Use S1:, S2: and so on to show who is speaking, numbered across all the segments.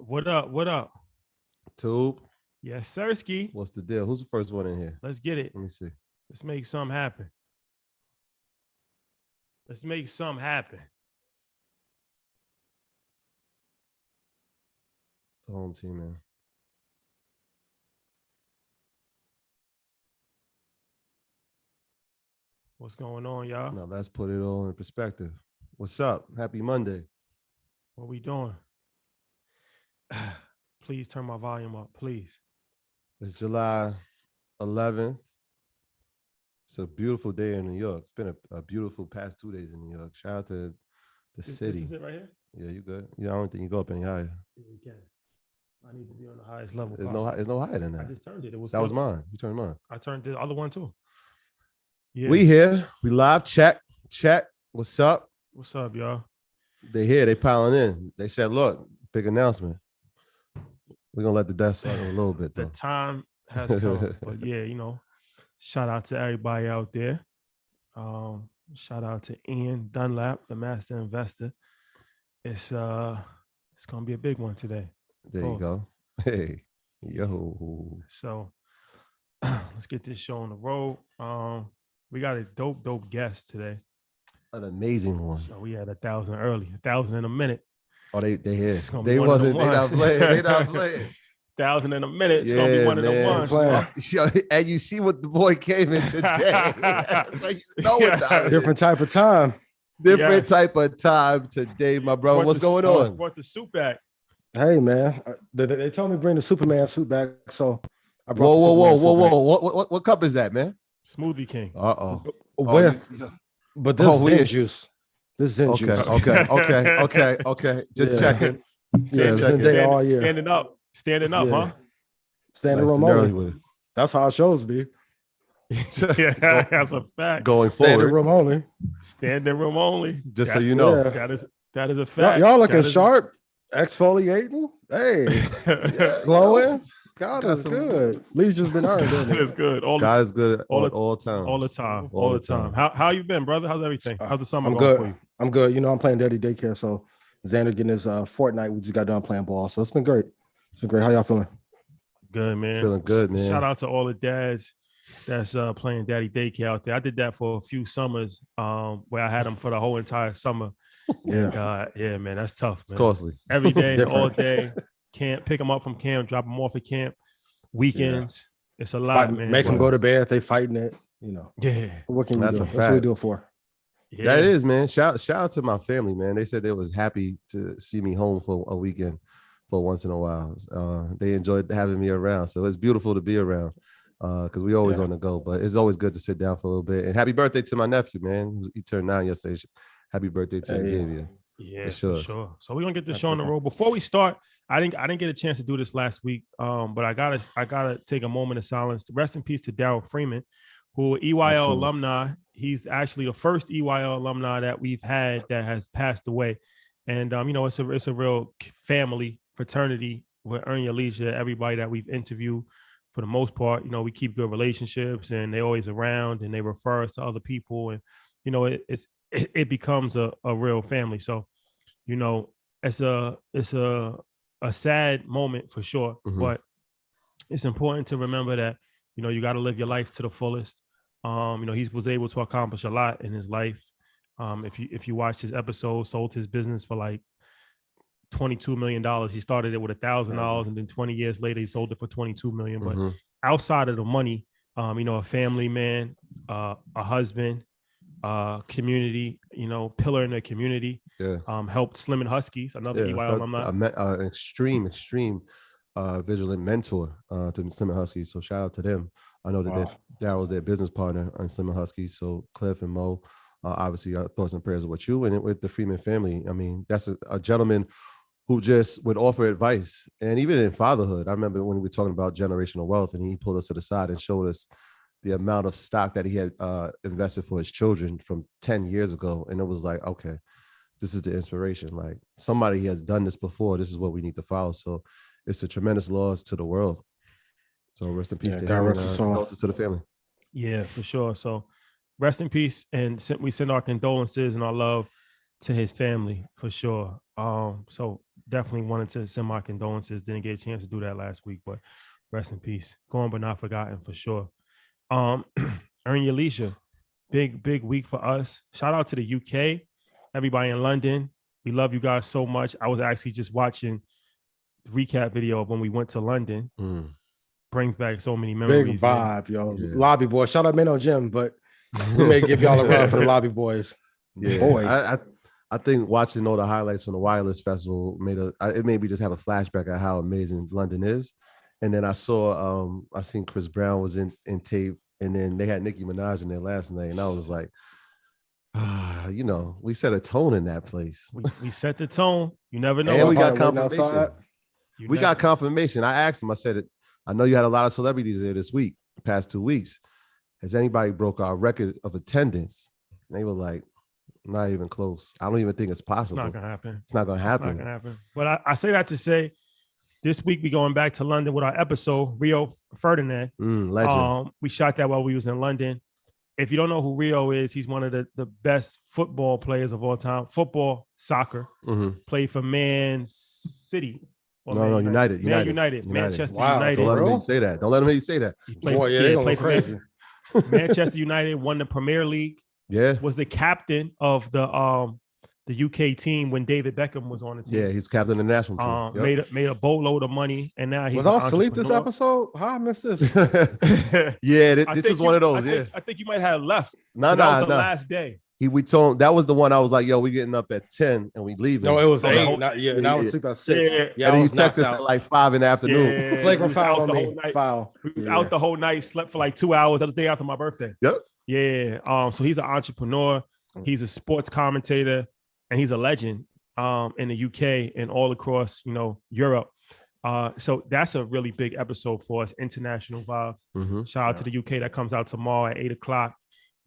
S1: What up? What up?
S2: Tube.
S1: Yes, Sirski.
S2: What's the deal? Who's the first one in here?
S1: Let's get it.
S2: Let me see.
S1: Let's make something happen. Let's make something happen.
S2: The home team, man.
S1: What's going on, y'all?
S2: Now let's put it all in perspective. What's up? Happy Monday.
S1: What we doing? Please turn my volume up, please.
S2: It's July 11th. It's a beautiful day in New York. It's been a beautiful past 2 days in New York. Shout out to the city.
S1: This is it right here?
S2: Yeah, you good? Yeah, I don't think you go up any higher.
S1: Yeah, you can. I need to be on the highest level.
S2: There's no higher than that.
S1: I just turned it.
S2: That was mine. You turned mine.
S1: I turned the other one too. Yeah.
S2: We here. We live. Check. What's up?
S1: What's up, y'all?
S2: They here. They piling in. They said, look, big announcement. We're going to let the dust settle a little bit, though.
S1: The time has come. But yeah, shout out to everybody out there. Shout out to Ian Dunlap, the master investor. It's going to be a big one today.
S2: There you go. Hey, yo.
S1: So let's get this show on the road. We got a dope guest today.
S2: An amazing one.
S1: So we had 1,000 early, 1,000 in a minute.
S2: Oh, they here. They not playing. They not playing.
S1: 1,000 in a minute. It's gonna be one of the ones.
S2: And you see what the boy came in today. It's like, what time
S3: different type of time.
S2: Different type of time today, my brother. What's going on?
S1: Brought the suit back.
S3: Hey man, they told me to bring the Superman suit back, so I brought.
S2: Whoa! What cup is that, man?
S1: Smoothie King.
S3: But this is Zen juice. This is Zen juice.
S2: Okay. Just checking.
S3: Zendaya all year.
S1: Standing up, huh?
S3: Standing room only. That's how it shows be.
S1: Yeah, that's a fact.
S2: Going forward.
S3: Standing room only.
S2: Just so you know.
S1: That is a fact.
S3: Y'all looking sharp. Exfoliating. Hey. Glowing. God is good. Lee's just been earned.
S1: God is good.
S2: God is good all time.
S1: All the time. How you been, brother? How's everything? How's the summer
S3: going
S1: good
S3: for you? I'm good. I'm playing daddy daycare, so Xander getting his Fortnite. We just got done playing ball, so it's been great. How y'all feeling?
S1: Good, man.
S2: Feeling good, man.
S1: Shout out to all the dads that's playing daddy daycare out there. I did that for a few summers where I had them for the whole entire summer.
S3: Yeah.
S1: And, man, that's tough, man.
S2: It's costly.
S1: Every day, all day. Can't pick them up from camp, drop them off at camp. Weekends. It's a lot, man.
S3: Make them go to bed. They fighting it,
S1: Yeah.
S3: What can you do?
S2: A fact.
S3: That's what we do it for.
S1: Yeah.
S2: That is, man. Shout out to my family, man. They said they was happy to see me home for a weekend for once in a while. They enjoyed having me around. So it's beautiful to be around because we always on the go. But it's always good to sit down for a little bit. And happy birthday to my nephew, man. He turned 9 yesterday. Happy birthday to Xavier.
S1: Yeah, for sure. So we're gonna get this show on the road. Before we start, I didn't get a chance to do this last week. But I gotta take a moment of silence. Rest in peace to Darryl Freeman, who EYL alumni. He's actually the first EYL alumni that we've had that has passed away. And it's a real family fraternity with Earn Your Leisure. Everybody that we've interviewed, for the most part, we keep good relationships, and they're always around, and they refer us to other people, and it becomes a real family. So, it's a sad moment for sure, but it's important to remember that, you got to live your life to the fullest. He was able to accomplish a lot in his life. If you watch his episode, sold his business for like $22 million. He started it with $1,000, and then 20 years later, he sold it for $22 million. But outside of the money, a family man, a husband, community, pillar in the community. Helped Slim and Huskies, another EYL alumni.
S2: An extreme vigilant mentor to Slim and Huskies. So shout out to them. I know that Darryl's their business partner on Slim and Huskies. So Cliff and Mo, obviously, our thoughts and prayers with you and with the Freeman family. I mean, that's a gentleman who just would offer advice. And even in fatherhood, I remember when we were talking about generational wealth, and he pulled us to the side and showed us the amount of stock that he had invested for his children from 10 years ago. And it was like, okay, this is the inspiration. Like, somebody has done this before. This is what we need to follow. So it's a tremendous loss to the world. So rest in peace to him, to the family.
S1: Yeah, for sure. So rest in peace. And we send our condolences and our love to his family for sure. So definitely wanted to send my condolences. Didn't get a chance to do that last week, but rest in peace. Gone but not forgotten for sure. Earn your leisure. Big week for us. Shout out to the UK, everybody in London. We love you guys so much. I was actually just watching the recap video of when we went to London. Brings back so many memories.
S3: Big vibe, yo. Yeah. Lobby boys. Shout out Mano Jim, but we may give y'all a run for the Lobby boys.
S2: Yeah, boy. I think watching all the highlights from the Wireless Festival it made me just have a flashback of how amazing London is. And then I seen Chris Brown was in tape, and then they had Nicki Minaj in there last night, and I was like, we set a tone in that place.
S1: We set the tone. You never know.
S2: And we got confirmation. We got confirmation. I asked him. I said, I know you had a lot of celebrities there this week, the past 2 weeks. Has anybody broke our record of attendance? And they were like, not even close. I don't even think it's possible.
S1: It's not gonna happen.
S2: It's not gonna happen.
S1: It's not gonna happen. But I say that to say, this week we going back to London with our episode, Rio Ferdinand.
S2: Legend.
S1: We shot that while we was in London. If you don't know who Rio is, he's one of the best football players of all time. Football, soccer. Played for Man City.
S2: United.
S1: Manchester
S2: Wow.
S1: United.
S2: Don't let him hear you say that. Don't let him hear you say that.
S3: They gonna go crazy.
S1: Manchester United won the Premier League.
S2: Yeah.
S1: Was the captain of the UK team when David Beckham was on the team.
S2: Yeah, he's captain of the national team.
S1: Made a boatload of money, and now he's
S3: was I asleep this episode? How I missed this?
S2: Yeah, this is one of those.
S1: I think you might have left.
S2: No.
S1: The last day.
S2: We told that was the one I was like, yo, we getting up at 10 and we leaving.
S3: No, it was 8. Now it's sleep at 6. Yeah,
S2: and then you text us at like 5 in the afternoon.
S3: Yeah, flagrant foul on me. Foul.
S1: We was out the whole night, slept for like 2 hours. That was the day after my birthday.
S2: Yep.
S1: Yeah. So he's an entrepreneur. He's a sports commentator, and he's a legend in the UK and all across, Europe. So that's a really big episode for us. International vibes. Shout out to the UK. That comes out tomorrow at 8:00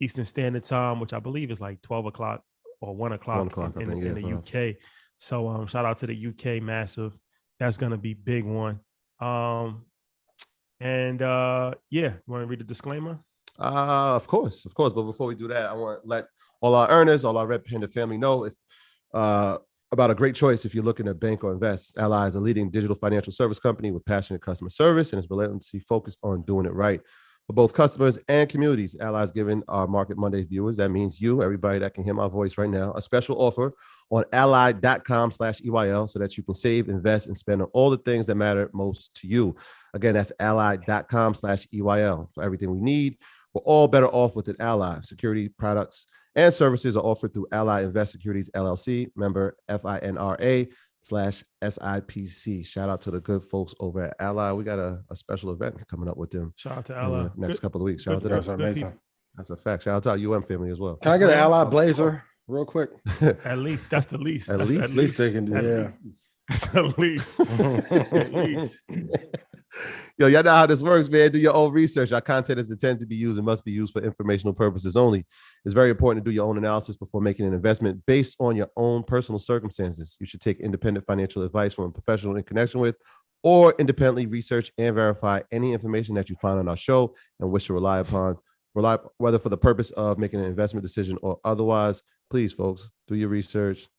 S1: Eastern Standard Time, which I believe is like 12 o'clock or 1 o'clock in the UK. So shout out to the UK, massive. That's gonna be big one. You want to read the disclaimer?
S2: Of course. But before we do that, I want to let all our earners, all our Red Panda family know if about a great choice if you're looking to bank or invest. Ally is a leading digital financial service company with passionate customer service and is relentlessly focused on doing it right for both customers and communities. Ally is giving our Market Monday viewers, that means you, everybody that can hear my voice right now, a special offer on ally.com/EYL so that you can save, invest, and spend on all the things that matter most to you. Again, that's ally.com/EYL for everything we need. We're all better off with an Ally. Security products and services are offered through Ally Invest Securities LLC, member FINRA/SIPC. Shout out to the good folks over at Ally. We got a special event coming up with them.
S1: Shout out to Ally.
S2: Next couple of weeks. Shout out to them. That's a fact. Shout out to our UM family as well.
S3: Can I get an Ally blazer real quick?
S1: At least. That's the least.
S3: At least they can do that.
S1: That's the least. At least.
S2: Yo, y'all know how this works, man. Do your own research. Our content is intended to be used and must be used for informational purposes only. It's very important to do your own analysis before making an investment based on your own personal circumstances. You should take independent financial advice from a professional in connection with, or independently research and verify any information that you find on our show and wish to rely upon, whether for the purpose of making an investment decision or otherwise. Please, folks, do your research,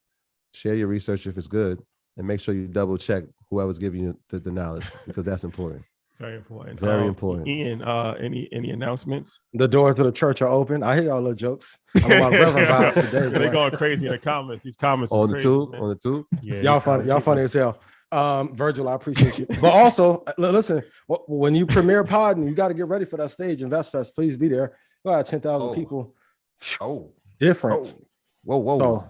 S2: share your research if it's good, and make sure you double check whoever's giving you the knowledge, because that's important.
S1: Very important.
S2: Very important.
S1: Ian, any announcements?
S3: The doors to the church are open. I hear y'all little jokes. I'm about reverend vibes today.
S1: They're going crazy in the comments. These comments
S2: on
S1: the
S2: tube.
S1: Yeah,
S3: y'all funny as hell. Virgil, I appreciate you. But also, listen, when you premiere pod, you got to get ready for that stage. InvestFest, please be there. We got 10,000 people. Different.
S2: Whoa.
S3: So,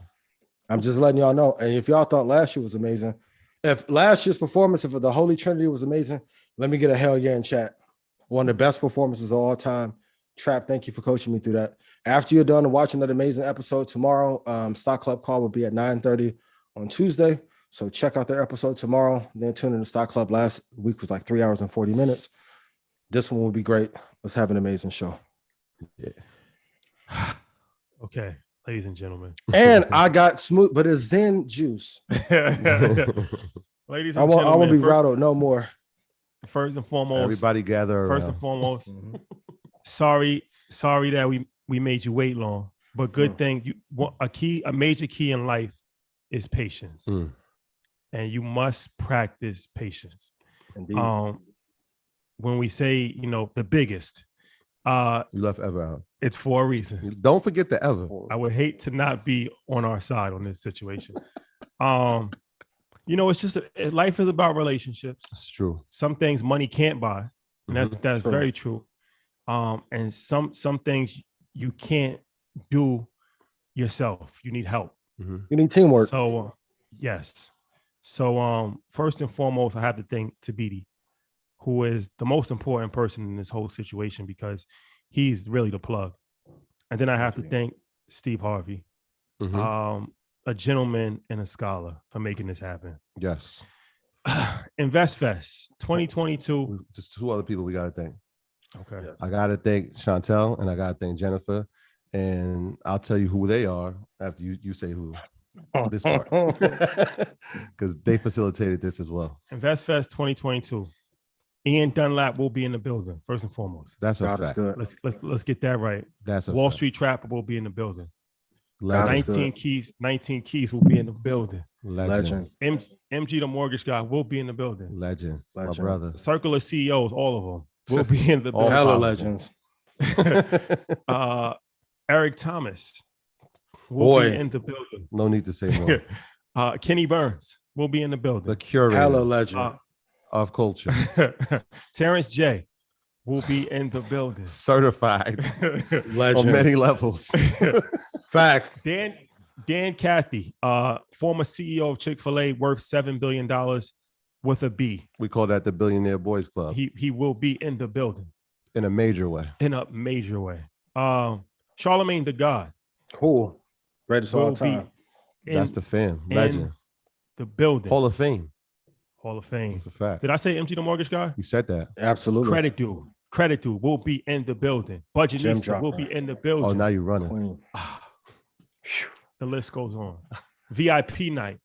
S3: I'm just letting y'all know. And if y'all thought last year was amazing, if last year's performance of the Holy Trinity was amazing, let me get a hell yeah in chat. One of the best performances of all time. Trap, thank you for coaching me through that. After you're done watching that amazing episode tomorrow, Stock Club call will be at 9:30 on Tuesday. So check out their episode tomorrow. Then tune in to Stock Club. Last week was like 3 hours and 40 minutes. This one will be great. Let's have an amazing show.
S2: Yeah.
S1: Okay. Ladies and gentlemen.
S3: And I got smooth, but it's Zen juice.
S1: Ladies and gentlemen.
S3: I won't be rattled no more.
S1: First and foremost.
S2: Everybody gather around.
S1: First and foremost. Sorry that we made you wait long. But good thing, a major key in life is patience. and you must practice patience.
S3: Indeed.
S1: When we say, the biggest,
S2: You left ever out.
S1: it's for a reason.
S2: Don't forget the ever.
S1: I would hate to not be on our side on this situation. It's just life is about relationships.
S2: It's true.
S1: Some things money can't buy, and that's
S3: True.
S1: very true. And some things you can't do yourself. You need help.
S3: You need teamwork.
S1: So yes. So first and foremost, I have to thank Tabiti, who is the most important person in this whole situation because he's really the plug. And then I have to thank Steve Harvey, a gentleman and a scholar, for making this happen.
S2: Yes.
S1: InvestFest 2022.
S2: Just two other people we got to thank.
S1: Okay.
S2: I got to thank Chantel and I got to thank Jennifer. And I'll tell you who they are after you say who. This part. Because they facilitated this as well.
S1: InvestFest 2022. Ian Dunlap will be in the building, first and foremost.
S2: That's a fact.
S1: Let's get that right.
S2: That's a
S1: Wall
S2: fact.
S1: Street Trapper will be in the building.
S2: Legend.
S1: 19 Keys will be in the building.
S2: Legend.
S1: MG the mortgage guy will be in the building.
S2: Legend. My
S3: Legend.
S2: brother.
S1: Circular CEOs, all of them will be in the building.
S3: Hello, legends.
S1: Eric Thomas will be in the building.
S2: No need to say more.
S1: Kenny Burns will be in the building.
S2: The curator
S3: Hello, legend.
S2: of culture.
S1: Terrence J will be in the building.
S2: Certified
S3: Legend.
S2: on many levels.
S3: Fact.
S1: Dan Cathy, former CEO of Chick-fil-A, worth $7 billion with a B.
S2: We call that the Billionaire Boys Club.
S1: He will be in the building.
S2: In a major way.
S1: In a major way. Charlemagne the God.
S3: Cool. Greatest of all
S1: will be
S3: time.
S2: That's the fam. Legend.
S1: in the building.
S2: Hall of Fame.
S1: Hall of Fame.
S2: That's a fact.
S1: Did I say MG the mortgage guy?
S2: You said that.
S3: Absolutely.
S1: Credit dude will be in the building. Budget
S3: Gem
S1: Nista will
S3: dropper.
S1: be in the building.
S2: Oh, now you're running.
S3: Queen.
S1: The list goes on. VIP night,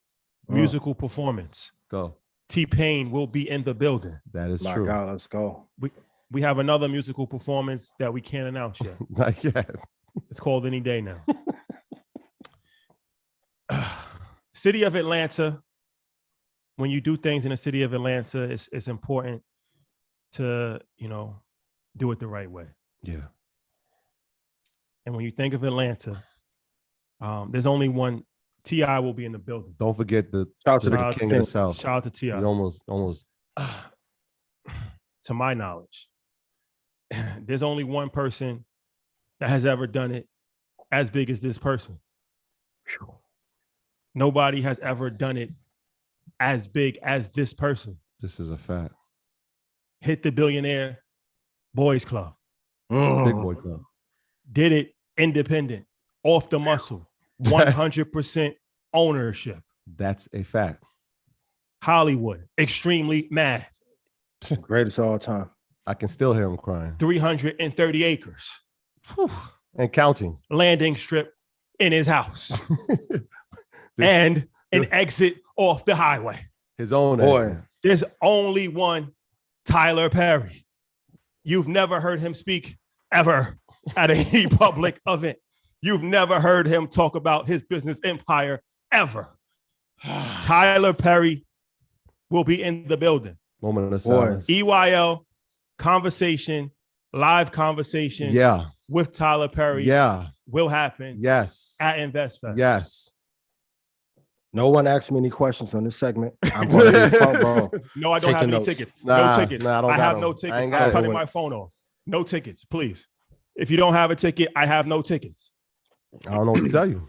S1: musical performance.
S2: Go.
S1: T-Pain will be in the building.
S2: That is
S3: My
S2: true.
S3: God, let's go.
S1: We have another musical performance that we can't announce yet.
S2: Not yet.
S1: It's called Any Day now. City of Atlanta. When you do things in the city of Atlanta, it's important to, do it the right way.
S2: Yeah.
S1: And when you think of Atlanta, there's only one. T.I. will be in the building.
S2: Don't forget the
S3: Shout out to
S2: the
S3: the
S2: king of the South.
S1: Shout out to T.I.
S2: You almost.
S1: To my knowledge, there's only one person that has ever done it as big as this person. Nobody has ever done it as big as this person.
S2: This is a fact.
S1: Hit the Billionaire Boys Club.
S2: Big boy club.
S1: Did it independent, off the muscle, 100% ownership.
S2: That's a fact.
S1: Hollywood, extremely mad.
S3: Greatest of all time.
S2: I can still hear him crying.
S1: 330 acres.
S2: Whew. And counting.
S1: Landing strip in his house. And an exit off the highway.
S2: His own
S3: Boy.
S2: exit.
S1: There's only one Tyler Perry. You've never heard him speak ever at any public event. You've never heard him talk about his business empire ever. Tyler Perry will be in the building.
S2: Moment of silence.
S1: EYL conversation, live conversation
S2: Yeah.
S1: with Tyler Perry
S2: Yeah.
S1: will happen
S2: Yes.
S1: at InvestFest.
S2: Yes.
S3: No one asked me any questions on this segment. I'm going to be front row.
S1: No, I don't have
S3: Taking
S1: any
S3: notes.
S1: tickets.
S2: Nah,
S1: no tickets.
S2: nah, I don't
S1: I
S2: got
S1: have
S2: them.
S1: no
S2: I
S1: tickets.
S2: ain't got
S1: I'm
S2: it.
S1: cutting my phone off. No tickets, please. If you don't have a ticket, I have no tickets.
S2: I don't know what to tell you.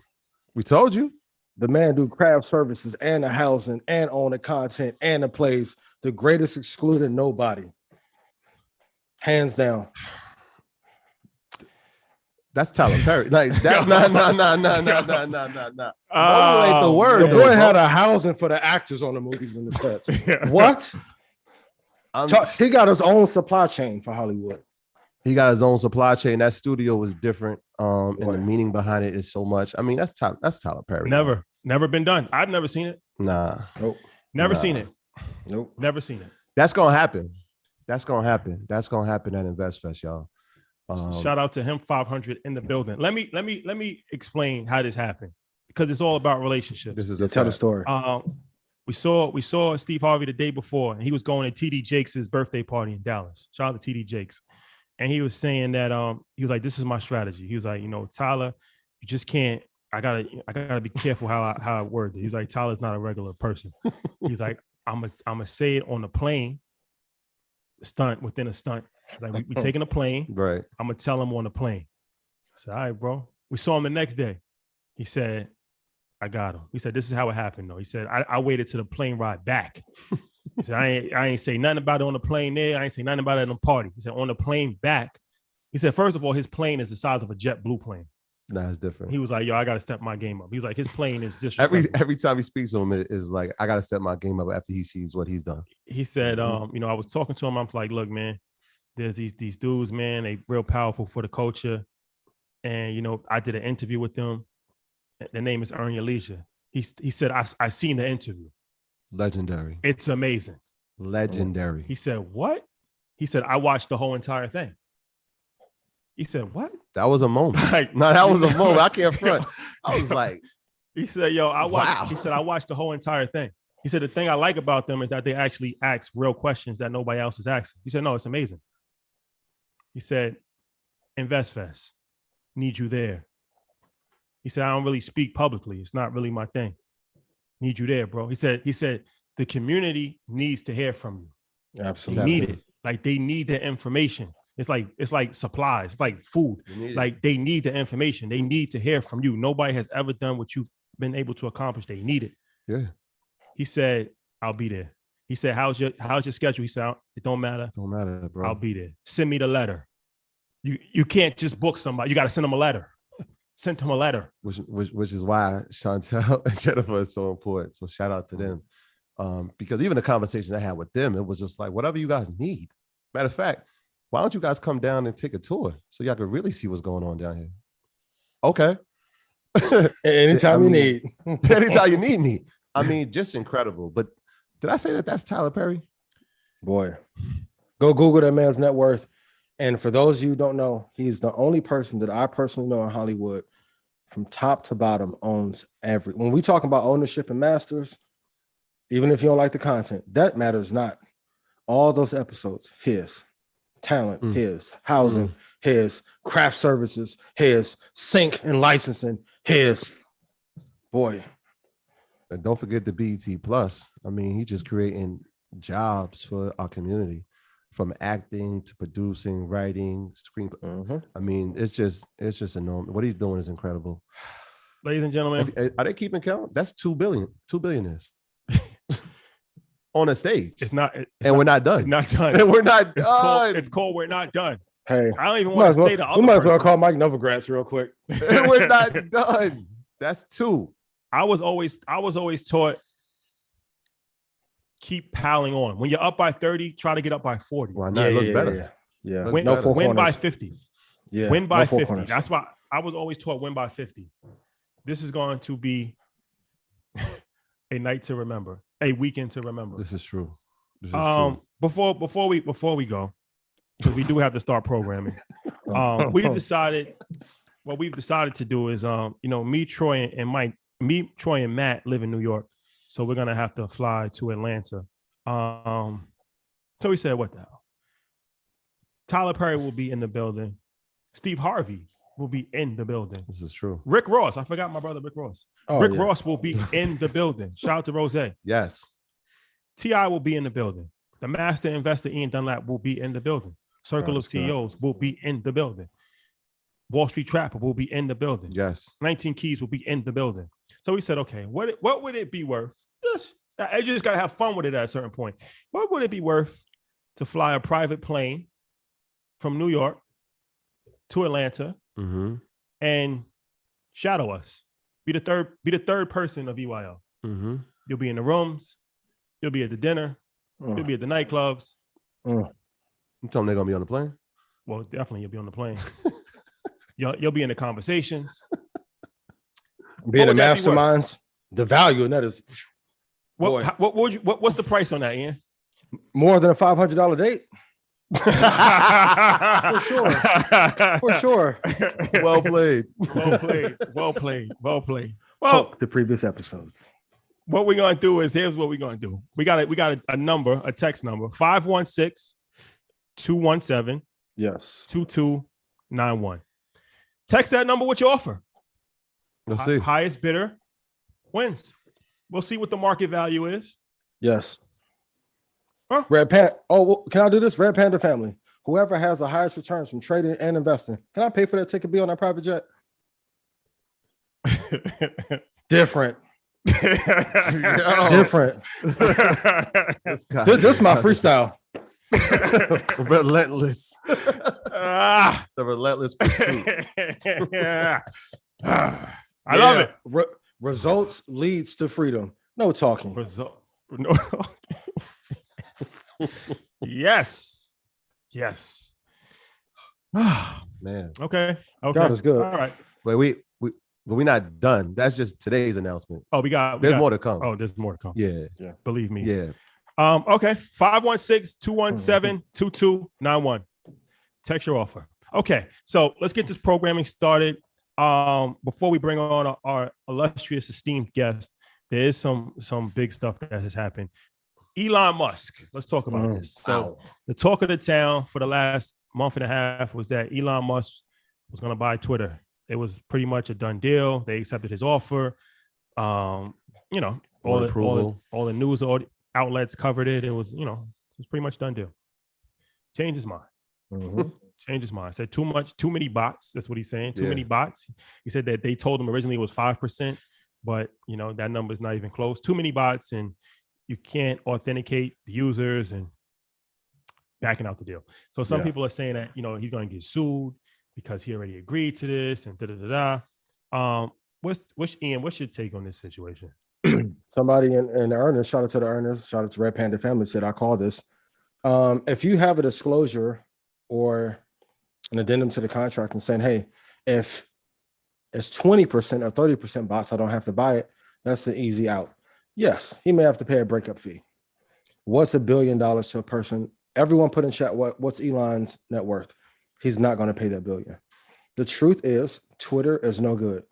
S2: We told you.
S3: The man do craft services and the housing and own the content and the plays. The greatest excluded nobody. Hands down.
S2: That's Tyler Perry. Like that. Nah.
S1: Oh,
S2: ain't the word.
S3: The
S2: though,
S3: boy
S2: bro.
S3: had a housing for the actors on the movies and the sets.
S1: Yeah.
S3: What?
S2: I'm-
S3: He got his own supply chain for Hollywood.
S2: He got his own supply chain. That studio was different. And
S3: Boy.
S2: the meaning behind it is so much. I mean, that's Tyler Perry.
S1: Never been done. I've never seen it.
S2: Nah.
S3: Nope.
S1: Never
S2: Nah.
S1: seen it.
S3: Nope.
S1: Never seen it.
S2: That's gonna happen. That's gonna happen at InvestFest, y'all.
S1: Shout out to him 500 in the building. Let me explain how this happened because it's all about relationships.
S2: This is
S3: Tell the story.
S1: we saw Steve Harvey the day before, and he was going to TD Jakes' birthday party in Dallas. Shout out to TD Jakes. And he was saying that he was like, this is my strategy. He was like, Tyler, you just can't, I gotta be careful how I word it. He's like, Tyler's not a regular person. He's like, I'm gonna say it on the plane, stunt within a stunt. Like we taking a plane.
S2: Right.
S1: I'm gonna tell him on the plane. I said, all right, bro. We saw him the next day. He said, I got him. He said, this is how it happened, though. He said, I waited to the plane ride back. He said, I ain't say nothing about it on the plane there. I ain't say nothing about it on the party. He said, on the plane back. He said, first of all, his plane is the size of a JetBlue plane.
S2: That's different.
S1: He was like, yo, I got to step my game up. He was like, his plane is just
S2: every time he speaks to him, it is like, I got to step my game up after he sees what he's done.
S1: He said, I was talking to him. I'm like, look, man, there's these dudes, man, they real powerful for the culture. And, I did an interview with them. The name is Earn Your Leisure. He said, I've seen the interview.
S2: Legendary.
S1: It's amazing.
S2: Legendary.
S1: He said, what? He said, I watched the whole entire thing. He said, what?
S2: That was a moment. That was a moment. I can't front. I was like.
S1: He said, yo, I watched.
S2: Wow.
S1: He said, I watched the whole entire thing. He said, the thing I like about them is that they actually ask real questions that nobody else is asking. He said, no, it's amazing. He said, InvestFest, need you there. He said, I don't really speak publicly. It's not really my thing. Need you there, bro. He said, the community needs to hear from you.
S3: Absolutely.
S1: They need it. Like they need the information. It's like supplies. It's like food. Like they need the information. They need to hear from you. Nobody has ever done what you've been able to accomplish. They need it.
S2: Yeah.
S1: He said, I'll be there. He said, how's your schedule? He said, it don't matter.
S2: Don't matter, bro.
S1: I'll be there. Send me the letter. You can't just book somebody. You got to send them a letter. Send them a letter.
S2: Which is why Chantel and Jennifer is so important. So shout out to them. Because even the conversation I had with them, it was just like, whatever you guys need. Matter of fact, why don't you guys come down and take a tour so y'all can really see what's going on down here? Okay.
S3: Anytime you need.
S2: Anytime you need me. I mean, just incredible. But did I say that's Tyler Perry?
S3: Boy, go Google that man's net worth. And for those of you who don't know, he's the only person that I personally know in Hollywood from top to bottom owns when we talk about ownership and masters, even if you don't like the content, that matters not. All those episodes, his. Talent, his. Housing, his. Craft services, his. Sync and licensing, his. Boy.
S2: And don't forget the BET Plus. I mean, he's just creating jobs for our community, from acting to producing, writing, screenplay. I mean, it's just enormous. What he's doing is incredible.
S1: Ladies and gentlemen,
S2: are they keeping count? That's 2 billionaires on a stage. We're not done.
S1: It's not done.
S2: And we're not done.
S1: It's called We're Not Done.
S3: Hey,
S1: I don't even want to say the other.
S3: We might as well call Mike Novogratz real quick.
S2: We're not done. That's 2.
S1: I was always taught, keep piling on. When you're up by 30, try to get up by 40.
S2: Why not? It looks better.
S3: Yeah.
S1: Win by 50.
S3: Yeah.
S1: Win by 50. Corners. That's why I was always taught win by 50. This is going to be a night to remember, a weekend to remember.
S2: This is true.
S1: True. Before we go, because we do have to start programming. We've decided to do is me, Troy, and Matt live in New York. So we're gonna have to fly to Atlanta. So we said, what the hell? Tyler Perry will be in the building. Steve Harvey will be in the building.
S2: This is true.
S1: Rick Ross. I forgot my brother Rick Ross. Ross will be in the building. Shout out to Rose.
S2: Yes.
S1: T.I. will be in the building. The master investor Ian Dunlap will be in the building. Circle of CEOs will be in the building. Wall Street Trapper will be in the building.
S2: Yes.
S1: 19 Keys will be in the building. So we said, okay, what would it be worth? I just got to have fun with it at a certain point. What would it be worth to fly a private plane from New York to Atlanta and shadow us? Be the third person of EYL. You'll be in the rooms. You'll be at the dinner. You'll be at the nightclubs.
S2: You tell them they're going to be on the plane?
S1: Well, definitely you'll be on the plane. You'll be in the conversations.
S3: Be in the masterminds. The value in that is
S1: what's the price on that, Ian?
S3: More than a $500 date. For sure.
S2: Well played.
S1: Well,
S3: the previous episode.
S1: what we're gonna do is here's what we're gonna do. We got a number, a text number, 516-217.
S3: Yes.
S1: 2291. Text that number with your offer.
S2: Let's see.
S1: Highest bidder wins. We'll see what the market value is.
S3: Yes.
S1: Huh?
S3: Red Panda. Oh, well, can I do this? Red Panda family. Whoever has the highest returns from trading and investing. Can I pay for that ticket? Be on that private jet? Different. Different. This is my freestyle.
S2: Relentless. The relentless pursuit.
S1: I love it.
S3: Results leads to freedom. No talking.
S1: No. Yes.
S2: Man.
S1: Okay.
S3: God is good.
S1: All right.
S2: But we're not done. That's just today's announcement.
S1: Oh, there's
S2: more to come.
S1: Oh, there's more to come.
S2: Yeah.
S1: Believe me.
S2: Yeah.
S1: Okay. 516-217-2291. Text your offer. Okay. So let's get this programming started. Before we bring on our illustrious, esteemed guest, there is some big stuff that has happened. Elon Musk. Let's talk about this. So the talk of the town for the last month and a half was that Elon Musk was going to buy Twitter. It was pretty much a done deal. They accepted his offer. All the news outlets covered it. It was pretty much done deal. Changed his mind. Changed his mind. Said too many bots. That's what he's saying. Too many bots. He said that they told him originally it was 5%, but that number is not even close. Too many bots, and you can't authenticate the users, and backing out the deal. So some people are saying that he's going to get sued because he already agreed to this, and What's Ian? What's your take on this situation?
S3: Somebody in the earners, shout out to the earners, shout out to Red Panda family, said I call this. If you have a disclosure or an addendum to the contract and saying, hey, if it's 20% or 30% bots, I don't have to buy it, that's an easy out. Yes, he may have to pay a breakup fee. What's $1 billion to a person? Everyone put in chat, what's Elon's net worth? He's not going to pay that $1 billion. The truth is, Twitter is no good.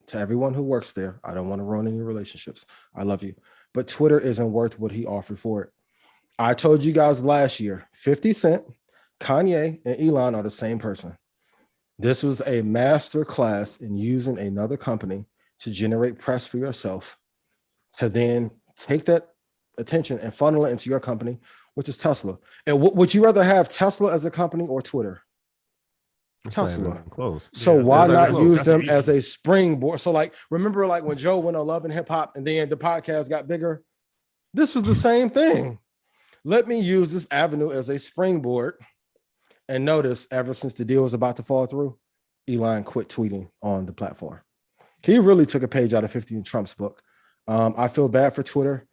S3: To everyone who works there, I don't want to ruin any relationships. I love you. But Twitter isn't worth what he offered for it. I told you guys last year, 50 Cent, Kanye, and Elon are the same person. This was a master class in using another company to generate press for yourself, to then take that attention and funnel it into your company, which is Tesla. And would you rather have Tesla as a company or Twitter? Tesla.
S2: Close.
S3: So why not use them as a springboard? So remember when Joe went on Love and Hip Hop and then the podcast got bigger? This was the same thing. Let me use this avenue as a springboard. And notice, ever since the deal was about to fall through, Elon quit tweeting on the platform. He really took a page out of 50 Trump's book. I feel bad for Twitter.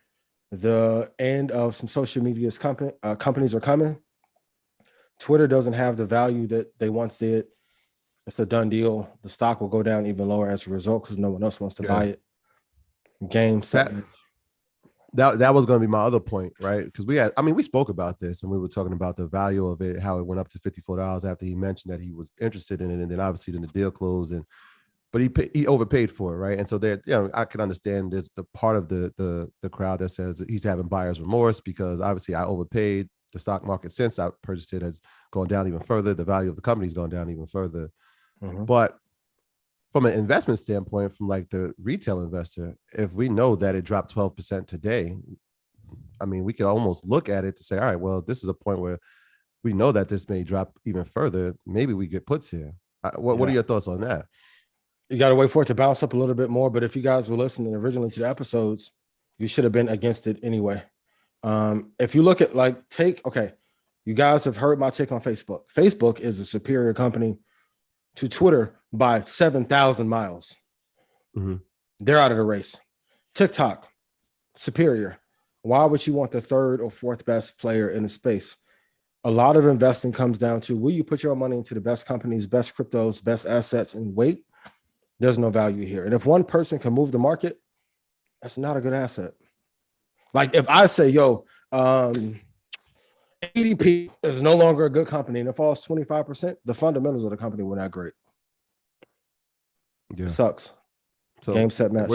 S3: The end of some social media companies are coming. Twitter doesn't have the value that they once did. It's a done deal. The stock will go down even lower as a result because no one else wants to buy it. Game set.
S2: That was going to be my other point, right? Because we spoke about this and we were talking about the value of it, how it went up to $54 after he mentioned that he was interested in it, and then obviously then the deal closed, but he overpaid for it, right? And so that I can understand this. The part of the crowd that says he's having buyer's remorse because obviously I overpaid. The stock market since I purchased it has gone down even further. The value of the company's gone down even further. Mm-hmm. But from an investment standpoint, from the retail investor, if we know that it dropped 12% today, we can almost look at it to say, all right, well, this is a point where we know that this may drop even further. Maybe we get puts here. What are your thoughts on that?
S3: You got to wait for it to bounce up a little bit more. But if you guys were listening originally to the episodes, you should have been against it anyway. If you look at you guys have heard my take on Facebook. Facebook is a superior company to Twitter by 7,000 miles. Mm-hmm. They're out of the race. TikTok, superior. Why would you want the third or fourth best player in the space? A lot of investing comes down to, will you put your money into the best companies, best cryptos, best assets, and wait? There's no value here. And if one person can move the market, that's not a good asset. If I say, ADP is no longer a good company and it falls 25%, the fundamentals of the company were not great. Yeah. It sucks. So game, set, match.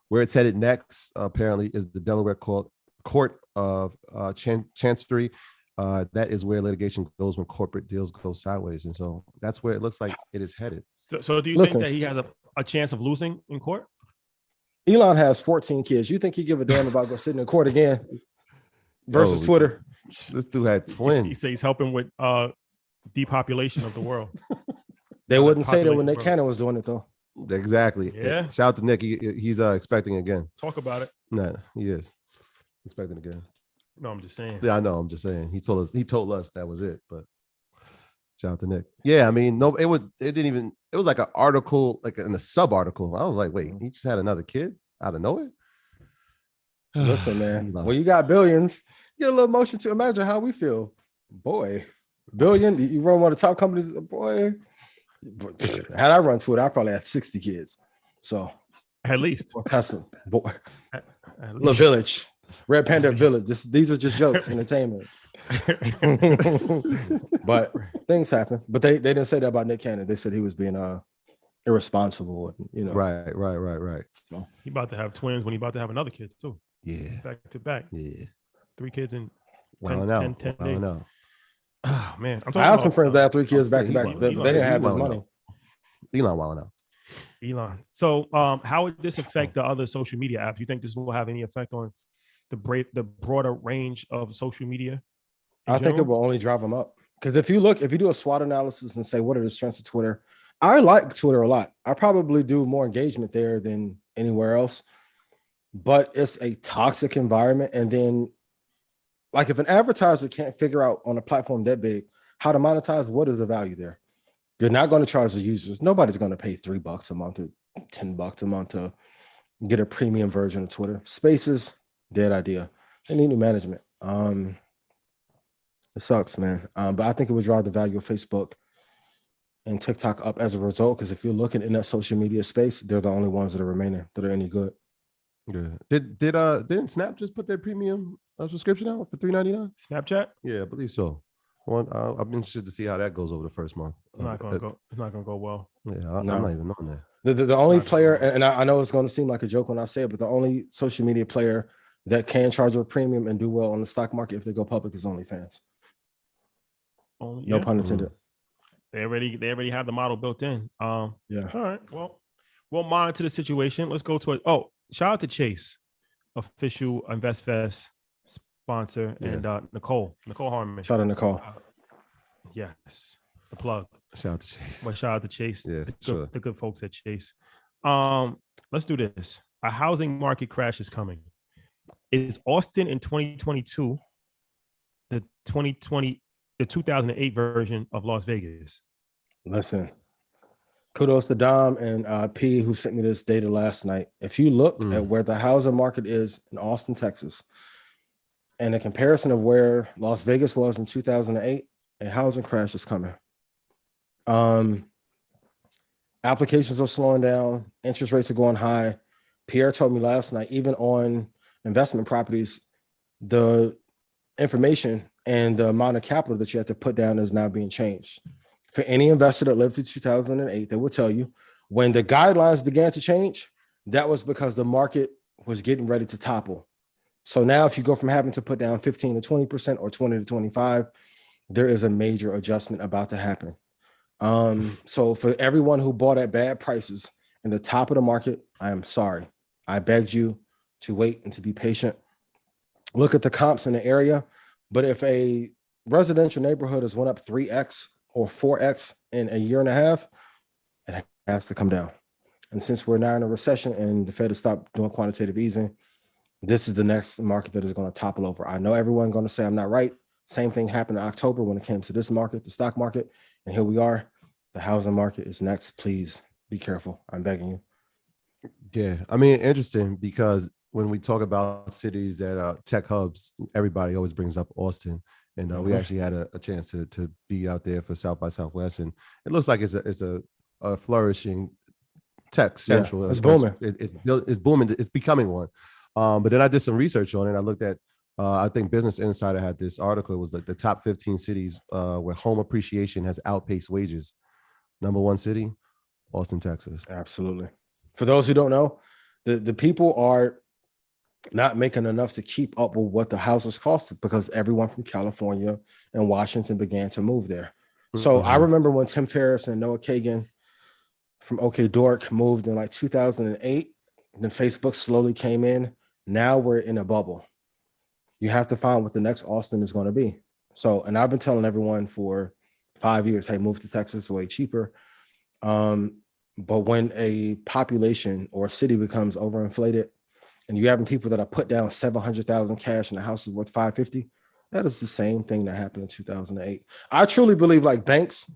S2: Where it's headed next, apparently, is the Delaware Court of Chancery. That is where litigation goes when corporate deals go sideways. And so that's where it looks like it is headed.
S1: So do you think that he has a chance of losing in court?
S3: Elon has 14 kids. You think he give a damn about go sitting in court again versus Twitter?
S2: This dude had twins.
S1: He says he's helping with depopulation of the world.
S3: They wouldn't say that when Nick Cannon was doing it, though.
S2: Exactly.
S1: Yeah.
S2: Shout out to Nick. He's expecting again.
S1: Talk about it.
S2: Nah, he is expecting again.
S1: No, I'm just saying.
S2: Yeah, I know. I'm just saying. He told us that was it. But shout out to Nick. Yeah, I mean, no, it was like an article, like in a sub article. I was like, wait, he just had another kid out of nowhere.
S3: Listen, man, when you got billions, you get a little emotion to imagine how we feel. Boy, billion, you run one of the top companies, boy. Had I run Twitter, I probably had 60 kids. So
S1: at least.
S3: Boy. Little village. Red Panda Village. These are just jokes, entertainment. But things happen. But they didn't say that about Nick Cannon. They said he was being irresponsible.
S2: Right.
S3: So
S1: he about to have twins when he about to have another kid too.
S2: Yeah.
S1: Back to back.
S2: Yeah.
S1: 3 kids in
S2: 10 days.
S1: Oh man.
S3: I have some friends that have 3 kids back to back. They didn't have this money.
S2: Elon wilding out.
S1: Elon. So how would this affect the other social media apps? You think this will have any effect on the broader range of social media?
S3: I think it will only drive them up. Because if you do a SWOT analysis and say, what are the strengths of Twitter? I like Twitter a lot. I probably do more engagement there than anywhere else, but it's a toxic environment. And then like if an advertiser can't figure out on a platform that big how to monetize, what is the value there? You're not going to charge the users. Nobody's going to pay $3 a month or $10 a month to get a premium version of Twitter. Spaces, dead idea. They need new management. It sucks, man. But I think it would drive the value of Facebook and TikTok up as a result. Because if you're looking in that social media space, they're the only ones that are remaining that are any good.
S2: Yeah. Didn't Snap just put their premium subscription out for $3.99?
S1: Snapchat?
S2: Yeah, I believe so. I'm interested to see how that goes over the first month.
S1: It's not gonna go well.
S2: Yeah, I'm not even on there.
S3: The only player, and I know it's going to seem like a joke when I say it, but the only social media player that can charge a premium and do well on the stock market if they go public is OnlyFans. No pun intended.
S1: They already have the model built in.
S3: Yeah.
S1: All right. Well, we'll monitor the situation. Let's go to it. Oh, shout out to Chase, official InvestFest sponsor, and Nicole Harmon.
S3: Shout out to Nicole.
S1: Yes, the plug.
S2: Shout out to Chase.
S1: Well, shout out to Chase.
S2: Yeah,
S1: the good folks at Chase. Let's do this. A housing market crash is coming. Is Austin in 2022 the 2008 version of Las Vegas?
S3: Listen, kudos to Dom and P who sent me this data last night. If you look at where the housing market is in Austin, Texas, and a comparison of where Las Vegas was in 2008, a housing crash is coming. Applications are slowing down. Interest rates are going high. Pierre told me last night, even on investment properties, the information and the amount of capital that you have to put down is now being changed. For any investor that lived through 2008, they will tell you when the guidelines began to change, that was because the market was getting ready to topple. So now if you go from having to put down 15 to 20% or 20 to 25, there is a major adjustment about to happen. So for everyone who bought at bad prices in the top of the market, I am sorry. I begged you to wait and to be patient. Look at the comps in the area. But if a residential neighborhood has went up 3x or 4x in a year and a half, it has to come down. And since we're now in a recession and the Fed has stopped doing quantitative easing, this is the next market that is going to topple over. I know everyone's going to say I'm not right. Same thing happened in October when it came to this market, the stock market. And here we are. The housing market is next. Please be careful. I'm begging you.
S2: Yeah. I mean, interesting because when we talk about cities that are tech hubs, everybody always brings up Austin. And we actually had a chance to be out there for South by Southwest. And it looks like it's a flourishing tech central.
S3: Yeah, it's booming.
S2: It's booming. It's becoming one. But then I did some research on it. I looked at, I think Business Insider had this article. It was the top 15 cities where home appreciation has outpaced wages. Number 1 city, Austin, Texas.
S3: Absolutely. For those who don't know, The people are not making enough to keep up with what the houses cost because everyone from California and Washington began to move there. So I remember when Tim Ferriss and Noah Kagan from OK Dork moved in like 2008, then Facebook slowly came in. Now we're in a bubble. You have to find what the next Austin is going to be. So, and I've been telling everyone for 5 years, hey, move to Texas, way cheaper. But when a population or a city becomes overinflated and you're having people that are put down 700,000 cash and the house is worth 550, that is the same thing that happened in 2008. I truly believe like banks,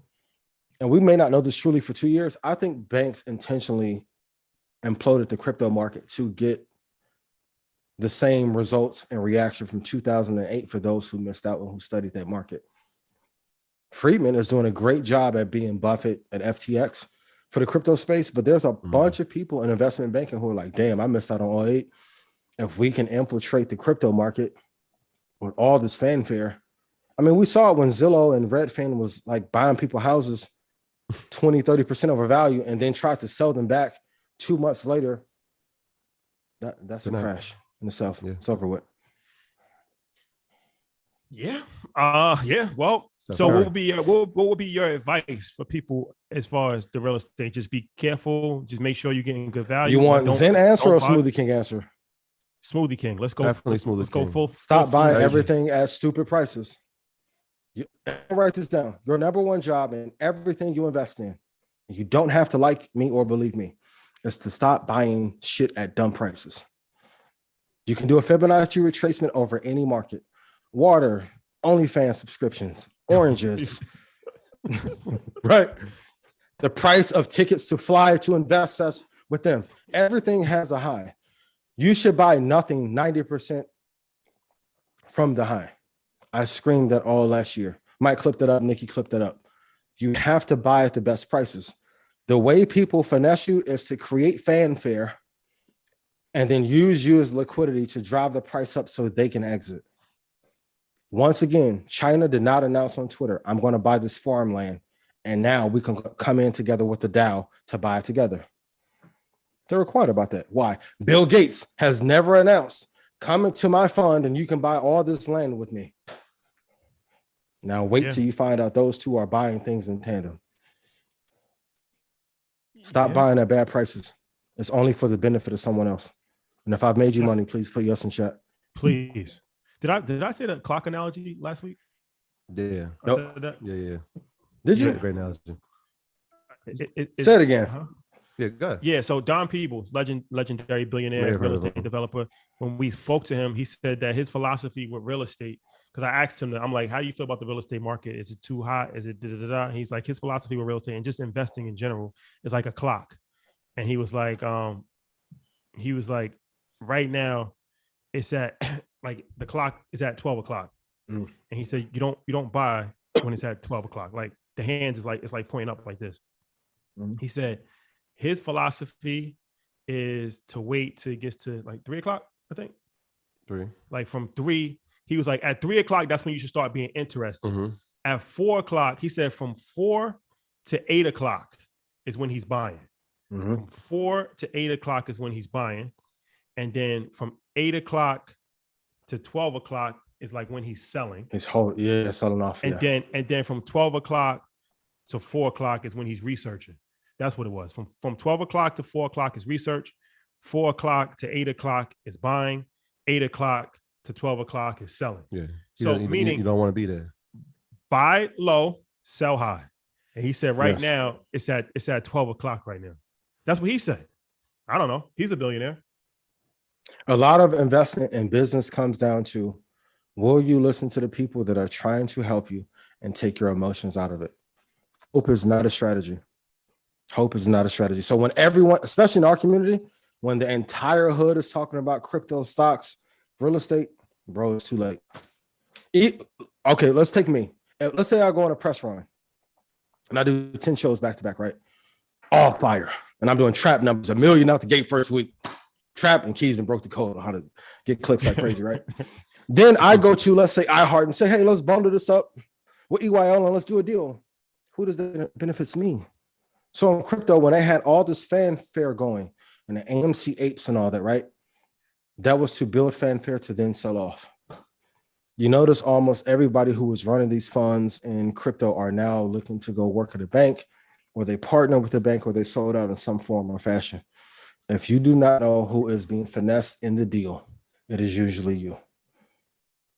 S3: and we may not know this truly for 2 years, I think banks intentionally imploded the crypto market to get the same results and reaction from 2008 for those who missed out and who studied that market. Freeman is doing a great job at being Buffett at FTX for the crypto space, but there's a bunch of people in investment banking who are like, damn, I missed out on 08. If we can infiltrate the crypto market with all this fanfare. I mean, we saw it when Zillow and Redfin was like buying people houses 20, 30% over value and then tried to sell them back 2 months later. That's a crash in itself. Yeah. It's over with.
S1: Yeah. Yeah. Well, so what would be your advice for people as far as the real estate? Just be careful. Just make sure you're getting good value.
S3: You want Zen answer or Smoothie King answer?
S1: Smoothie King. Let's go.
S2: Definitely Smoothie
S1: Let's
S2: King.
S1: go full.
S3: Stop buying everything at stupid prices. You write this down. Your number one job in everything you invest in, you don't have to like me or believe me, is to stop buying shit at dumb prices. You can do a Fibonacci retracement over any market. Water, OnlyFans subscriptions, oranges, right? The price of tickets to fly to Invest Fest with them. Everything has a high. You should buy nothing 90% from the high. I screamed that all last year. Mike clipped it up. Nikki clipped it up. You have to buy at the best prices. The way people finesse you is to create fanfare and then use you as liquidity to drive the price up so they can exit. Once again, China did not announce on Twitter, I'm going to buy this farmland, and now we can come in together with the Dow to buy it together. They were quiet about that. Why? Bill Gates has never announced, come into my fund and you can buy all this land with me. Now wait till you find out those two are buying things in tandem. Stop buying at bad prices. It's only for the benefit of someone else. And if I've made you money, please put yes in chat.
S1: Please. Did I say the clock analogy last week?
S2: Yeah.
S3: Nope.
S2: Yeah.
S3: Did you?
S2: Great analogy.
S3: Say it again.
S2: Yeah, go ahead.
S1: Yeah, so Don Peebles, legendary billionaire, real estate developer, when we spoke to him, he said that his philosophy with real estate, because I asked him, I'm like, how do you feel about the real estate market? Is it too hot? Is it da-da-da-da? He's like, his philosophy with real estate and just investing in general is like a clock. And he was like, right now it's at like the clock is at 12 o'clock. And he said, you don't buy when it's at 12 o'clock. Like the hands is like, it's like pointing up like this. He said his philosophy is to wait till it gets to like 3 o'clock, I think.
S2: 3.
S1: Like from 3, he was like, at 3 o'clock, that's when you should start being interested. At 4 o'clock, he said from 4 to 8 o'clock is when he's buying. From 4 to 8 o'clock is when he's buying. And then from 8 o'clock to 12 o'clock is like when he's selling.
S3: Selling off.
S1: And then from 12 o'clock to 4 o'clock is when he's researching. That's what it was. From 12 o'clock to 4 o'clock is research. 4 o'clock to 8 o'clock is buying. 8 o'clock to 12 o'clock is selling.
S2: Yeah.
S1: So meaning
S2: you don't want to be there.
S1: Buy low, sell high. And he said right now it's at 12 o'clock right now. That's what he said. I don't know. He's a billionaire.
S3: A lot of investing in business comes down to, will you listen to the people that are trying to help you and take your emotions out of it? Hope is not a strategy. Hope is not a strategy. So when everyone, especially in our community, when the entire hood is talking about crypto, stocks, real estate, bro, it's too late. Okay, let's take me. Let's say I go on a press run and I do 10 shows back to back, right? All fire. And I'm doing trap numbers, 1 million out the gate first week. Trap and keys and broke the code on how to get clicks like crazy, right? Then I go to, let's say, iHeart and say, hey, let's bundle this up with EYL and let's do a deal. Who does that benefits me? So in crypto, when I had all this fanfare going, and the AMC apes and all that, right? That was to build fanfare to then sell off. You notice almost everybody who was running these funds in crypto are now looking to go work at a bank, or they partner with the bank, or they sold out in some form or fashion. If you do not know who is being finessed in the deal, it is usually you.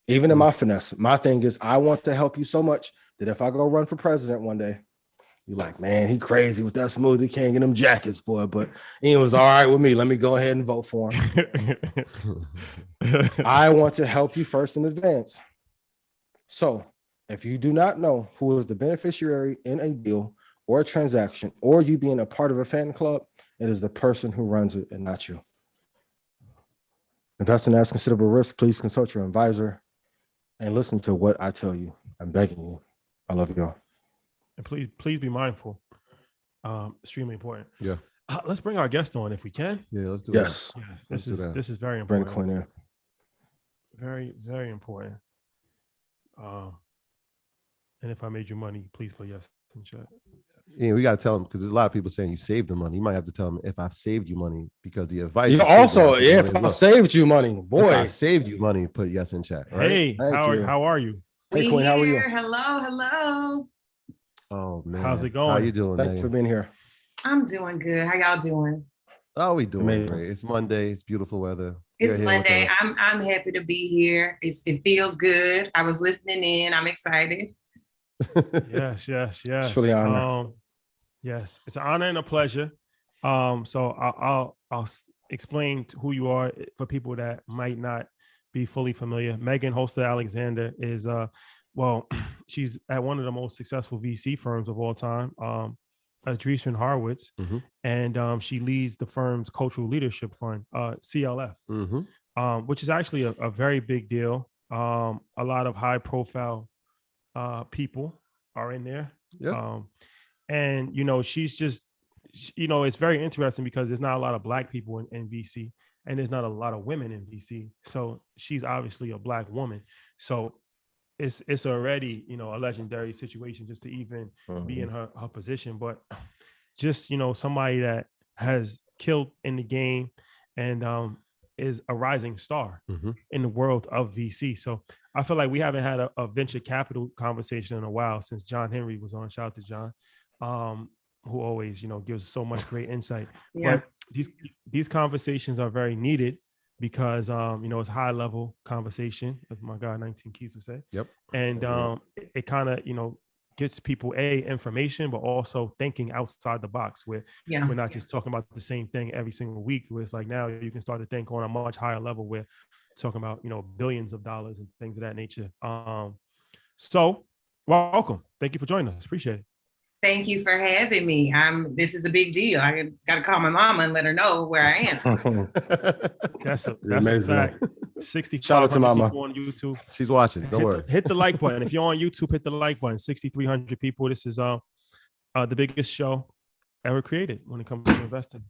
S3: Even in my finesse, my thing is I want to help you so much that if I go run for president one day, you're like, man, he crazy with that smoothie, can't get them jackets, boy. But he was all right with me. Let me go ahead and vote for him. I want to help you first in advance. So if you do not know who is the beneficiary in a deal or a transaction, or you being a part of a fan club, it is the person who runs it and not you. Investing has considerable risk. Please consult your advisor and listen to what I tell you. I'm begging you. I love y'all.
S1: And please be mindful. Extremely important.
S2: Yeah.
S1: Let's bring our guest on if we can.
S2: Yeah, let's do
S3: yes.
S2: that.
S1: Yeah, this is very
S3: Bring
S1: important.
S3: Quinn in.
S1: Very, very important. And if I made you money, please put yes in chat.
S2: Yeah, we got to tell them because there's a lot of people saying you saved the money. You might have to tell them if I've saved you money because the advice.
S3: You also, yeah, if I saved you money, boy.
S2: If I saved you money, put yes in chat. Right?
S1: Hey, how are you?
S3: Hey, Quinn, how are you?
S4: Hello.
S2: Oh man,
S1: how's it going?
S2: How you doing?
S3: Thanks for being here.
S4: I'm doing good. How y'all doing?
S2: Oh, we doing
S3: Amazing.
S2: great. It's Monday. It's beautiful weather.
S4: It's Monday. I'm happy to be here. It feels good. I was listening in. I'm excited.
S1: Yes.
S3: It's really an honor.
S1: Yes, it's an honor and a pleasure. So I'll explain who you are for people that might not be fully familiar. Megan Holston-Alexander is she's at one of the most successful VC firms of all time, Andreessen Horowitz, and she leads the firm's cultural leadership fund, CLF, which is actually a very big deal. A lot of high profile people are in there.
S2: Yeah.
S1: And, she's just, it's very interesting because there's not a lot of Black people in VC, and there's not a lot of women in VC. So she's obviously a Black woman. So it's already, a legendary situation just to even be in her position. But just, somebody that has killed in the game and is a rising star in the world of VC. So I feel like we haven't had a venture capital conversation in a while since John Henry was on. Shout out to John, who always, gives so much great insight.
S4: Yeah.
S1: But these conversations are very needed because, it's high level conversation, as my guy 19 Keys would say.
S2: Yep.
S1: And it kind of, gets people information, but also thinking outside the box where we're not just talking about the same thing every single week, where it's like now you can start to think on a much higher level where talking about, billions of dollars and things of that nature. So welcome. Thank you for joining us. Appreciate it.
S4: Thank you for having me. This is a big deal. I got to call my mama and let her know where I am.
S1: That's a fact. 65
S3: Shout out to mama
S1: people on YouTube.
S2: She's watching. Don't worry.
S1: Hit the like button. If you're on YouTube, hit the like button. 6,300 people. This is the biggest show ever created when it comes to investing.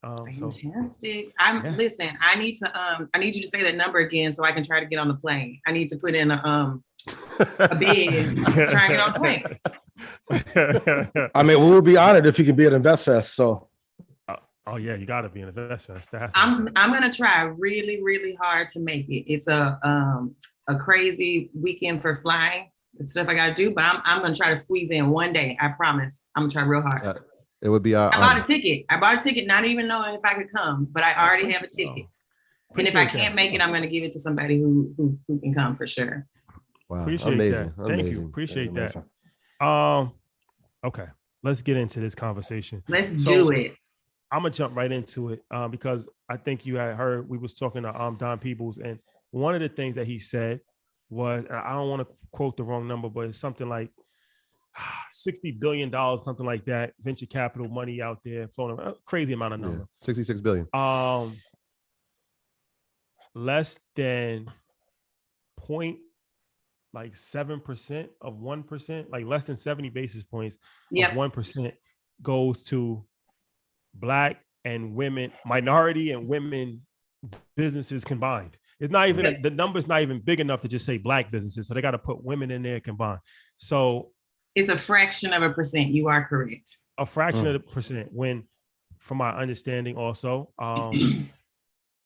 S4: Fantastic. Listen. I need you to say that number again so I can try to get on the plane. I need to put in a bid. Try and get on the plane.
S3: I mean, we would be honored if you can be at InvestFest. So,
S1: oh yeah, you got to be an investor.
S4: I'm gonna try really, really hard to make it. It's a crazy weekend for flying and stuff I got to do, but I'm gonna try to squeeze in one day. I promise. I'm gonna try real hard.
S2: It would be. I
S4: bought a ticket, not even knowing if I could come, but I already have a ticket. And if I can't make it, I'm gonna give it to somebody who can come for sure.
S2: Wow,
S1: appreciate
S2: amazing.
S1: that. Thank you. Appreciate that. Okay, let's get into this conversation.
S4: Let's do it.
S1: I'm gonna jump right into it because I think you had heard we was talking to Don Peebles, and one of the things that he said was, and I don't want to quote the wrong number, but it's something like $60 billion, something like that, venture capital money out there floating, a crazy amount of number.
S2: 66 billion.
S1: Less than 7% of 1%, like less than 70 basis points of 1% goes to Black and women, minority and women businesses combined. It's not even the number's not even big enough to just say Black businesses, so they got to put women in there combined. So
S4: it's a fraction of a percent. You are correct.
S1: A fraction of a percent. When from my understanding also,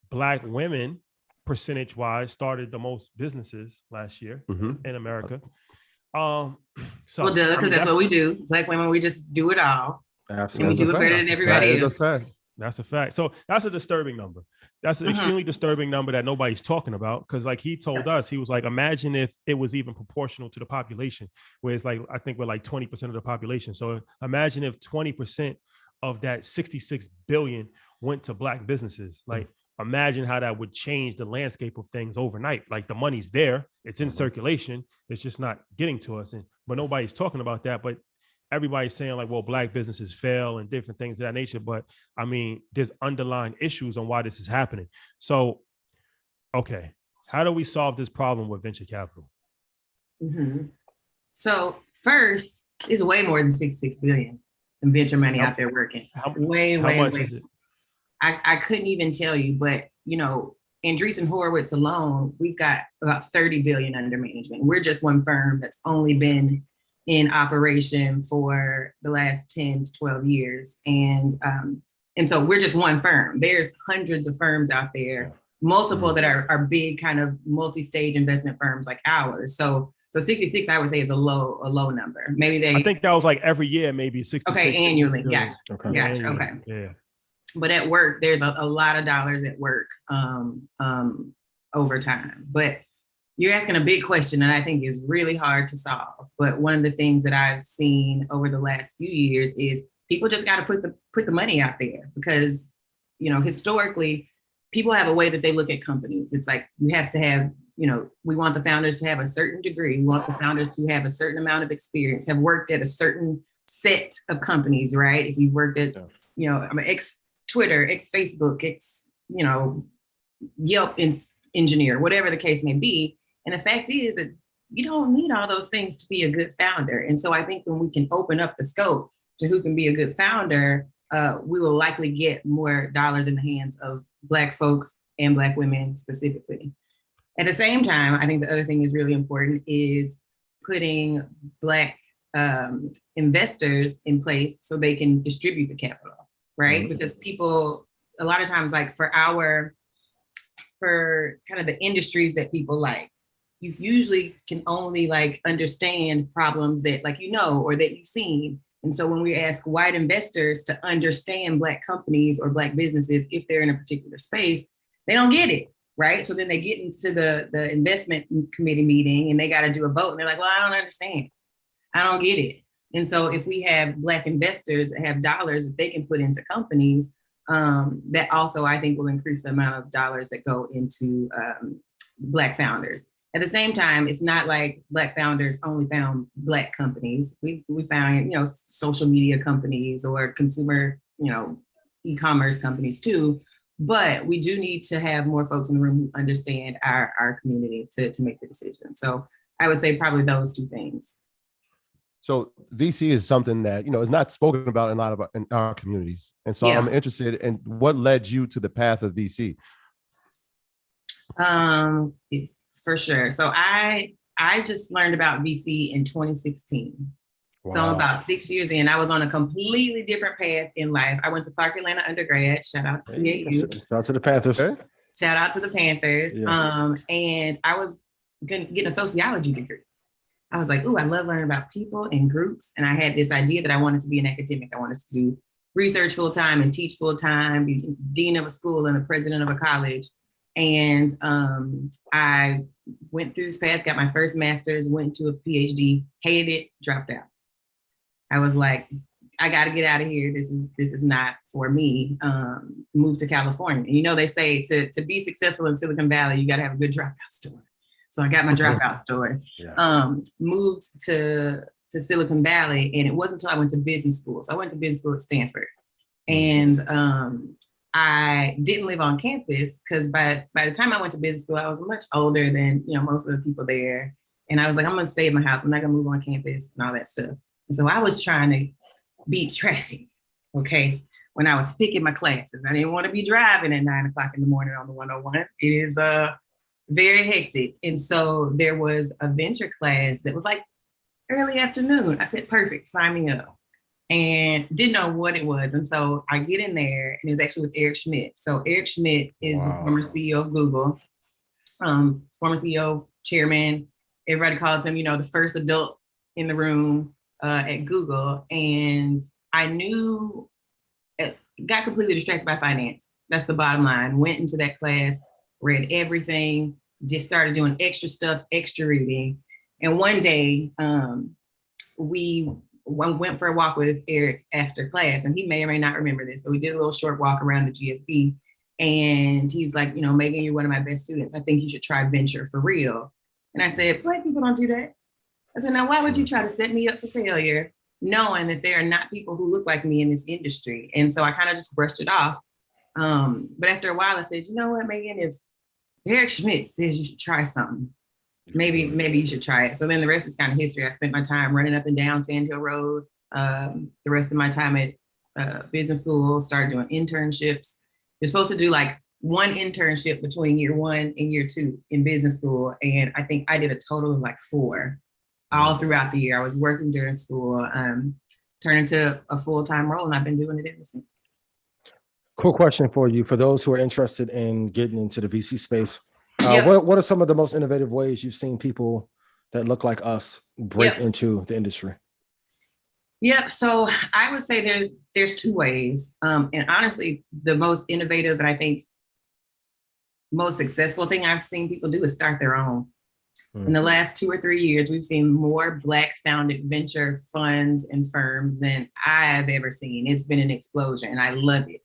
S1: Black women, percentage-wise, started the most businesses last year in America. So
S4: well, because that's what we do. Black women, we just do it all.
S3: Absolutely.
S4: And we do it better than everybody else.
S1: That's a fact. So that's a disturbing number. That's an extremely disturbing number that nobody's talking about. Because like he told us, he was like, imagine if it was even proportional to the population, where it's like, I think we're like 20% of the population. So imagine if 20% of that 66 billion went to Black businesses. Like, imagine how that would change the landscape of things overnight. Like the money's there, it's in circulation, it's just not getting to us. But nobody's talking about that. But everybody's saying like, well, Black businesses fail and different things of that nature. But I mean, there's underlying issues on why this is happening. So, okay, how do we solve this problem with venture capital?
S4: So first, it's way more than 66 billion in venture money out there working. Way.
S1: Is it?
S4: I couldn't even tell you, but you know, Andreessen Horowitz alone, we've got about 30 billion under management. We're just one firm that's only been in operation for the last 10 to 12 years. And so we're just one firm. There's hundreds of firms out there, multiple that are big kind of multi-stage investment firms like ours. So 66, I would say, is a low number. Maybe I
S1: think that was like every year, maybe 66.
S4: Okay, annually. Gotcha. Okay.
S1: Yeah.
S4: But at work, there's a lot of dollars at work over time. But you're asking a big question that I think is really hard to solve. But one of the things that I've seen over the last few years is people just got to put the money out there because, you know, historically, people have a way that they look at companies. It's like you have to have, you know, we want the founders to have a certain degree. We want the founders to have a certain amount of experience, have worked at a certain set of companies, right? If you've worked at, you know, I'm an ex-Twitter, ex-Facebook, you know, Yelp engineer, whatever the case may be. And the fact is that you don't need all those things to be a good founder. And so I think when we can open up the scope to who can be a good founder, we will likely get more dollars in the hands of Black folks and Black women specifically. At the same time, I think the other thing is really important is putting Black investors in place so they can distribute the capital, right? Because people, a lot of times, like for kind of the industries that people like, you usually can only like understand problems that like, you know, or that you've seen. And so when we ask white investors to understand Black companies or Black businesses, if they're in a particular space, they don't get it, right? So then they get into the investment committee meeting and they got to do a vote. And they're like, well, I don't understand. I don't get it. And so if we have Black investors that have dollars that they can put into companies, that also I think will increase the amount of dollars that go into Black founders. At the same time, it's not like Black founders only found Black companies. We found, you know, social media companies or consumer, you know, e-commerce companies too. But we do need to have more folks in the room who understand our community to make the decision. So I would say probably those two things.
S2: So VC is something that, you know, is not spoken about in a lot of in our communities. And so I'm interested in what led you to the path of VC.
S4: It's for sure. So I just learned about VC in 2016. Wow. So I'm about 6 years in. I was on a completely different path in life. I went to Clark Atlanta undergrad. Shout out to CAU.
S3: Shout out to the Panthers.
S2: Okay.
S4: Shout out to the Panthers. Yeah. And I was getting a sociology degree. I was like, ooh, I love learning about people and groups. And I had this idea that I wanted to be an academic. I wanted to do research full time and teach full time, be dean of a school and the president of a college. And I went through this path, got my first master's, went to a PhD, hated it, dropped out. I was like, I got to get out of here. This is not for me. Moved to California. And you know, they say to be successful in Silicon Valley, you got to have a good dropout story. So I got my dropout story. Yeah. Moved to Silicon Valley, and it wasn't until I went to business school. So I went to business school at Stanford, and I didn't live on campus because by the time I went to business school, I was much older than, you know, most of the people there. And I was like, I'm going to stay at my house. I'm not going to move on campus and all that stuff. And so I was trying to beat traffic. Okay. When I was picking my classes, I didn't want to be driving at 9 o'clock in the morning on the 101. It is very hectic. And so there was a venture class that was like early afternoon. I said, perfect, sign me up. and didn't know what it was. And so I get in there, and it's actually with Eric Schmidt. So Eric Schmidt is the former CEO of Google, former CEO, chairman. Everybody calls him, the first adult in the room at Google. And I knew, got completely distracted by finance. That's the bottom line. Went into that class, read everything, just started doing extra stuff, extra reading. And one day, we went for a walk with Eric after class, and he may or may not remember this, but we did a little short walk around the GSB. And he's like, Megan, you're one of my best students. I think you should try venture for real. And I said, Black people don't do that. I said, now, why would you try to set me up for failure, knowing that there are not people who look like me in this industry? And so I kind of just brushed it off. But after a while, I said, you know what, Megan, if Eric Schmidt says you should try something, maybe you should try it. So then the rest is kind of history. I spent my time running up and down Sand Hill Road. The rest of my time at business school, started doing internships. You're supposed to do like one internship between year 1 and year 2 in business school. And I think I did a total of like 4 all throughout the year. I was working during school, turned into a full-time role, and I've been doing it ever since.
S3: Cool question for you. For those who are interested in getting into the VC space, what are some of the most innovative ways you've seen people that look like us break into the industry?
S4: Yep. So I would say there's 2 ways. And honestly, the most innovative and I think most successful thing I've seen people do is start their own. In the last 2 or 3 years, we've seen more Black founded venture funds and firms than I've ever seen. It's been an explosion, and I love it.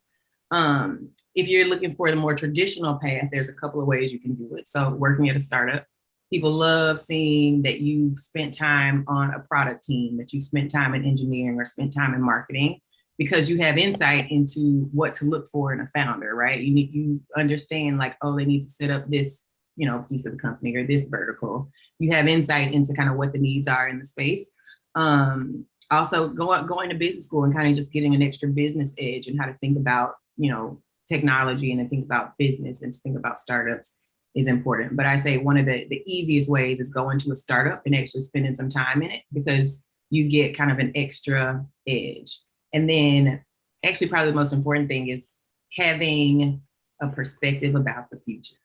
S4: If you're looking for the more traditional path, there's a couple of ways you can do it. So working at a startup, people love seeing that you've spent time on a product team, that you spent time in engineering or spent time in marketing, because you have insight into what to look for in a founder, right? You understand like, oh, they need to set up this, piece of the company or this vertical. You have insight into kind of what the needs are in the space. Also going to business school and kind of just getting an extra business edge and how to think about, technology and to think about business and to think about startups is important. But I say one of the easiest ways is going to a startup and actually spending some time in it, because you get kind of an extra edge. And then actually probably the most important thing is having a perspective about the future.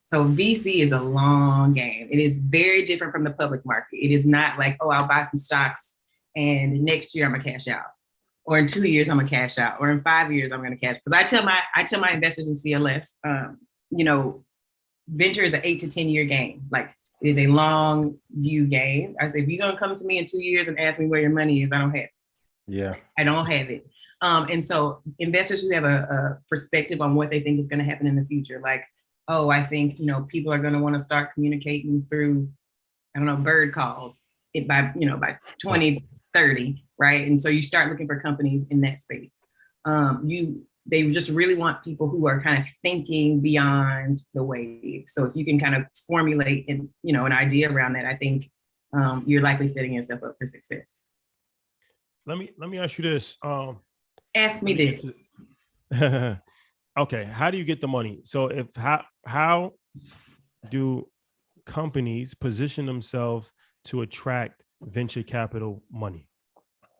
S4: So VC is a long game. It is very different from the public market. It is not like, oh, I'll buy some stocks and next year I'm gonna cash out, or in 2 years I'm gonna cash out, or in 5 years I'm gonna cash. Because I tell my investors in CLF, venture is an 8 to 10 year game. Like, it is a long view game. I say, if you're gonna come to me in 2 years and ask me where your money is, I don't have it.
S3: Yeah,
S4: I don't have it. And so investors who have a perspective on what they think is gonna happen in the future, like, oh, I think, people are going to want to start communicating through, bird calls by 2030, right? And so you start looking for companies in that space. They just really want people who are kind of thinking beyond the wave. So if you can kind of formulate an idea around that, I think you're likely setting yourself up for success.
S1: Let me ask you this.
S4: Ask me this.
S1: Okay, how do you get the money? So how do companies position themselves to attract venture capital money?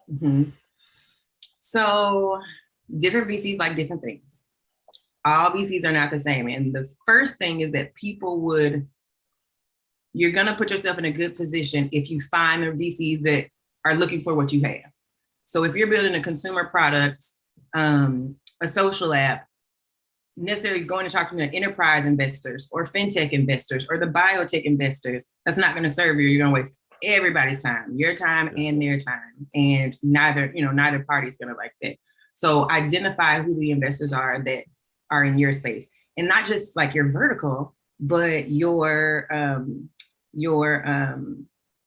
S4: Mm-hmm. So different VCs like different things. All VCs are not the same. And the first thing is that you're gonna put yourself in a good position if you find the VCs that are looking for what you have. So if you're building a consumer product, a social app, necessarily going to talk to the enterprise investors or fintech investors or the biotech investors, that's not going to serve you. You're going to waste everybody's time, your time and their time. And neither party is going to like that. So identify who the investors are that are in your space, and not just like your vertical, but your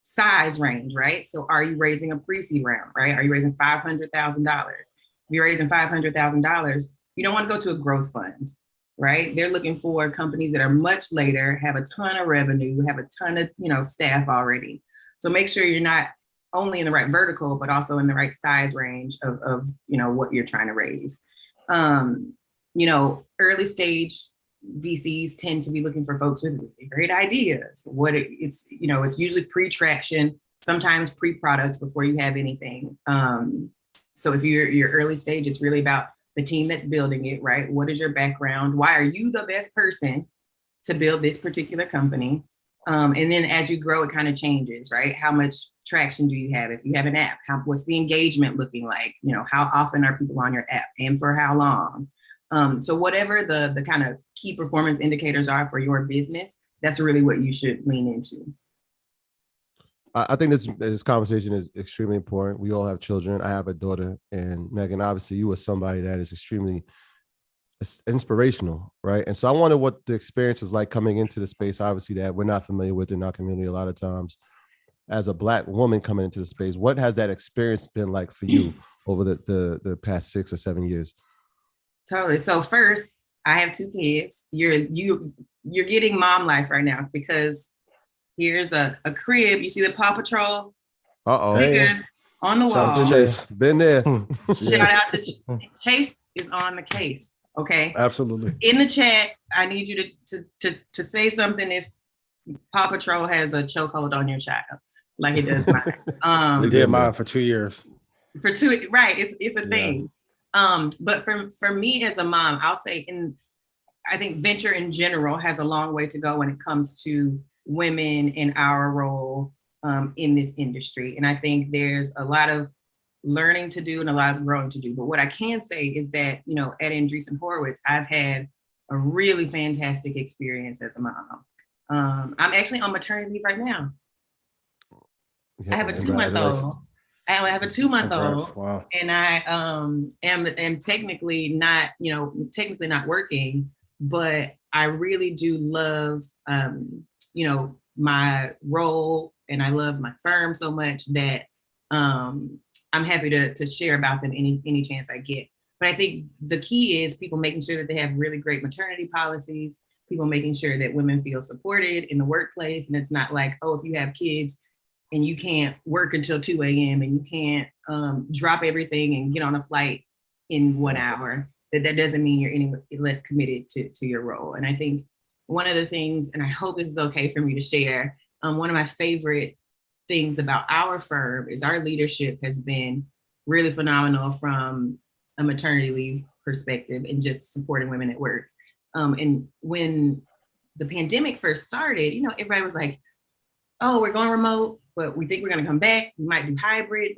S4: size range, right? So are you raising a pre-seed round, right? Are you raising $500,000? If you're raising $500,000, you don't want to go to a growth fund, right? They're looking for companies that are much later, have a ton of revenue, have a ton of, staff already. So make sure you're not only in the right vertical, but also in the right size range of what you're trying to raise. Early stage VCs tend to be looking for folks with great ideas. It's usually pre-traction, sometimes pre-product before you have anything. So if you're early stage, it's really about the team that's building it, right? What is your background? Why are you the best person to build this particular company? And then as you grow, it kind of changes, right? How much traction do you have? If you have an app, what's the engagement looking like? How often are people on your app and for how long? So whatever the kind of key performance indicators are for your business, that's really what you should lean into.
S2: I think this conversation is extremely important. We all have children. I have a daughter, and Megan, obviously you are somebody that is extremely inspirational, right? And so I wonder what the experience was like coming into the space, obviously, that we're not familiar with in our community a lot of times. As a Black woman coming into the space, what has that experience been like for you over the past 6 or 7 years?
S4: Totally. So first, I have 2 kids. You're getting mom life right now, because here's a crib. You see the Paw Patrol stickers on the wall.
S3: Chase.
S2: Been there.
S4: Shout out to Chase is on the case. Okay.
S3: Absolutely.
S4: In the chat, I need you to say something if Paw Patrol has a chokehold on your child, like it does mine.
S3: They did mine for 2 years.
S4: For 2, right? It's a thing. But for me as a mom, I'll say, I think venture in general has a long way to go when it comes to women in our role in this industry. And I think there's a lot of learning to do and a lot of growing to do. But what I can say is that, at Andreessen Horowitz, I've had a really fantastic experience as a mom. I'm actually on maternity leave right now. I have a 2-month-old. I have a 2-month-old.
S3: Wow.
S4: And I am technically not working, but I really do love my role, and I love my firm so much that I'm happy to share about them any chance I get. But I think the key is people making sure that they have really great maternity policies, people making sure that women feel supported in the workplace. And it's not like, oh, if you have kids and you can't work until 2 a.m. and you can't drop everything and get on a flight in 1 hour, that doesn't mean you're any less committed to your role. And I think one of the things, and I hope this is okay for me to share, one of my favorite things about our firm is our leadership has been really phenomenal from a maternity leave perspective and just supporting women at work. And when the pandemic first started, everybody was like, oh, we're going remote, but we think we're going to come back. We might do hybrid.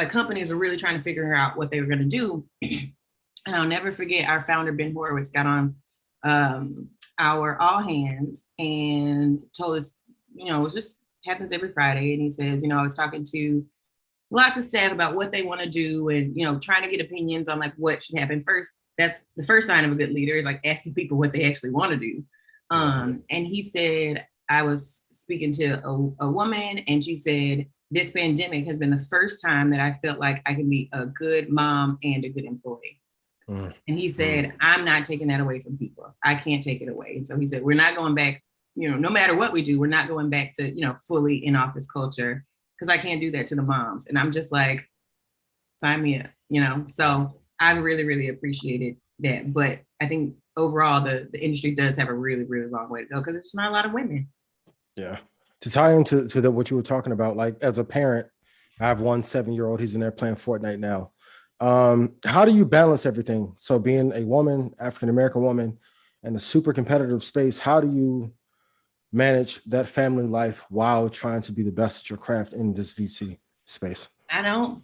S4: Companies were really trying to figure out what they were going to do. And I'll never forget, our founder, Ben Horowitz, got on our all hands and told us, it just happens every Friday. And he says, I was talking to lots of staff about what they want to do and, trying to get opinions on what should happen first. That's the first sign of a good leader, is asking people what they actually want to do. And he said, I was speaking to a woman, and she said, this pandemic has been the first time that I felt like I can be a good mom and a good employee. And he said, I'm not taking that away from people. I can't take it away. And so he said, we're not going back, no matter what we do, we're not going back to, fully in-office culture, because I can't do that to the moms. And I'm just like, sign me up, So I really, really appreciated that. But I think overall, the industry does have a really, really long way to go, because there's not a lot of women.
S3: Yeah. To tie into what you were talking about, as a parent, I have one 7-year-old. He's in there playing Fortnite now. How do you balance everything? So being a woman, African-American woman, in a super competitive space, how do you manage that family life while trying to be the best at your craft in this VC space?
S4: I don't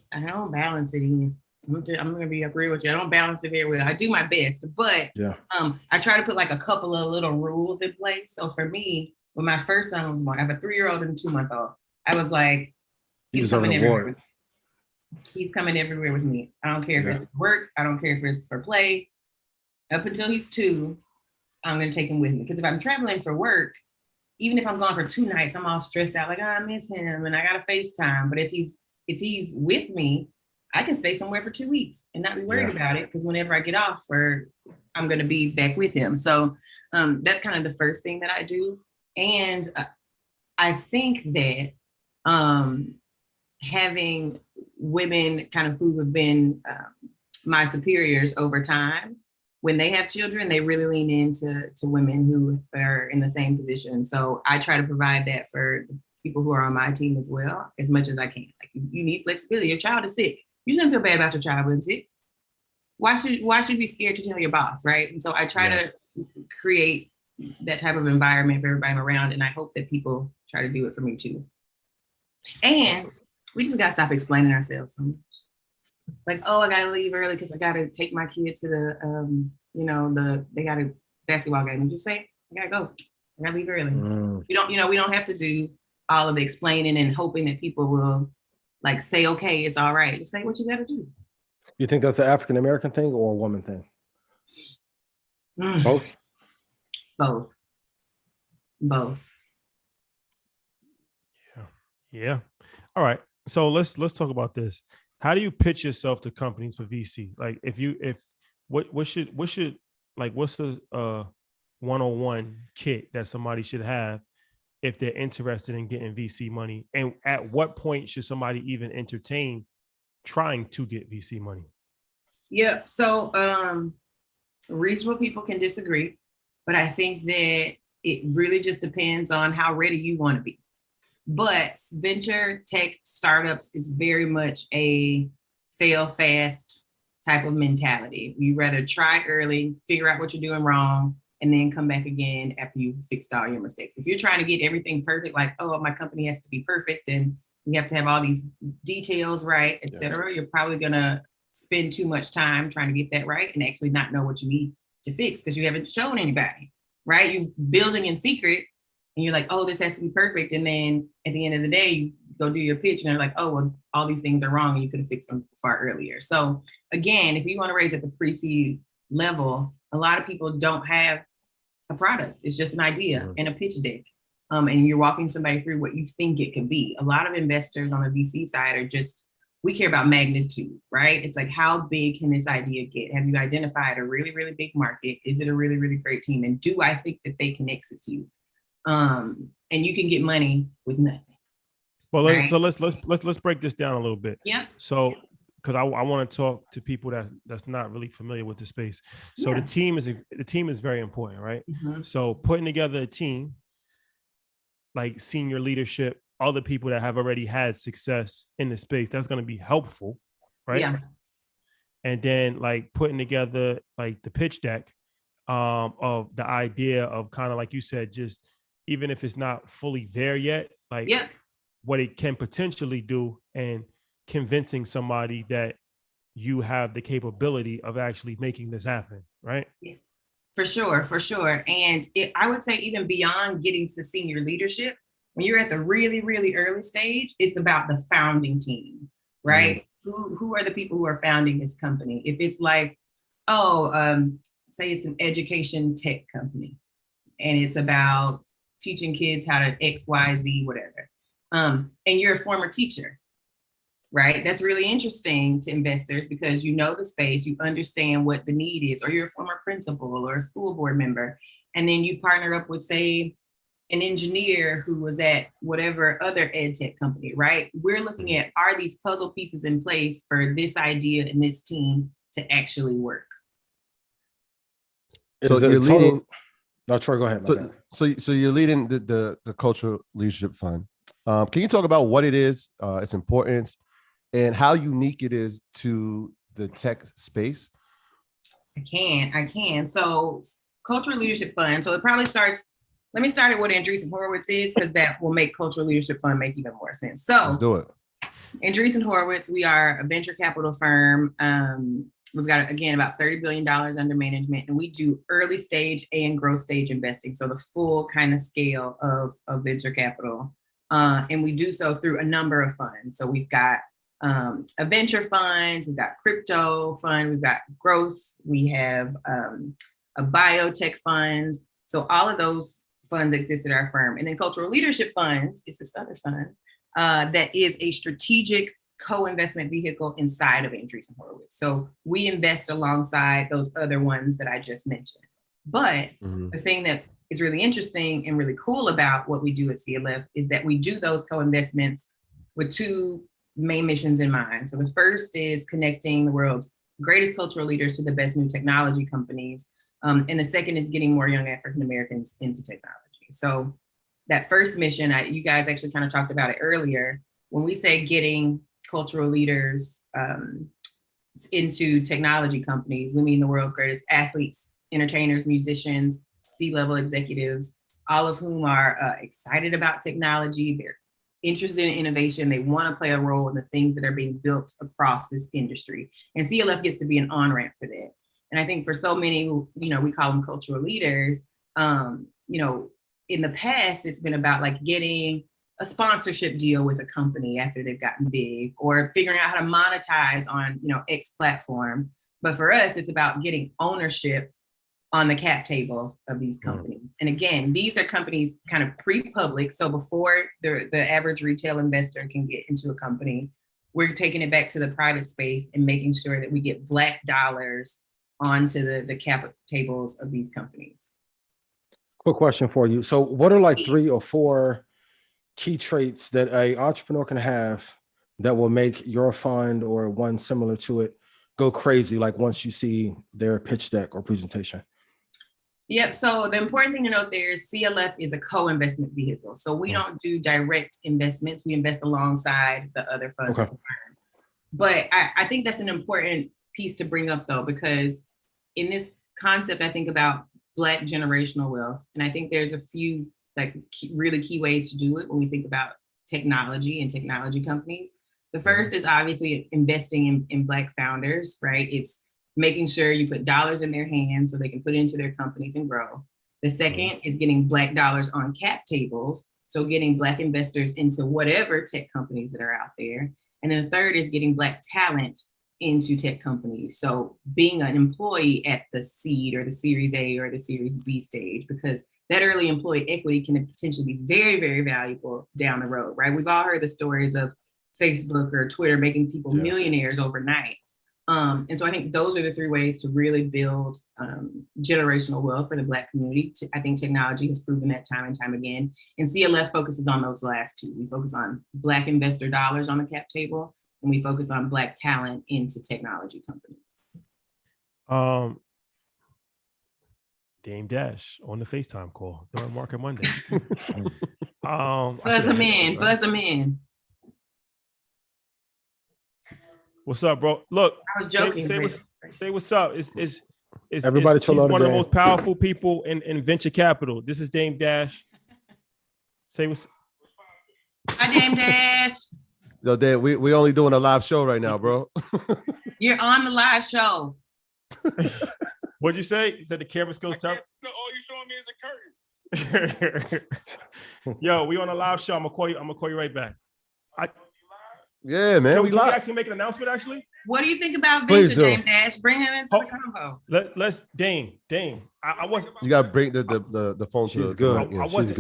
S4: balance it. I'm going to agree with you. I don't balance it very well. I do my best, but I try to put a couple of little rules in place. So for me, when my first son was born, I have a 3-year-old and a 2-month-old. I was like, he's coming everywhere. He's coming everywhere with me. I don't care if it's work. I don't care if it's for play. Up until he's 2, I'm going to take him with me. Because if I'm traveling for work, even if I'm gone for 2 nights, I'm all stressed out, I miss him and I got to FaceTime. But if he's with me, I can stay somewhere for 2 weeks and not be worried about it, because whenever I get off, I'm going to be back with him. So that's kind of the first thing that I do. And I think that having women kind of who have been my superiors over time, when they have children, they really lean into women who are in the same position. So I try to provide that for people who are on my team as well, as much as I can. You need flexibility. Your child is sick. You shouldn't feel bad about your child, wouldn't it? Why should you be scared to tell your boss, right? And so I try to create that type of environment for everybody around, and I hope that people try to do it for me too. And we just gotta stop explaining ourselves so much. Like, oh, I gotta leave early because I gotta take my kids to the they got a basketball game. And just say, I gotta go. I gotta leave early. We don't have to do all of the explaining and hoping that people will like say, okay, it's all right. Just say what you gotta do.
S3: You think that's an African American thing or a woman thing? Both.
S1: Yeah. All right. So let's talk about this. How do you pitch yourself to companies for VC? Like what's a 101 kit that somebody should have if they're interested in getting VC money? And at what point should somebody even entertain trying to get VC money?
S4: Yeah. So reasonable people can disagree, but I think that it really just depends on how ready you want to be. But venture tech startups is very much a fail fast type of mentality. You rather try early, figure out what you're doing wrong, and then come back again after you've fixed all your mistakes. If you're trying to get everything perfect, like, oh, my company has to be perfect and you have to have all these details right, et cetera, you're probably going to spend too much time trying to get that right and actually not know what you need to fix because you haven't shown anybody, right? You're building in secret and you're like, oh, this has to be perfect. And then at the end of the day, you go do your pitch and they're like, oh, well, all these things are wrong and you could have fixed them far earlier. So again, if you want to raise at the pre-seed level, a lot of people don't have a product. It's just an idea and a pitch deck. And you're walking somebody through what you think it could be. A lot of investors on the VC side are just, we care about magnitude, right? It's like, how big can this idea get? Have you identified a really, really big market? Is it a really, really great team? And do I think that they can execute? And you can get money with nothing.
S1: Well, right? let's break this down a little bit.
S4: Yeah.
S1: So, because I want to talk to people that's not really familiar with the space. So the team is very important, right? Mm-hmm. So putting together a team, like senior leadership, other people that have already had success in the space, that's going to be helpful, right? Yeah. And then like putting together like the pitch deck of the idea of kind of like you said, just even if it's not fully there yet, like what it can potentially do and convincing somebody that you have the capability of actually making this happen, right?
S4: Yeah. For sure. And I would say even beyond getting to senior leadership, when you're at the really, really early stage, it's about the founding team, right? Mm-hmm. Who are the people who are founding this company? If it's like, say it's an education tech company and it's about teaching kids how to X, Y, Z, whatever. And you're a former teacher, right? That's really interesting to investors because you know the space, you understand what the need is, or you're a former principal or a school board member. And then you partner up with, say, an engineer who was at whatever other ed tech company, right? We're looking at, are these puzzle pieces in place for this idea and this team to actually work?
S2: So you're leading.
S3: No, Troy, go ahead.
S2: So you're leading the Cultural Leadership Fund. Can you talk about what it is, its importance, and how unique it is to the tech space?
S4: I can. So Cultural Leadership Fund. So it probably starts. Let me start at what Andreessen Horowitz is, because that will make Cultural Leadership Fund make even more sense. So
S2: let's do it.
S4: Andreessen Horowitz, we are a venture capital firm. We've got, again, about $30 billion under management, and we do early stage and growth stage investing. So the full kind of scale of venture capital. And we do so through a number of funds. So we've got a venture fund, we've got crypto fund, we've got growth, we have a biotech fund. So all of those funds exist at our firm. And then Cultural Leadership Fund is this other fund that is a strategic co-investment vehicle inside of Andreessen Horowitz. So we invest alongside those other ones that I just mentioned. But the thing that is really interesting and really cool about what we do at CLF is that we do those co-investments with two main missions in mind. So the first is connecting the world's greatest cultural leaders to the best new technology companies. And the second is getting more young African Americans into technology. So that first mission, you guys actually kind of talked about it earlier. When we say getting cultural leaders into technology companies. We mean the world's greatest athletes, entertainers, musicians, C-level executives, all of whom are excited about technology. They're interested in innovation. They want to play a role in the things that are being built across this industry. And CLF gets to be an on-ramp for that. And I think for so many who, we call them cultural leaders, in the past, it's been about like getting a sponsorship deal with a company after they've gotten big, or figuring out how to monetize on, X platform. But for us, it's about getting ownership on the cap table of these companies. And again, these are companies kind of pre-public. So before the average retail investor can get into a company, we're taking it back to the private space and making sure that we get Black dollars onto the cap tables of these companies.
S3: Quick question for you. So what are like 3 or 4 key traits that an entrepreneur can have that will make your fund or one similar to it go crazy, like once you see their pitch deck or presentation?
S4: Yep. So the important thing to note there is CLF is a co-investment vehicle. So we don't do direct investments. We invest alongside the other funds. Okay. But I think that's an important piece to bring up, though, because in this concept, I think about Black generational wealth. And I think there's a few really key ways to do it when we think about technology and technology companies. The first is obviously investing in Black founders, right? It's making sure you put dollars in their hands so they can put it into their companies and grow. The second is getting Black dollars on cap tables. So getting Black investors into whatever tech companies that are out there. And then the third is getting Black talent into tech companies. So being an employee at the seed or the Series A or the Series B stage, because that early employee equity can potentially be very, very valuable down the road, right? We've all heard the stories of Facebook or Twitter making people millionaires overnight. And so I think those are the 3 ways to really build generational wealth for the Black community. I think technology has proven that time and time again. And CLF focuses on those last 2. We focus on Black investor dollars on the cap table, and we focus on Black talent into technology companies.
S1: Dame Dash on the FaceTime call during Market Monday.
S4: Buzz them in.
S1: What's up, bro? Look,
S4: I was joking.
S1: Say what's up. It's
S3: everybody.
S1: She's one of the most powerful people in venture capital. This is Dame Dash. Say what's.
S4: Hi, Dame Dash.
S2: Yo, Dad, we only doing a live show right now, bro.
S4: You're on the live show.
S1: What'd you say? You said the camera skills tough?
S5: No, all you showing me is a curtain.
S1: Yo, we on a live show. I'm gonna call you right back.
S2: Yeah, man.
S1: Can we actually make an announcement, actually?
S4: What do you think about venture, Dame Dash? Bring him into the combo.
S1: Let's Dame. I wasn't.
S2: You gotta bring the phone.
S3: She's good.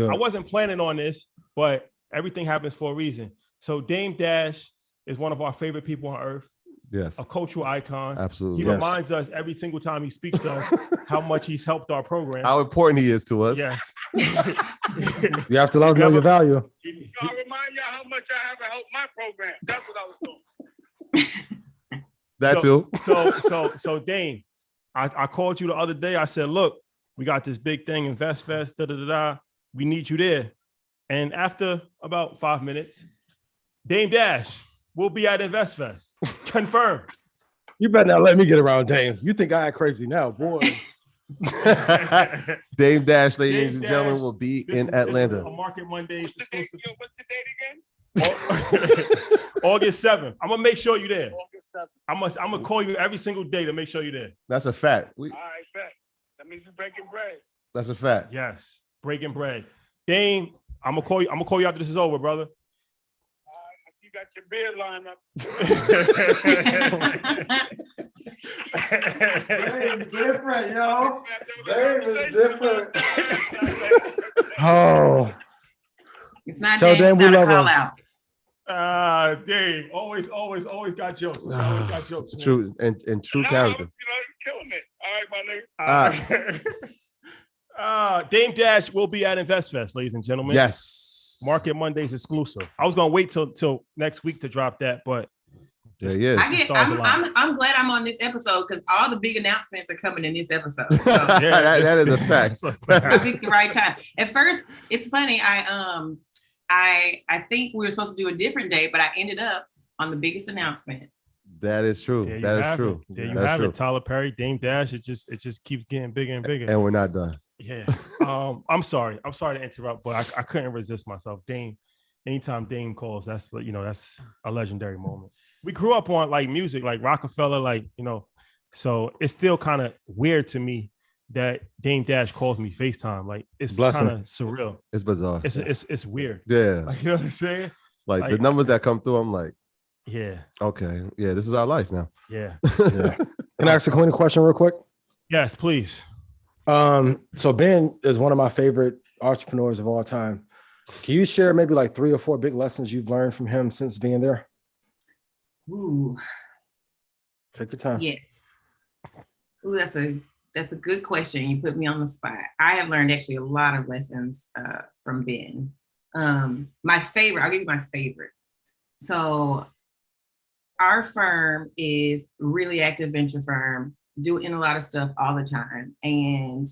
S1: I wasn't planning on this, but everything happens for a reason. So Dame Dash is one of our favorite people on earth.
S2: Yes.
S1: A cultural icon.
S2: Absolutely.
S1: He reminds us every single time he speaks to us how much he's helped our program.
S2: How important he is to us.
S1: Yes.
S3: You have to love your value.
S5: I'll remind y'all how much I haven't helped my program. That's what I was
S1: doing. So Dame, I called you the other day. I said, look, we got this big thing, InvestFest, we need you there. And after about 5 minutes, Dame Dash will be at InvestFest. Confirmed.
S3: You better not let me get around Dame. You think I act crazy now, boy.
S2: Dame Dash, ladies and gentlemen, will be in Atlanta.
S1: On Market Mondays.
S5: What's the date again?
S1: August 7th. I'm gonna make sure you're there.
S5: August 7th.
S1: I'm gonna call you every single day to make sure you're there.
S2: That's a fact.
S5: All right, bet. That means we're breaking bread.
S2: That's a fact.
S1: Yes, breaking bread. Dame, I'm gonna call you after this is over, brother.
S5: I see you got your beard lined up.
S3: Dame is different, yo. Dame is different. Oh.
S4: It's not
S3: Tell Dame we love
S4: call
S3: her.
S4: Out.
S1: Dame, always got jokes. Always got jokes. Man.
S2: True and true character.
S5: You're killing it. All right, my nigga.
S1: Dame Dash will be at InvestFest, ladies and gentlemen.
S2: Yes.
S1: Market Mondays exclusive. I was gonna wait till next week to drop that, but
S4: I'm glad I'm on this episode because all the big announcements are coming in this episode. So.
S2: that is a fact.
S4: I picked the right time. At first, it's funny. I think we were supposed to do a different day, but I ended up on the biggest announcement.
S2: That is true. That is true.
S1: There you
S2: That's
S1: have
S2: true.
S1: it. Tyler Perry, Dame Dash. It just keeps getting bigger and bigger.
S2: And we're not done.
S1: Yeah. I'm sorry to interrupt, but I couldn't resist myself. Dame, anytime Dame calls, that's a legendary moment. We grew up on like music, like Rockefeller, like, so it's still kind of weird to me that Dame Dash calls me FaceTime. Like it's kind of surreal.
S2: It's bizarre.
S1: It's weird.
S2: Yeah.
S1: Like, you know what I'm saying?
S2: Like the numbers that come through, I'm like,
S1: yeah.
S2: Okay. Yeah, this is our life now.
S1: Yeah.
S3: Can I ask the Queen a question real quick?
S1: Yes, please.
S3: So Ben is one of my favorite entrepreneurs of all time. Can you share maybe like 3 or 4 big lessons you've learned from him since being there?
S4: Ooh.
S3: Take your time.
S4: Yes. Ooh, that's a good question. You put me on the spot. I have learned actually a lot of lessons from Ben. My favorite, I'll give you my favorite. So our firm is a really active venture firm, doing a lot of stuff all the time. And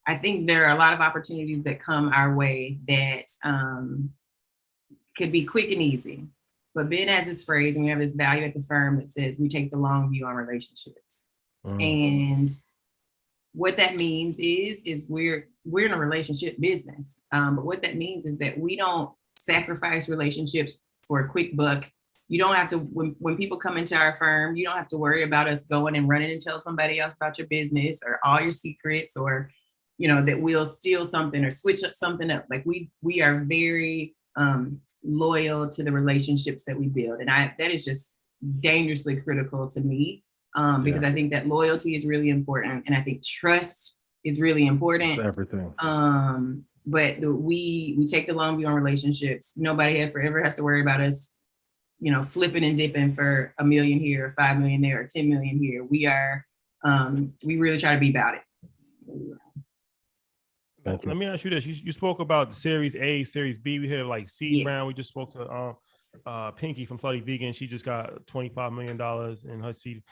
S4: I think there are a lot of opportunities that come our way that could be quick and easy. But Ben has this phrase, and we have this value at the firm that says we take the long view on relationships. And what that means is we're in a relationship business. But what that means is that we don't sacrifice relationships for a quick buck. You don't have to, when people come into our firm, you don't have to worry about us going and running and tell somebody else about your business or all your secrets, or, that we'll steal something or switch up something up. Like we are very loyal to the relationships that we build. And that is just dangerously critical to me because I think that loyalty is really important. And I think trust is really important.
S3: It's everything.
S4: But we take the long view on relationships. Nobody forever has to worry about us, flipping and dipping for $1 million here, or 5 million there, or 10 million here. We really try to be about it.
S1: Let me ask you this. You spoke about Series A, Series B. We have like seed round. We just spoke to Pinky from Slutty Vegan. She just got $25 million in her seed.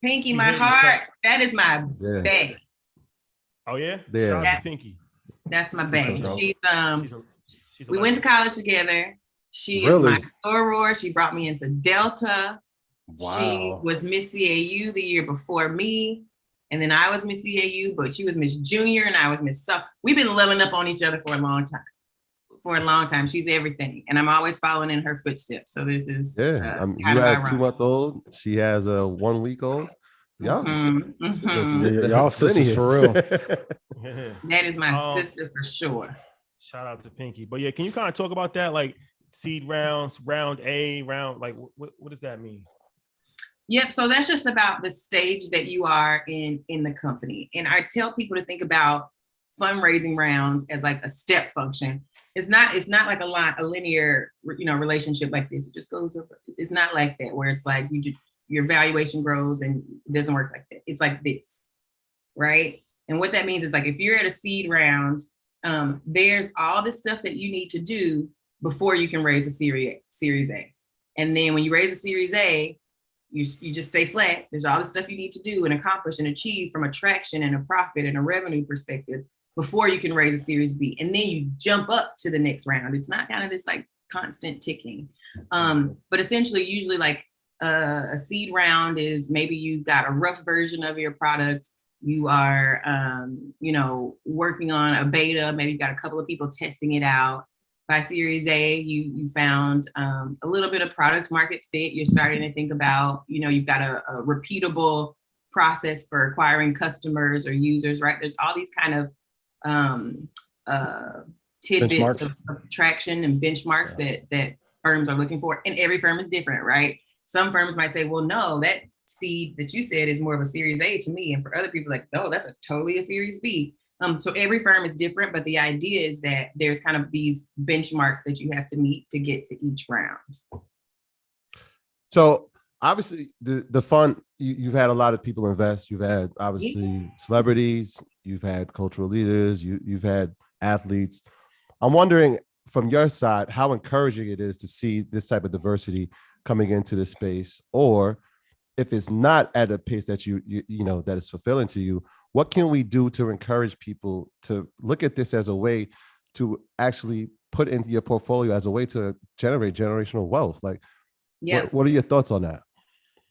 S4: Pinky, my heart. That is my bae.
S1: Oh yeah?
S2: Yeah.
S1: Shout out to Pinky.
S4: That's my bae.
S1: She's
S4: we went to college together. She is my soror. She brought me into Delta.
S3: Wow.
S4: She was Miss CAU the year before me. And then I was Miss CAU, but she was Miss Junior and I was Miss Sub. We've been leveling up on each other for a long time. She's everything. And I'm always following in her footsteps. So this is
S2: you have a 2-month-old. She has a 1-week-old. Yeah.
S3: Y'all sisters for real.
S4: That is my sister for sure.
S1: Shout out to Pinky. But yeah, can you kind of talk about that? Like seed rounds, round A, round, like what does that mean?
S4: Yep. So that's just about the stage that you are in the company. And I tell people to think about fundraising rounds as like a step function. It's not like a linear, relationship like this. It just goes up. It's not like that where it's like your valuation grows and it doesn't work like that. It's like this, right? And what that means is like if you're at a seed round, there's all this stuff that you need to do before you can raise a Series A. And then when you raise a Series A, you just stay flat. There's all the stuff you need to do and accomplish and achieve from a traction and a profit and a revenue perspective before you can raise a Series B. And then you jump up to the next round. It's not kind of this like constant ticking. But essentially, usually like a seed round is maybe you've got a rough version of your product. You are, working on a beta. Maybe you've got a couple of people testing it out. By Series A, you found a little bit of product market fit. You're starting to think about, you've got a repeatable process for acquiring customers or users, right? There's all these kind of tidbits of traction and benchmarks that firms are looking for. And every firm is different, right? Some firms might say, well, no, that seed that you said is more of a Series A to me. And for other people, like, no, that's totally a Series B. So every firm is different, but the idea is that there's kind of these benchmarks that you have to meet to get to each round.
S2: So obviously the fund, you've had a lot of people invest. You've had obviously celebrities, you've had cultural leaders, you've had athletes. I'm wondering from your side, how encouraging it is to see this type of diversity coming into the space, or if it's not at a pace that you that is fulfilling to you, what can we do to encourage people to look at this as a way to actually put into your portfolio as a way to generate generational wealth? Like,
S4: Yeah.
S2: What are your thoughts on that?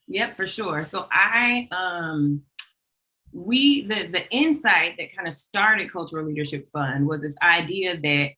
S4: Yep, for sure. So the insight that kind of started Cultural Leadership Fund was this idea that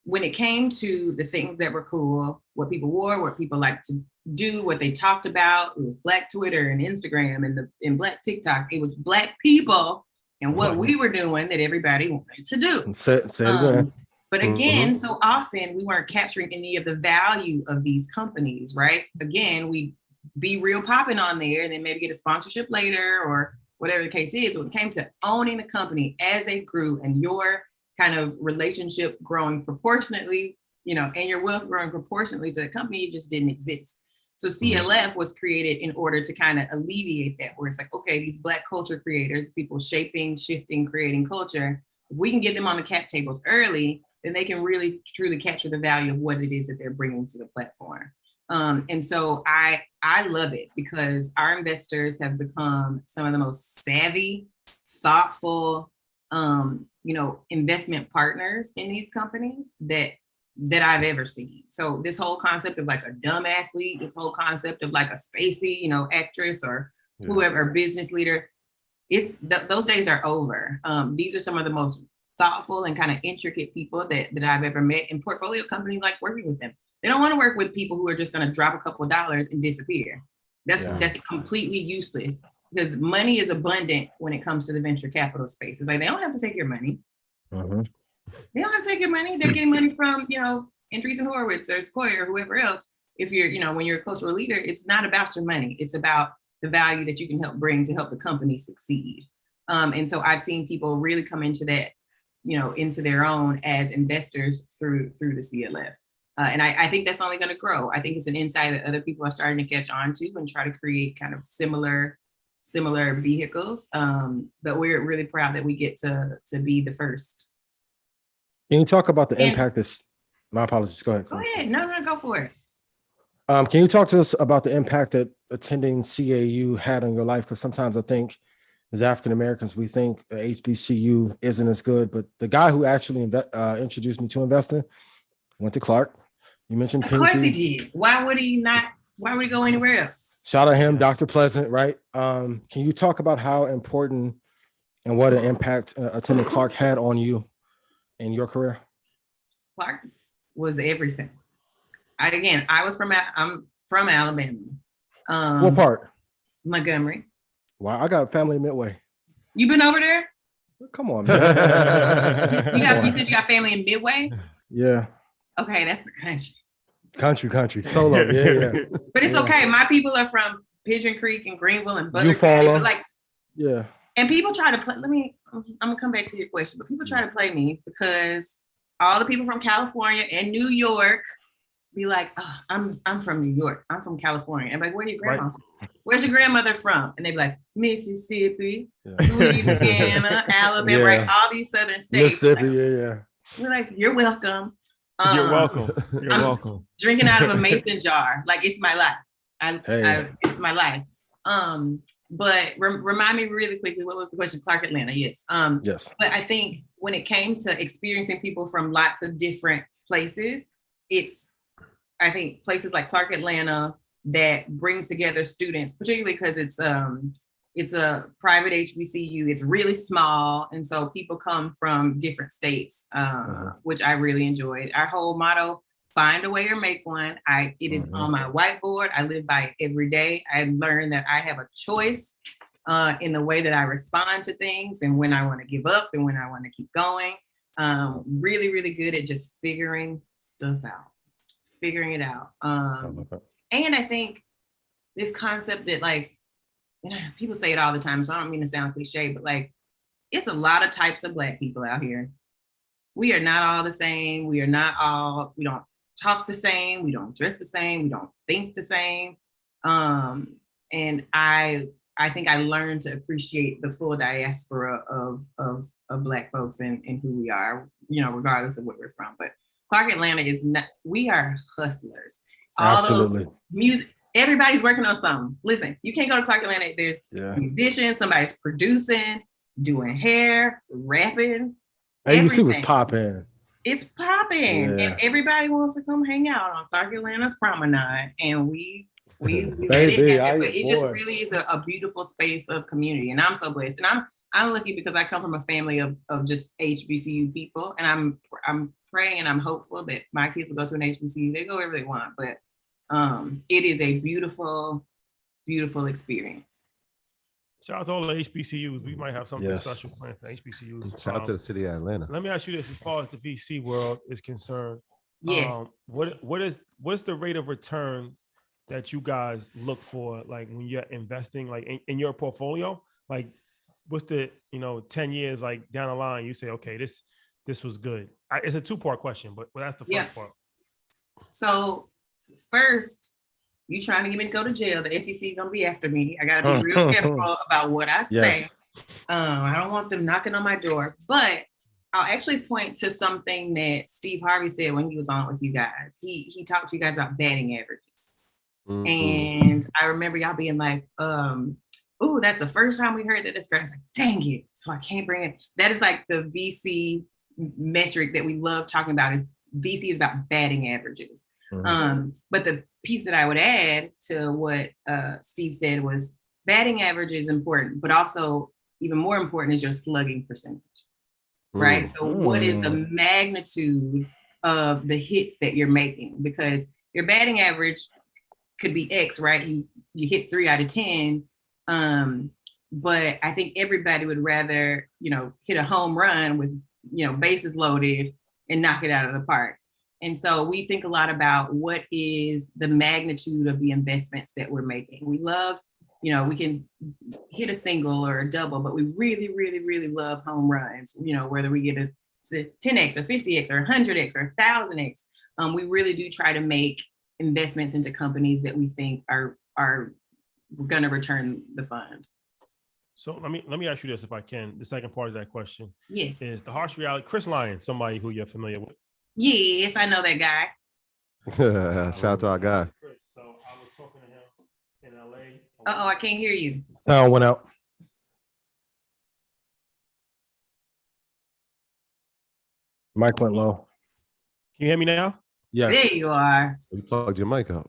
S4: when it came to the things that were cool, what people wore, what people liked to do, what they talked about, it was Black Twitter and Instagram and Black TikTok. It was Black people and what we were doing that everybody wanted to do.
S3: Say it again.
S4: But again, so often we weren't capturing any of the value of these companies, right? Again, we be real popping on there and then maybe get a sponsorship later or whatever the case is. But when it came to owning the company as they grew and your kind of relationship growing proportionately, and your wealth growing proportionately to the company, it just didn't exist. So CLF was created in order to kind of alleviate that, where it's like, okay, these Black culture creators, people shaping, shifting, creating culture, if we can get them on the cap tables early, then they can really truly capture the value of what it is that they're bringing to the platform. And so I love it because our investors have become some of the most savvy, thoughtful, investment partners in these companies that I've ever seen. So this whole concept of like a dumb athlete, this whole concept of like a spacey, actress or whoever, business leader, those days are over. These are some of the most thoughtful and kind of intricate people that I've ever met, and portfolio companies like working with them. They don't want to work with people who are just going to drop a couple of dollars and disappear. That's completely useless because money is abundant when it comes to the venture capital space. It's like, they don't have to take your money. They don't have to take your money. They're getting money from, Andreessen Horowitz or Sequoia or whoever else. If you're, when you're a cultural leader, it's not about your money. It's about the value that you can help bring to help the company succeed. And so I've seen people really come into that, into their own as investors through the CLF. And I think that's only going to grow. I think it's an insight that other people are starting to catch on to and try to create kind of similar vehicles. But we're really proud that we get to be the first.
S3: Can you talk about the impact this? My apologies. Go ahead.
S4: Go ahead. No, go for it.
S3: Can you talk to us about the impact that attending CAU had on your life? Because sometimes I think as African Americans, we think HBCU isn't as good. But the guy who actually introduced me to investing went to Clark. You mentioned
S4: Pinky. Of course he did. Why would he not? Why would he go anywhere else?
S3: Shout out him, Dr. Pleasant, right? Can you talk about how important and what an impact attending Clark had on you in your career?
S4: Clark was everything. I'm from Alabama.
S3: What part?
S4: Montgomery.
S3: Wow, I got a family in Midway.
S4: You been over there?
S3: Come on, man.
S4: You said you got family in Midway?
S3: Yeah.
S4: Okay, that's the country.
S3: Country. Solo, yeah.
S4: But it's okay. My people are from Pigeon Creek and Greenville and Butler.
S3: Yeah.
S4: And people try to play. I'm gonna come back to your question, but people try to play me because all the people from California and New York be like, oh, I'm from New York. I'm from California. I'm like, where your grandma from? Where's your grandmother from? And they be like, Mississippi, Louisiana, Alabama, right? All these southern states.
S3: Mississippi, yeah.
S4: We're like, you're welcome.
S1: You're welcome. You're welcome.
S4: Drinking out of a mason jar, like it's my life. It's my life. But remind me really quickly, what was the question? Clark Atlanta, yes.
S3: Yes.
S4: But I think when it came to experiencing people from lots of different places, I think places like Clark Atlanta that bring together students, particularly because it's a private HBCU. It's really small, and so people come from different states, which I really enjoyed. Our whole motto: find a way or make one. It is on my whiteboard. I live by it every day. I learned that I have a choice in the way that I respond to things and when I want to give up and when I want to keep going. Really, really good at just figuring it out. And I think this concept that people say it all the time, so I don't mean to sound cliche, but it's a lot of types of Black people out here. We are not all the same. We don't talk the same. We don't dress the same. We don't think the same. And I think I learned to appreciate the full diaspora of Black folks and who we are, regardless of where we're from. But Clark Atlanta we are hustlers.
S3: Absolutely.
S4: Music, everybody's working on something. Listen, you can't go to Clark Atlanta. There's musicians, somebody's producing, doing hair, rapping.
S3: ABC was popping.
S4: It's popping, and everybody wants to come hang out on Clark Atlanta's Promenade, and we let it happen. But it just really is a beautiful space of community, and I'm so blessed. And I'm lucky because I come from a family of just HBCU people, and I'm praying and I'm hopeful that my kids will go to an HBCU. They go wherever they want, but it is a beautiful, beautiful experience.
S1: Shout out to all the HBCUs. We might have something special planned for HBCUs.
S2: Shout out to the city of Atlanta.
S1: Let me ask you this: as far as the VC world is concerned,
S4: yes,
S1: what is the rate of return that you guys look for, like when you're investing, like in your portfolio? Like, what's the 10 years like down the line? You say, okay, this was good. It's a 2-part question, but that's the first part.
S4: So first, you trying to get me to go to jail? The SEC is gonna be after me. I gotta be real careful about what I say.
S2: Yes.
S4: I don't want them knocking on my door. But I'll actually point to something that Steve Harvey said when he was on with you guys. He talked to you guys about batting averages. Mm-hmm. And I remember y'all being like, "Ooh, that's the first time we heard that." This guy's like, "Dang it!" So I can't bring it. That is like the VC metric that we love talking about. Is VC is about batting averages. Mm-hmm. But the piece that I would add to what Steve said was batting average is important, but also even more important is your slugging percentage, right? So what is the magnitude of the hits that you're making? Because your batting average could be X, right? You hit 3 out of 10. But I think everybody would rather, hit a home run with, bases loaded and knock it out of the park. And so we think a lot about what is the magnitude of the investments that we're making. We love, we can hit a single or a double, but we really, really, really love home runs, whether we get a 10X or 50X or 100X or 1000X. We really do try to make investments into companies that we think are going to return the fund.
S1: So let me ask you this, if I can. The second part of that question is the harsh reality. Chris Lyons, somebody who you're familiar with.
S4: Yes, I know that guy.
S2: Shout out to our guy.
S1: So I was talking to him in LA.
S4: I can't hear you.
S3: Sound went out. Mic went low.
S1: Can you hear me now?
S3: Yeah.
S4: There you are.
S2: You plugged your mic out.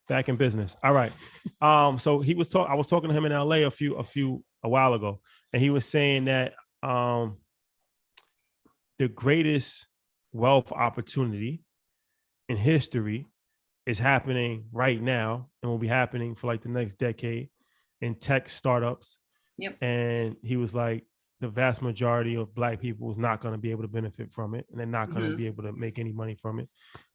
S1: Back in business. All right. So I was talking to him in LA a while ago, and he was saying that the greatest wealth opportunity in history is happening right now and will be happening for like the next decade in tech startups.
S4: Yep.
S1: And he was like, the vast majority of Black people is not going to be able to benefit from it, and they're not going to be able to make any money from it.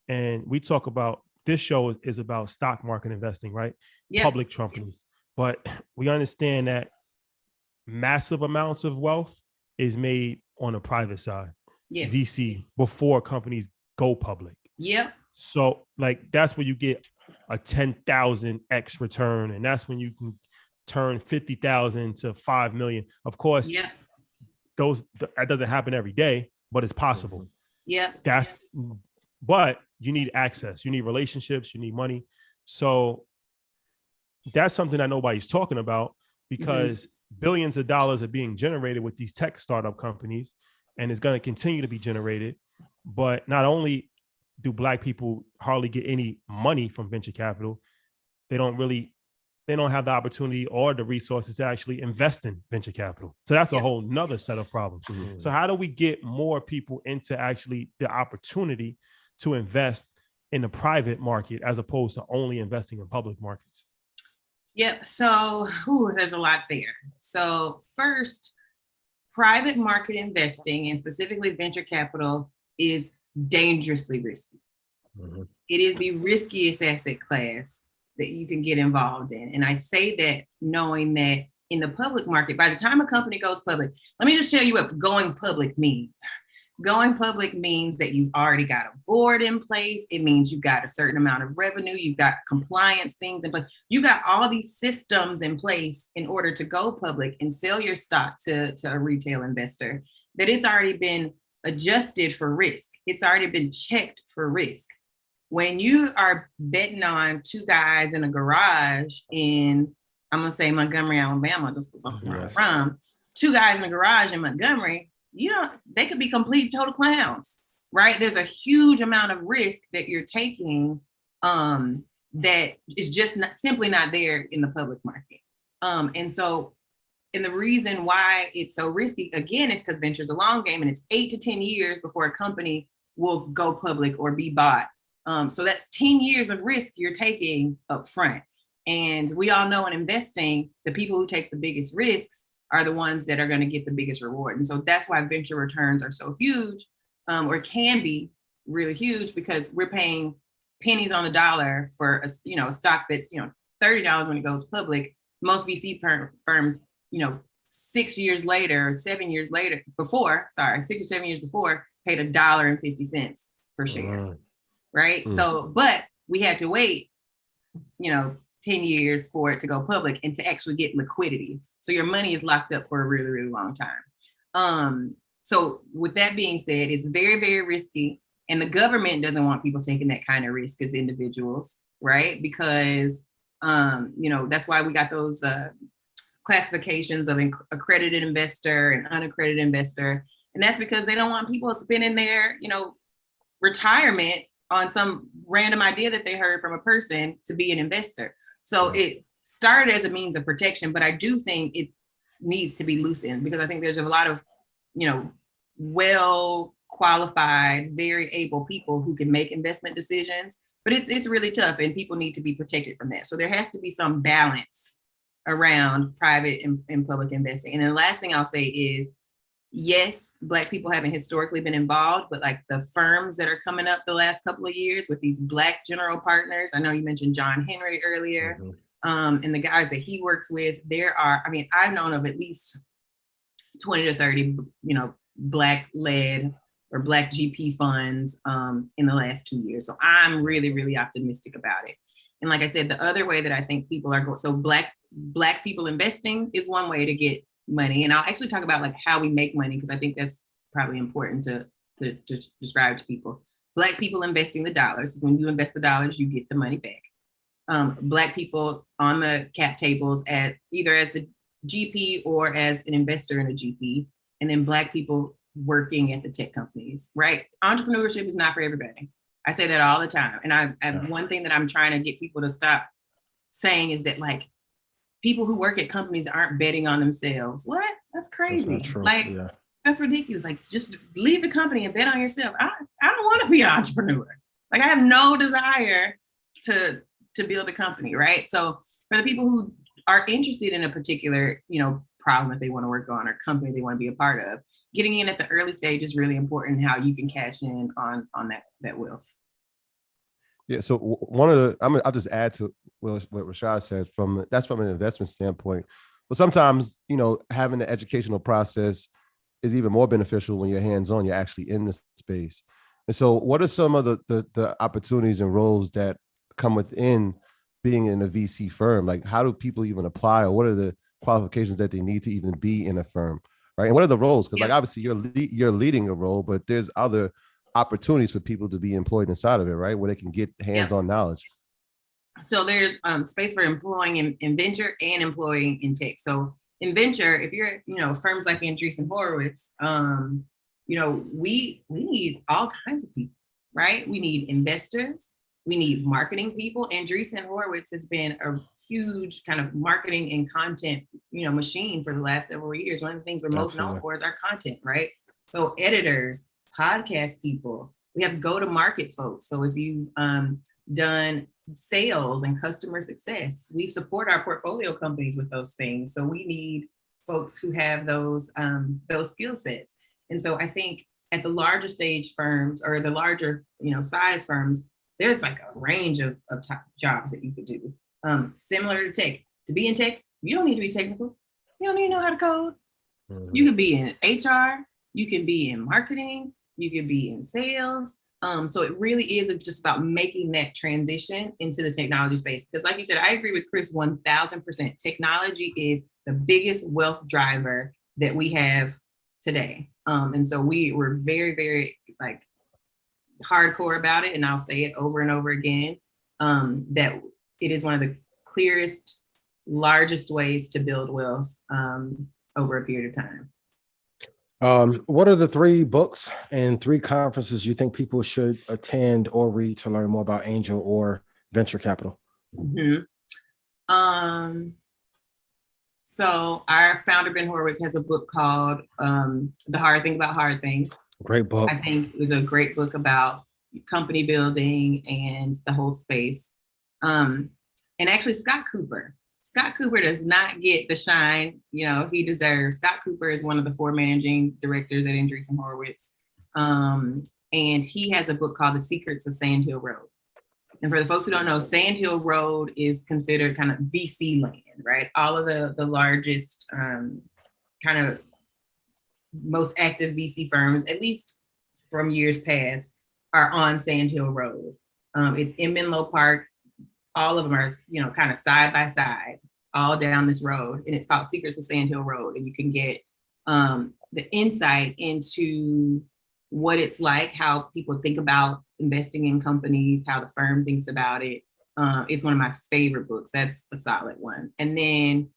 S1: And we talk about, this show is about stock market investing, right? Yep. Public companies. But we understand that massive amounts of wealth is made on the private side. Yes. VC, before companies go public.
S4: Yep.
S1: So like that's where you get a 10,000x return, and that's when you can turn 50,000 to 5 million. Of course, that doesn't happen every day, but it's possible.
S4: Yeah.
S1: But you need access, you need relationships, you need money. So that's something that nobody's talking about, because billions of dollars are being generated with these tech startup companies, and it's going to continue to be generated. But not only do Black people hardly get any money from venture capital, they don't have the opportunity or the resources to actually invest in venture capital. So that's a whole nother set of problems. Mm-hmm. So how do we get more people into actually the opportunity to invest in the private market as opposed to only investing in public markets?
S4: Yeah, so there's a lot there. So first, private market investing, and specifically venture capital, is dangerously risky. Mm-hmm. It is the riskiest asset class that you can get involved in. And I say that knowing that in the public market, by the time a company goes public, let me just tell you what going public means. Going public means that you've already got a board in place. It means you've got a certain amount of revenue. You've got compliance things in place. You got all these systems in place in order to go public and sell your stock to a retail investor, that it's already been adjusted for risk. It's already been checked for risk. When you are betting on 2 guys in a garage in, I'm going to say Montgomery, Alabama, just because that's where I'm from, 2 guys in a garage in Montgomery, they could be complete total clowns, right? There's a huge amount of risk that you're taking that is just simply not there in the public market. And the reason why it's so risky, again, is because venture's a long game and it's 8 to 10 years before a company will go public or be bought. So that's 10 years of risk you're taking up front. And we all know in investing, the people who take the biggest risks are the ones that are going to get the biggest reward. And so that's why venture returns are so huge, or can be really huge, because we're paying pennies on the dollar for a stock that's $30 when it goes public. Most VC firms, 6 years later, 7 years later, 6 or 7 years before, paid $1.50 per share, right? So, but we had to wait, 10 years for it to go public and to actually get liquidity. So your money is locked up for a really, really long time. So with that being said, it's very, very risky. And the government doesn't want people taking that kind of risk as individuals, right? Because, that's why we got those classifications of accredited investor and unaccredited investor. And that's because they don't want people spending their, retirement on some random idea that they heard from a person to be an investor. So it started as a means of protection, but I do think it needs to be loosened, because I think there's a lot of, well qualified, very able people who can make investment decisions, but it's really tough and people need to be protected from that. So there has to be some balance around private and public investing. And then the last thing I'll say is, yes, Black people haven't historically been involved, but like the firms that are coming up the last couple of years with these Black general partners, I know you mentioned John Henry earlier, and the guys that he works with, I've known of at least 20 to 30, Black led or Black GP funds in the last 2 years. So I'm really, really optimistic about it. And like I said, the other way that I think people are going, so Black people investing is one way to get money. And I'll actually talk about like how we make money, because I think that's probably important to describe to people. Black people investing the dollars, when you invest the dollars, you get the money back. Black people on the cap tables either as the GP or as an investor in a GP, and then Black people working at the tech companies, right? Entrepreneurship is not for everybody. I say that all the time. And one thing that I'm trying to get people to stop saying is that like people who work at companies aren't betting on themselves. What? That's crazy. That's that's ridiculous. Like, just leave the company and bet on yourself. I don't want to be an entrepreneur. Like, I have no desire to build a company, right? So for the people who are interested in a particular, problem that they want to work on or company they want to be a part of, getting in at the early stage is really important, how you can cash in on that wealth.
S2: Yeah. So I'll just add to what Rashad said from an investment standpoint. But sometimes, having the educational process is even more beneficial when you're hands-on, you're actually in the space. And so what are some of the opportunities and roles that come within being in a VC firm? Like, how do people even apply, or what are the qualifications that they need to even be in a firm? Right. And what are the roles? Because like, obviously you're leading a role, but there's other opportunities for people to be employed inside of it, right? Where they can get hands-on knowledge. So there's
S4: space for employing in venture and employing in tech. So in venture, if you're, firms like Andreessen Horowitz, we need all kinds of people, right? We need investors. We need marketing people. Andreessen Horowitz has been a huge kind of marketing and content, machine for the last several years. One of the things we're most known for is our content, right? So editors, podcast people, we have go-to-market folks. So if you've done sales and customer success, we support our portfolio companies with those things. So we need folks who have those skill sets. And so I think at the larger stage firms or the larger, size firms, there's like a range of top jobs that you could do. Similar to tech. To be in tech, you don't need to be technical. You don't need to know how to code. You could be in HR, you can be in marketing, you could be in sales. So it really is just about making that transition into the technology space. Because like you said, I agree with Chris 1000%. Technology is the biggest wealth driver that we have today. And so we're very, very like hardcore about it. And I'll say it over and over again, that it is one of the clearest, largest ways to build wealth over a period of time.
S3: What are the 3 books and 3 conferences you think people should attend or read to learn more about angel or venture capital?
S4: So our founder, Ben Horowitz, has a book called The Hard Thing About Hard Things.
S3: Great book.
S4: I think it was a great book about company building and the whole space. And actually Scott Cooper does not get the shine, he deserves. Scott Cooper is one of the 4 managing directors at Andreessen Horowitz. And he has a book called The Secrets of Sand Hill Road. And for the folks who don't know, Sand Hill Road is considered kind of VC land, right? All of the largest kind of most active VC firms, at least from years past, are on Sand Hill Road. It's in Menlo Park. All of them are, kind of side by side, all down this road. And it's called Secrets of Sand Hill Road. And you can get the insight into what it's like, how people think about investing in companies, how the firm thinks about it. It's one of my favorite books. That's a solid one. And then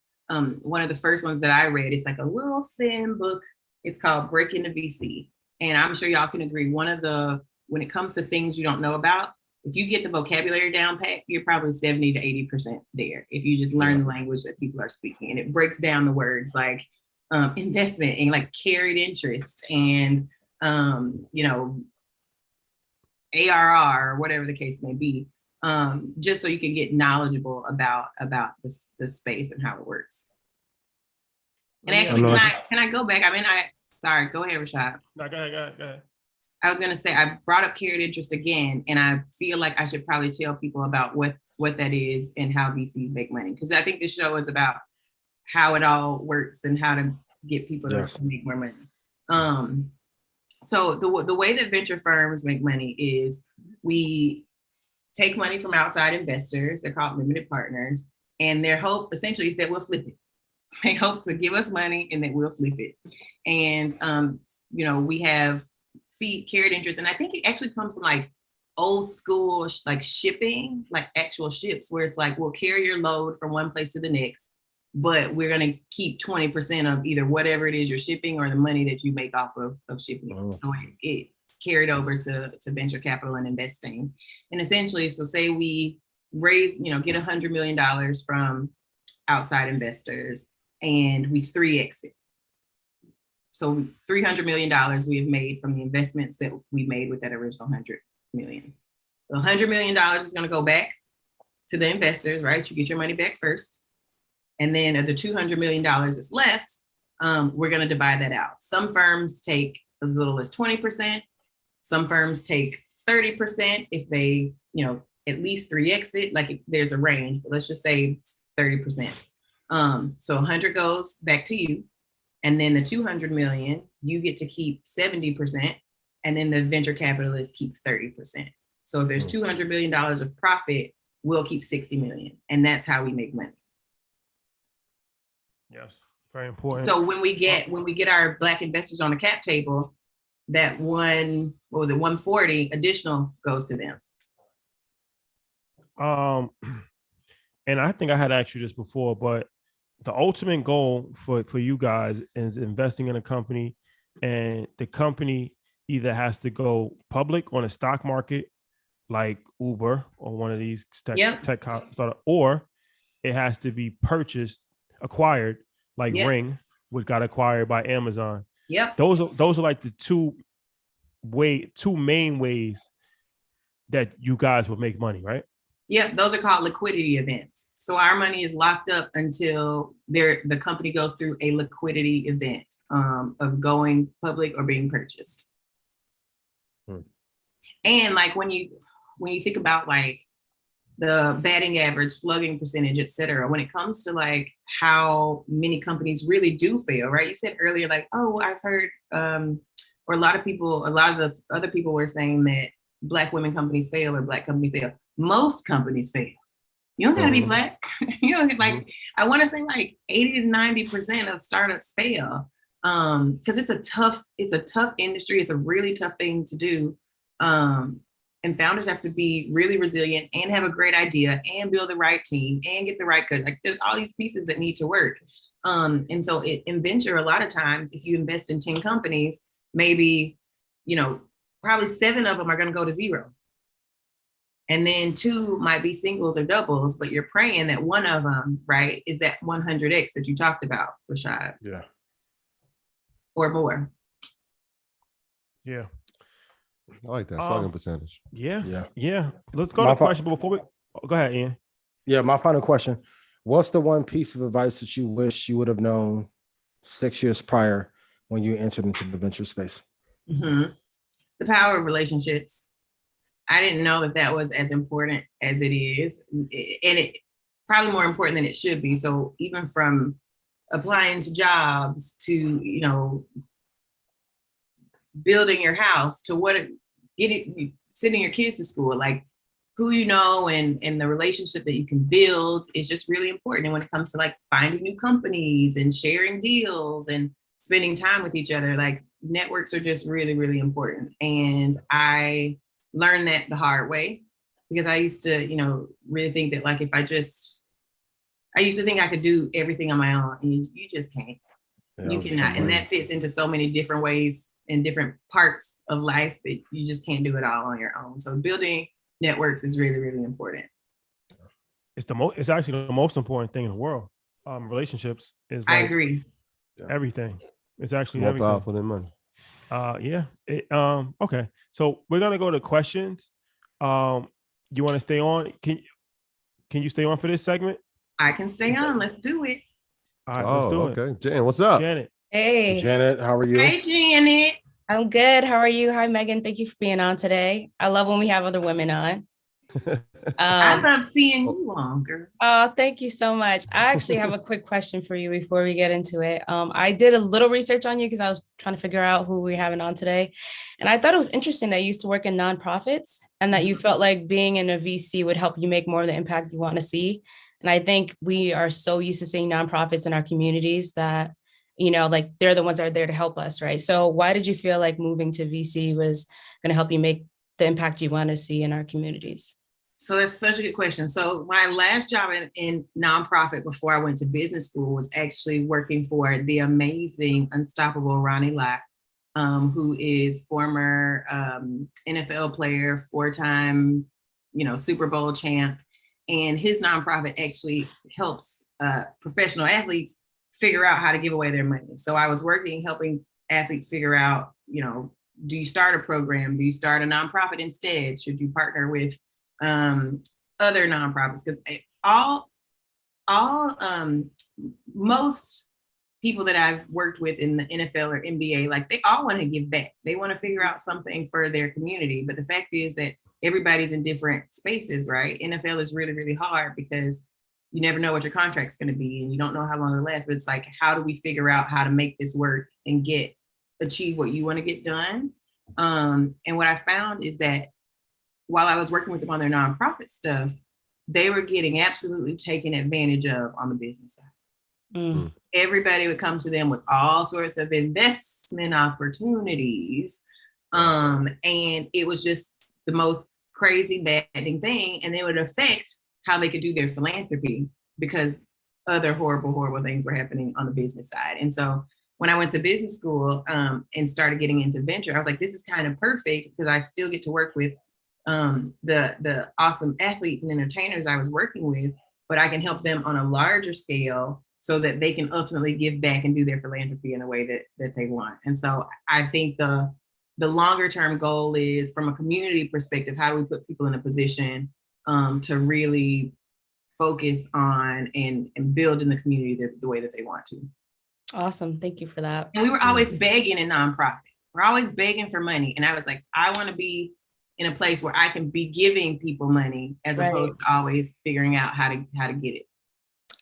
S4: one of the first ones that I read, it's like a little thin book. It's called Breaking the VC. And I'm sure y'all can agree, when it comes to things you don't know about, if you get the vocabulary down pat, you're probably 70 to 80% there. If you just learn the language that people are speaking, and it breaks down the words like investment and like carried interest and ARR or whatever the case may be, just so you can get knowledgeable about the space and how it works. And actually, can I go back? Sorry, go ahead, Rashad.
S1: No, go ahead.
S4: I was gonna say, I brought up carried interest again, and I feel like I should probably tell people about what that is and how VCs make money. Because I think this show is about how it all works and how to get people to make more money. So the way that venture firms make money is we take money from outside investors. They're called limited partners. And their hope essentially is that we'll flip it. They hope to give us money and that we'll flip it. And, we have carried interest. And I think it actually comes from like old school, like shipping, like actual ships, where it's like, we'll carry your load from one place to the next, but we're going to keep 20% of either whatever it is you're shipping or the money that you make off of shipping. Oh. So it carried over to venture capital and investing. And essentially, so say we raise, get $100 million from outside investors and we 3x it. So $300 million we have made from the investments that we made with that original $100 million. The $100 million is going to go back to the investors, right? You get your money back first. And then of the $200 million that's left, we're going to divide that out. Some firms take as little as 20%. Some firms take 30% if they, at least 3x it, like there's a range, but let's just say 30%. So 100 goes back to you. And then the 200 million, you get to keep 70%. And then the venture capitalists keep 30%. So if there's $200 million of profit, we'll keep 60 million. And that's how we make money.
S1: Yes, very important.
S4: So when we get our Black investors on the cap table, that 140 additional goes to them.
S1: And I think I had asked you this before, but the ultimate goal for you guys is investing in a company, and the company either has to go public on a stock market like Uber or one of these tech startup, or it has to be acquired like Ring, which got acquired by Amazon.
S4: Yep.
S1: Those are like the two main ways that you guys will make money, right?
S4: Yeah, those are called liquidity events. So our money is locked up until the company goes through a liquidity event of going public or being purchased. And like when you think about like the batting average, slugging percentage, et cetera, when it comes to like how many companies really do fail, right? You said earlier, like, oh, I've heard, or a lot of the other people were saying that Black women companies fail or Black companies fail. Most companies fail. You don't gotta be Black. I want to say like 80 to 90% of startups fail. Because it's a tough industry. It's a really tough thing to do. And founders have to be really resilient and have a great idea and build the right team and get the right cut. Like there's all these pieces that need to work. And so in venture, a lot of times, if you invest in 10 companies, maybe, probably 7 of them are going to go to 0. And then 2 might be singles or doubles, but you're praying that one of them, right, is that 100x that you talked about, Rashad.
S3: Yeah.
S4: Or more.
S1: Yeah.
S2: I like that slugging percentage.
S1: Yeah. Let's go to the question. But before we go ahead, Ian.
S3: Yeah, my final question. What's the one piece of advice that you wish you would have known 6 years prior when you entered into the venture space?
S4: Mm-hmm. The power of relationships. I didn't know that was as important as it is. And it probably more important than it should be. So even from applying to jobs to, building your house to sending your kids to school, like who you know and the relationship that you can build is just really important. And when it comes to like finding new companies and sharing deals and spending time with each other, like networks are just really, really important. And I learned that the hard way because I used to, really think that like I used to think I could do everything on my own, and you just can't. Yeah, you cannot. And that fits into so many different ways in different parts of life that you just can't do it all on your own. So building networks is really, really important.
S1: It's actually the most important thing in the world. Relationships is like
S4: I agree.
S1: Everything. It's actually
S2: more
S1: everything.
S2: powerful than money.
S1: Okay. So we're gonna go to questions. You want to stay on? Can you stay on for this segment?
S4: I can stay on. Let's do it.
S1: All right, let's do it.
S2: Okay. Jan, what's up?
S1: Janet.
S6: Hey.
S3: Janet, how are you?
S4: Hey, Janet.
S6: I'm good. How are you? Hi, Megan. Thank you for being on today. I love when we have other women on.
S4: I love seeing you longer.
S6: Oh, thank you so much. I actually have a quick question for you before we get into it. I did a little research on you because I was trying to figure out who we're having on today. And I thought it was interesting that you used to work in nonprofits and that you felt like being in a VC would help you make more of the impact you want to see. And I think we are so used to seeing nonprofits in our communities that, like they're the ones that are there to help us, right? So why did you feel like moving to VC was going to help you make the impact you want to see in our communities?
S4: So that's such a good question. So my last job in nonprofit before I went to business school was actually working for the amazing, unstoppable Ronnie Lott, who is former NFL player, 4-time, Super Bowl champ. And his nonprofit actually helps professional athletes figure out how to give away their money. So I was helping athletes figure out, do you start a program? Do you start a nonprofit instead? Should you partner with other nonprofits? Because most people that I've worked with in the NFL or NBA, like they all want to give back. They want to figure out something for their community. But the fact is that everybody's in different spaces, right? NFL is really, really hard because you never know what your contract's going to be and you don't know how long it'll last. But it's like, how do we figure out how to make this work and achieve what you want to get done? And what I found is that while I was working with them on their nonprofit stuff, they were getting absolutely taken advantage of on the business side. Mm. Everybody would come to them with all sorts of investment opportunities. And it was just the most crazy, maddening thing. And it would affect how they could do their philanthropy because other horrible, horrible things were happening on the business side. And so when I went to business school and started getting into venture, I was like, this is kind of perfect because I still get to work with the awesome athletes and entertainers I was working with, but I can help them on a larger scale so that they can ultimately give back and do their philanthropy in a way that they want. And so I think the longer term goal is, from a community perspective, how do we put people in a position to really focus on and build in the community the way that they want to.
S6: Awesome. Thank you for that.
S4: And we were always begging in nonprofit. We're always begging for money. And I was like, I want to be in a place where I can be giving people money as opposed to always figuring out how to get it.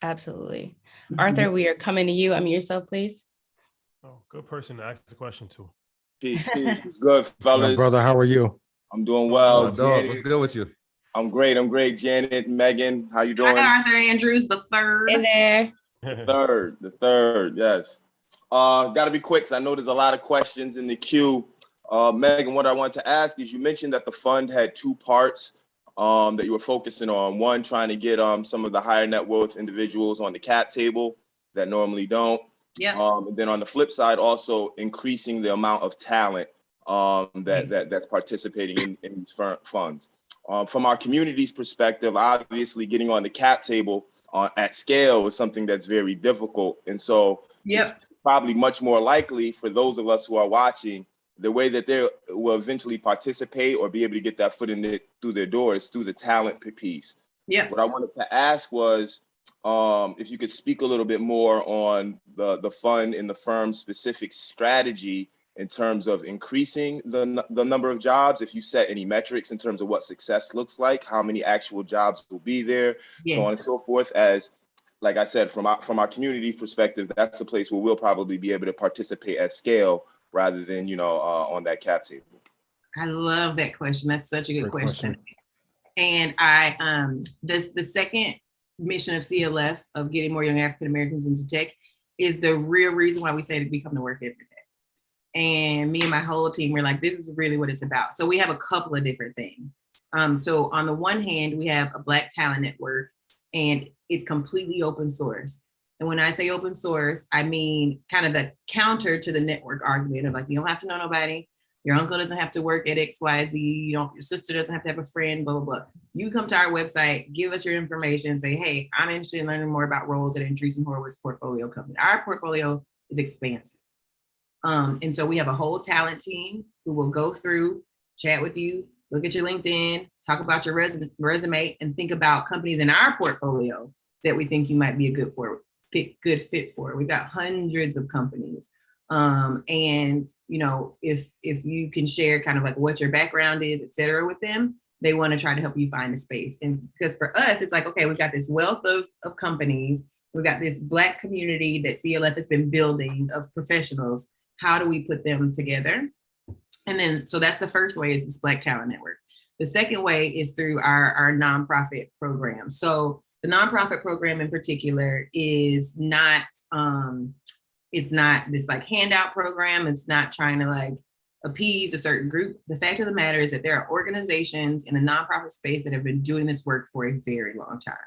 S6: Absolutely. Mm-hmm. Arthur, we are coming to you. Unmute yourself, please.
S1: Oh, good person to ask the question to.
S7: Peace. It's good, fellas.
S3: My brother, how are you?
S7: I'm doing well.
S2: Dog, what's good with you?
S7: I'm great. Janet, Megan, how you doing?
S4: Hi, Arthur Andrews, the third.
S6: Hey there.
S7: The third, yes. Got to be quick because I know there's a lot of questions in the queue. Megan, what I want to ask is, you mentioned that the fund had 2 parts that you were focusing on. One, trying to get some of the higher net worth individuals on the cap table, that normally don't.
S4: Yeah.
S7: And then on the flip side, also increasing the amount of talent that's participating in these funds. From our community's perspective, obviously getting on the cap table at scale is something that's very difficult. And so it's probably much more likely for those of us who are watching, the way that they will eventually participate or be able to get that foot through their door is through the talent piece.
S4: Yeah.
S7: What I wanted to ask was if you could speak a little bit more on the fund and the firm's specific strategy in terms of increasing the number of jobs, if you set any metrics in terms of what success looks like, how many actual jobs will be there, so on and so forth. As, like I said, from our community perspective, that's a place where we'll probably be able to participate at scale rather than, on that cap table.
S4: I love that question. That's such a good question. And the second mission of CLF, of getting more young African Americans into tech, is the real reason why we say to become to work every day. And me and my whole team were like, this is really what it's about. So we have a couple of different things. So on the one hand, we have a Black Talent Network, and it's completely open source. And when I say open source, I mean kind of the counter to the network argument of like, you don't have to know nobody. Your uncle doesn't have to work at XYZ. Your sister doesn't have to have a friend, blah, blah, blah. You come to our website, give us your information, say, hey, I'm interested in learning more about roles at Andreessen Horowitz portfolio company. Our portfolio is expansive. And so we have a whole talent team who will go through, chat with you, look at your LinkedIn, talk about your resume, and think about companies in our portfolio that we think you might be a good fit for. We've got hundreds of companies. And if you can share kind of like what your background is, et cetera, with them, they want to try to help you find a space. And because for us, it's like, okay, we've got this wealth of companies. We've got this Black community that CLF has been building of professionals. How do we put them together? And then, so that's the first way, is this Black Talent Network. The second way is through our nonprofit program. So the nonprofit program in particular is not, it's not this like handout program. It's not trying to like appease a certain group. The fact of the matter is that there are organizations in the nonprofit space that have been doing this work for a very long time,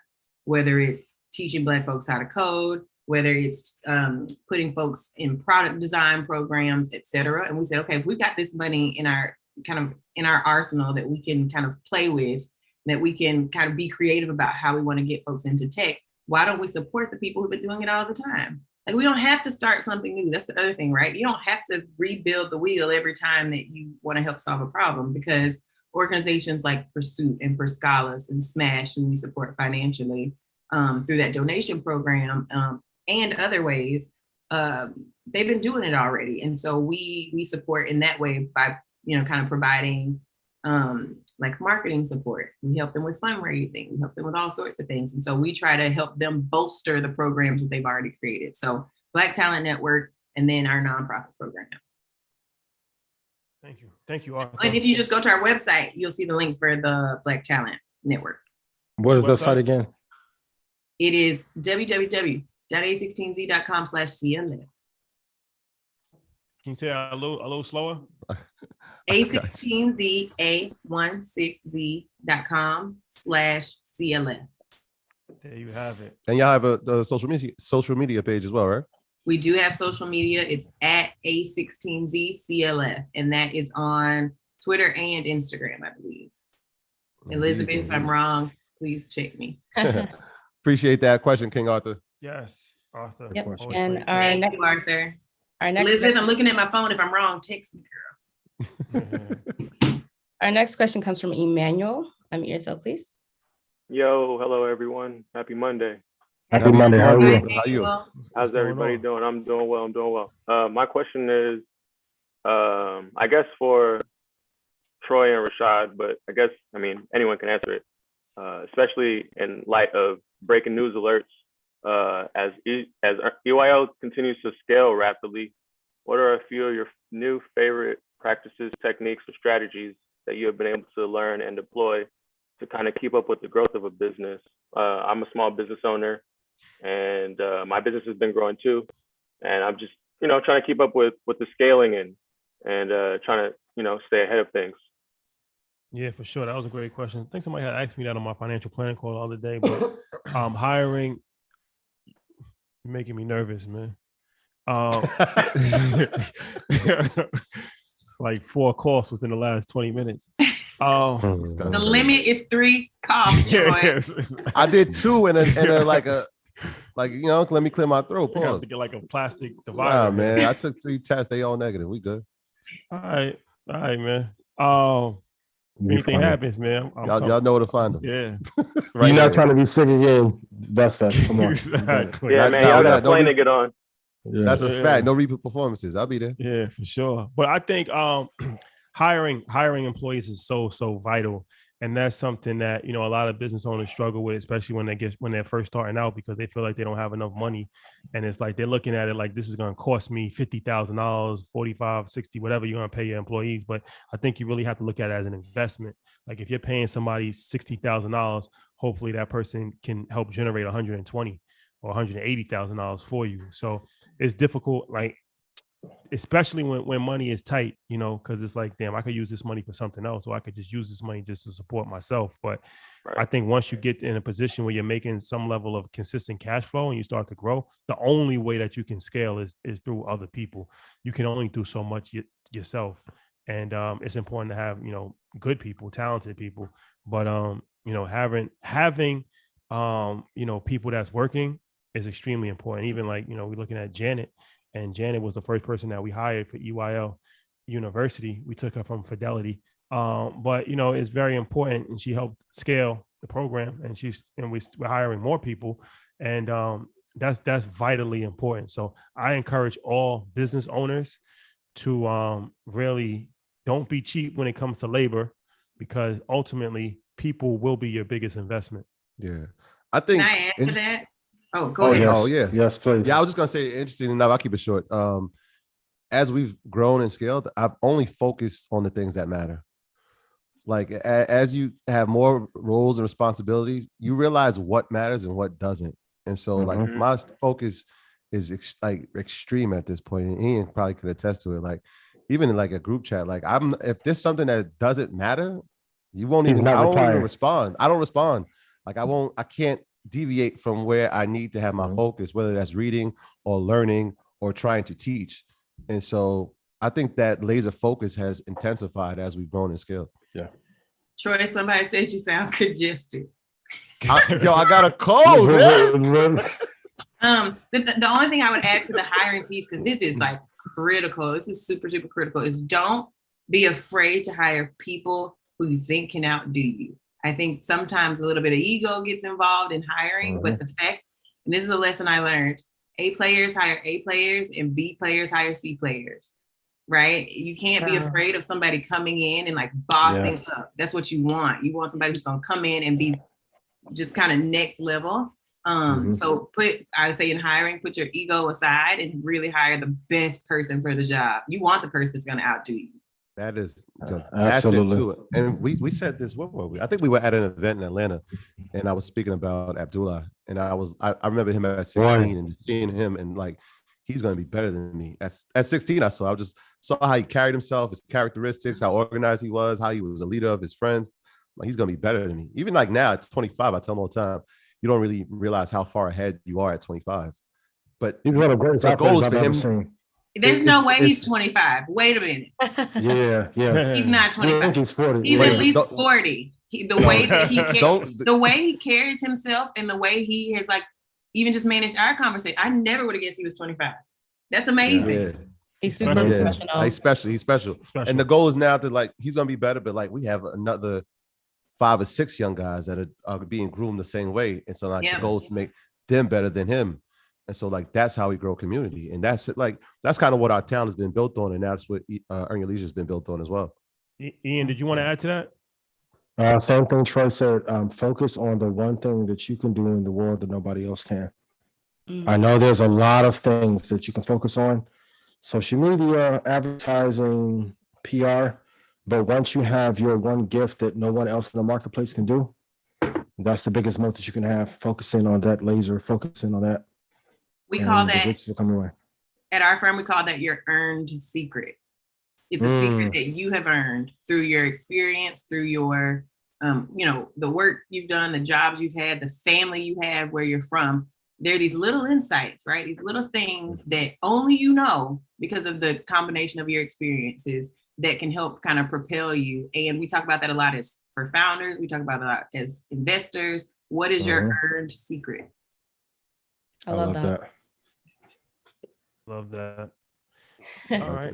S4: whether it's teaching Black folks how to code, whether it's putting folks in product design programs, et cetera. And we said, okay, if we've got this money in our arsenal that we can kind of play with, that we can kind of be creative about how we want to get folks into tech, why don't we support the people who've been doing it all the time? Like, we don't have to start something new. That's the other thing, right? You don't have to rebuild the wheel every time that you want to help solve a problem, because organizations like Pursuit and For Scholars and Smash, who we support financially through that donation program, and other ways, they've been doing it already. And so we support in that way by, kind of providing like marketing support. We help them with fundraising. We help them with all sorts of things. And so we try to help them bolster the programs that they've already created. So Black Talent Network, and then our nonprofit program.
S1: Thank you. Thank you, Arthur.
S4: And if you just go to our website, you'll see the link for the Black Talent Network.
S3: What is that site again?
S4: It is www.a16z.com/CLF.
S1: Can you say a little slower?
S4: A16Z.com/CLF.
S1: There you have it.
S2: And y'all have the social media page as well, right?
S4: We do have social media. It's at A16ZCLF, and that is on Twitter and Instagram, I believe. Elizabeth, if I'm wrong, please check me.
S2: Appreciate that question, King Arthur.
S1: Yes, Arthur.
S6: Yep.
S1: Always
S6: And
S1: great.
S6: our
S4: Thank
S6: next,
S4: you, Arthur.
S6: our next,
S4: Elizabeth, I'm looking at my phone. If I'm wrong, text me, girl.
S6: our next question comes from Emmanuel. Unmute yourself, please.
S8: Yo, hello everyone. Happy Monday.
S3: Happy Monday. How are you?
S2: How are you?
S8: How's everybody doing? I'm doing well. My question is, I guess for Troy and Rashad, but I guess, anyone can answer it, especially in light of breaking news alerts. As EYL continues to scale rapidly, what are a few of your new favorite practices, techniques, or strategies that you have been able to learn and deploy to kind of keep up with the growth of a business? I'm a small business owner, and my business has been growing too. And I'm just, trying to keep up with the scaling and trying to, stay ahead of things.
S1: Yeah, for sure. That was a great question. I think somebody had asked me that on my financial planning call the other day, but hiring, You're making me nervous, man. It's like 4 coughs within the last 20 minutes.
S4: The limit is 3 coughs, Troy.
S1: Yes.
S2: I did 2 and a like let me clear my throat.
S1: You have
S2: Pause.
S1: to get like a plastic divider.
S2: Nah, man. I took 3 tests. They all negative. We good.
S1: All right, man. Anything happens, man.
S2: Y'all know where to find them.
S1: Yeah.
S3: You're not trying to be sick again. Best fest. Come on.
S1: Exactly.
S8: Yeah, man. Y'all got a plane to get on.
S3: Yeah.
S2: That's a fact. No repeat performances. I'll be there.
S1: Yeah, for sure. But I think hiring employees is so vital, and that's something that a lot of business owners struggle with, especially when they're first starting out, because they feel like they don't have enough money, and it's like they're looking at it like this is going to cost me $50,000, $45,000, $60,000, whatever you're going to pay your employees. But I think you really have to look at it as an investment. Like if you're paying somebody $60,000, hopefully that person can help generate $120,000 or $180,000 for you. So it's difficult, like, especially when money is tight, because it's like, damn, I could use this money for something else, or I could just use this money just to support myself. But I think once you get in a position where you're making some level of consistent cash flow and you start to grow, the only way that you can scale is through other people. You can only do so much yourself. And it's important to have, good people, talented people, but having people that's working is extremely important. Even like, we're looking at Janet, and Janet was the first person that we hired for EYL University. We took her from Fidelity. But it's very important, and she helped scale the program, and we're hiring more people. And that's vitally important. So I encourage all business owners to really don't be cheap when it comes to labor, because ultimately people will be your biggest investment.
S2: Yeah. I think.
S4: Can I answer that? Oh, go ahead.
S2: Yes. Oh, yeah.
S3: Yes, please.
S2: Yeah, I was just gonna say, interesting enough, I'll keep it short. As we've grown and scaled, I've only focused on the things that matter. Like as you have more roles and responsibilities, you realize what matters and what doesn't. And so like my focus is extreme at this point. And Ian probably could attest to it. Like even in like a group chat, like if there's something that doesn't matter, I don't even respond. I don't respond. Like I can't deviate from where I need to have my focus, whether that's reading or learning or trying to teach. And so I think that laser focus has intensified as we've grown and scaled. Yeah.
S4: Troy, somebody said you sound congested.
S2: I got a cold, man.
S4: The only thing I would add to the hiring piece, because this is like critical, this is super, super critical, is don't be afraid to hire people who you think can outdo you. I think sometimes a little bit of ego gets involved in hiring, but the fact, and this is a lesson I learned, A players hire A players and B players hire C players, right? You can't be afraid of somebody coming in and like bossing up. That's what you want. You want somebody who's going to come in and be just kind of next level. So I would say in hiring, put your ego aside and really hire the best person for the job. You want the person that's going to outdo you.
S2: That is
S3: absolutely
S2: too. And we said this, what were we? I think we were at an event in Atlanta, and I was speaking about Abdullah, and I remember him at 16 and seeing him, and like he's going to be better than me. At 16, I saw how he carried himself, his characteristics, how organized he was, how he was a leader of his friends. Like he's going to be better than me. Even like now at 25, I tell him all the time, you don't really realize how far ahead you are at 25. But
S3: he's one of the greatest
S2: goals
S3: I've
S2: for
S3: ever
S2: him.
S3: seen.
S4: There's no way he's 25. Wait a minute.
S3: Yeah.
S4: He's not 25.
S3: I think he's 40.
S4: He's at least 40. The way he carries himself and the way he has like even just managed our conversation, I never would have guessed he was 25. That's amazing.
S2: Yeah.
S6: He's super professional.
S2: He's special. And the goal is now to like he's gonna be better, but like we have another 5 or 6 young guys that are being groomed the same way, and so like the goal is to make them better than him. And so like that's how we grow community, and that's kind of what our town has been built on, and that's what Earn Your Leisure has been built on as well.
S1: Ian, did you want to add to that?
S3: Same thing Troy said. Focus on the one thing that you can do in the world that nobody else can. I know there's a lot of things that you can focus on: social media, advertising, PR. But once you have your one gift that no one else in the marketplace can do, that's the biggest moat that you can have. Focusing on that laser, focusing on that.
S4: We call that at our firm, we call that your earned secret. It's a secret that you have earned through your experience, through your, the work you've done, the jobs you've had, the family you have, where you're from. there are these little insights, right? These little things that only you know because of the combination of your experiences that can help kind of propel you. And we talk about that a lot as for founders. We talk about it a lot as investors. What is your earned secret?
S6: I love that.
S1: Love that. All right.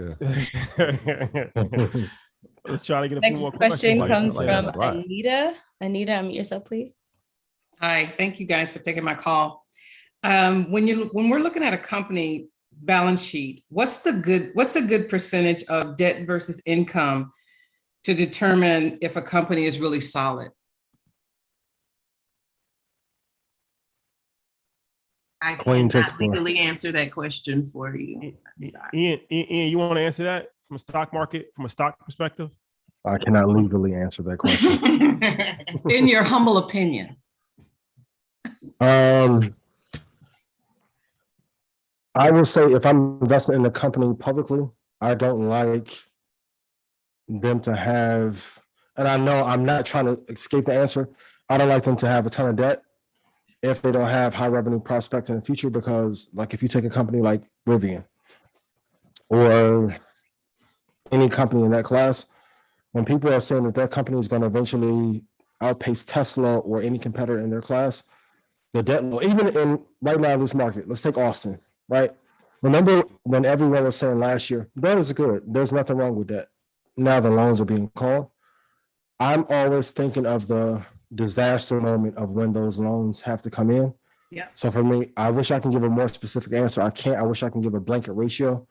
S1: Let's try to get a few more questions.
S6: Next question comes from Anita. Anita, unmute yourself, please.
S9: Hi, thank you guys for taking my call. When we're looking at a company balance sheet, what's the good percentage of debt versus income to determine if a company is really solid?
S4: I cannot legally answer that question for you.
S1: Ian, you want to answer that from a stock perspective?
S3: I cannot legally answer that question.
S9: In your humble opinion.
S3: I will say if I'm investing in a company publicly, I don't like them to have, and I know I'm not trying to escape the answer, I don't like them to have a ton of debt if they don't have high revenue prospects in the future, because like if you take a company like Rivian or any company in that class, when people are saying that company is going to eventually outpace Tesla or any competitor in their class, the debt, even in right now this market, let's take Austin, right? Remember when everyone was saying last year, that is good, there's nothing wrong with that. Now the loans are being called. I'm always thinking of the disaster moment of when those loans have to come in.
S4: Yeah.
S3: So for me, I wish I can give a more specific answer. I can't. I wish I can give a blanket ratio.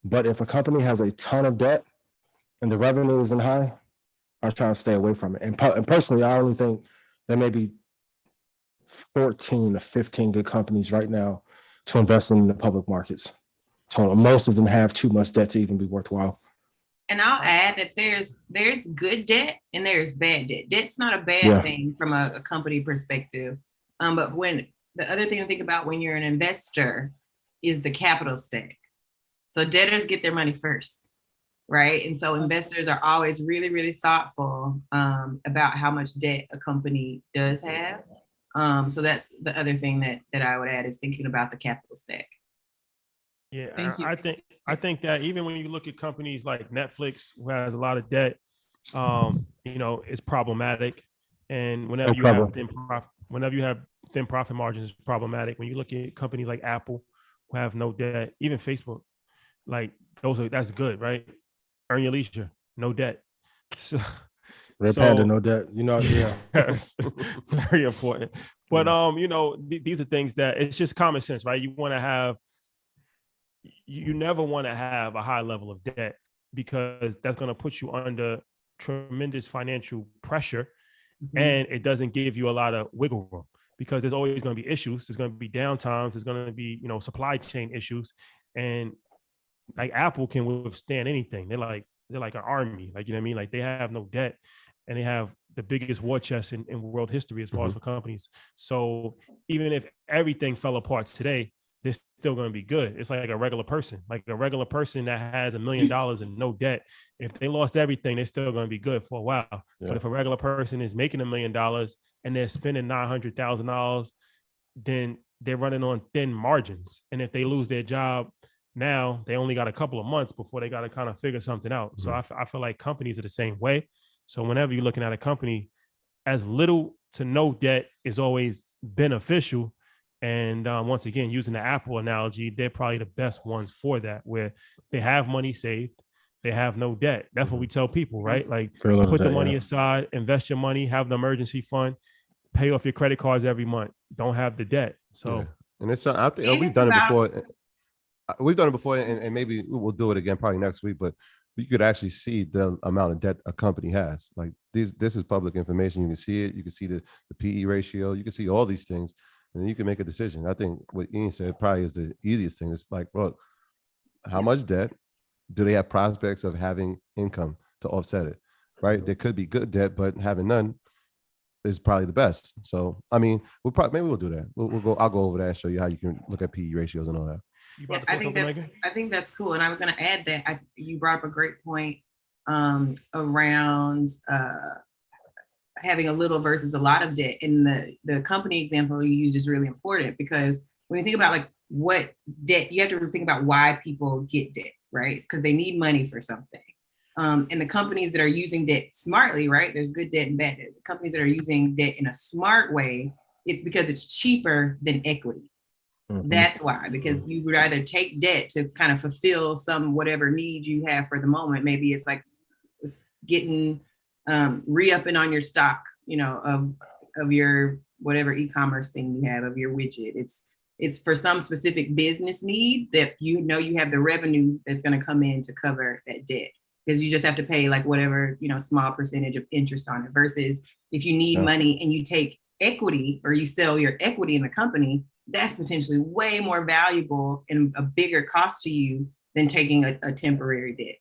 S3: But if a company has a ton of debt and the revenue isn't high, I try to stay away from it. And personally, I only think there may be 14 to 15 good companies right now to invest in the public markets. Total. Most of them have too much debt to even be worthwhile.
S4: And I'll add that there's good debt and there's bad debt. Debt's not a bad thing from a company perspective. But when the other thing to think about when you're an investor is the capital stack. So debtors get their money first, right? And so investors are always really, really thoughtful about how much debt a company does have. So that's the other thing that I would add is thinking about the capital stack.
S1: Yeah, I think that even when you look at companies like Netflix, who has a lot of debt, it's problematic. And whenever you have thin profit margins, it's problematic. When you look at companies like Apple, who have no debt, even Facebook, like that's good, right? Earn your leisure, no debt. So
S3: Red Panda, no debt.
S1: Yes, very important. But these are things that it's just common sense, right? You never want to have a high level of debt because that's going to put you under tremendous financial pressure, and it doesn't give you a lot of wiggle room because there's always going to be issues. There's going to be downtimes. There's going to be supply chain issues, and like Apple can withstand anything. They're like an army, like like they have no debt, and they have the biggest war chest in world history as far as for companies. So even if everything fell apart today, they're still going to be good. It's like a regular person that has $1 million and no debt. If they lost everything, they're still going to be good for a while. Yeah. But if a regular person is making $1 million and they're spending $900,000, then they're running on thin margins. And if they lose their job now, they only got a couple of months before they got to kind of figure something out. So I feel like companies are the same way. So whenever you're looking at a company, as little to no debt is always beneficial. And once again, using the Apple analogy, they're probably the best ones for that, where they have money saved, they have no debt. That's what we tell people, right? Like put the money aside, invest your money, have an emergency fund, pay off your credit cards every month. Don't have the debt. So,
S2: and it's I think we've done it before. We've done it before, and maybe we'll do it again probably next week. But you could actually see the amount of debt a company has. Like this is public information. You can see it. You can see the PE ratio. You can see all these things. And then you can make a decision. I think what Ian said probably is the easiest thing. It's like, look, how much debt do they have prospects of having income to offset it, right? There could be good debt, but having none is probably the best. So, I mean, maybe we'll do that. We'll go. I'll go over that and show you how you can look at PE ratios and all that.
S4: I think that's cool. And I was going to add that you brought up a great point around having a little versus a lot of debt. And the company example you used is really important because when you think about like what debt, you have to think about why people get debt, right? It's because they need money for something. And the companies that are using debt smartly, right? There's good debt and bad debt. The companies that are using debt in a smart way, it's because it's cheaper than equity. That's why, because you would either take debt to kind of fulfill some whatever need you have for the moment. Maybe it's like it's getting re-upping on your stock, you know, of your whatever e-commerce thing you have of your widget. It's for some specific business need that you know you have the revenue that's going to come in to cover that debt, because you just have to pay like whatever, you know, small percentage of interest on it, versus if you need money and you take equity or you sell your equity in the company, that's potentially way more valuable and a bigger cost to you than taking a temporary debt.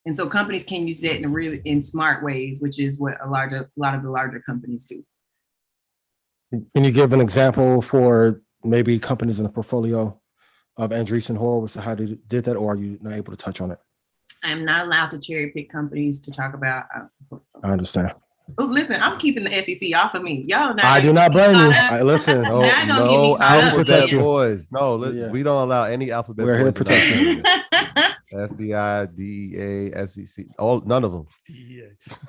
S4: And so companies can use debt in smart ways, which is what a lot of the larger companies do.
S3: Can you give an example for maybe companies in the portfolio of Andreessen Horowitz, how they did that, or are you not able to touch on it?
S4: I'm not allowed to cherry pick companies to talk about.
S3: I understand.
S4: Oh, listen, I'm keeping the SEC off of me. Y'all not.
S3: I do not blame you. I listen.
S2: No alphabet boys. No, we don't allow any alphabet boys.
S3: We're here to protect you.
S2: FBI, DEA, SEC, none of them.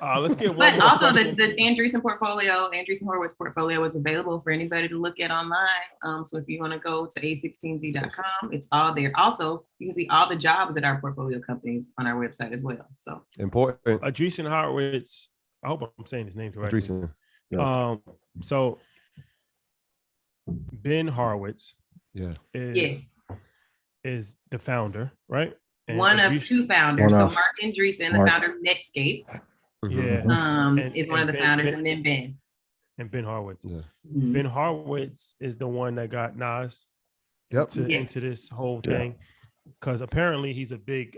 S1: Let's get one.
S4: But also the Andreessen Horowitz portfolio is available for anybody to look at online. So if you want to go to a16z.com, it's all there. Also, you can see all the jobs at our portfolio companies on our website as well. So
S2: important.
S1: Andreessen Horowitz. I hope I'm saying his name correctly.
S2: Andreessen. Yes.
S1: So Ben Horowitz. Is the founder, right? And
S4: one of two founders. So Mark Andreessen, the founder of Netscape, is one of the founders, and then Ben.
S1: And Ben Horowitz. Yeah. Ben Horowitz is the one that got Nas into this whole thing, because apparently he's a big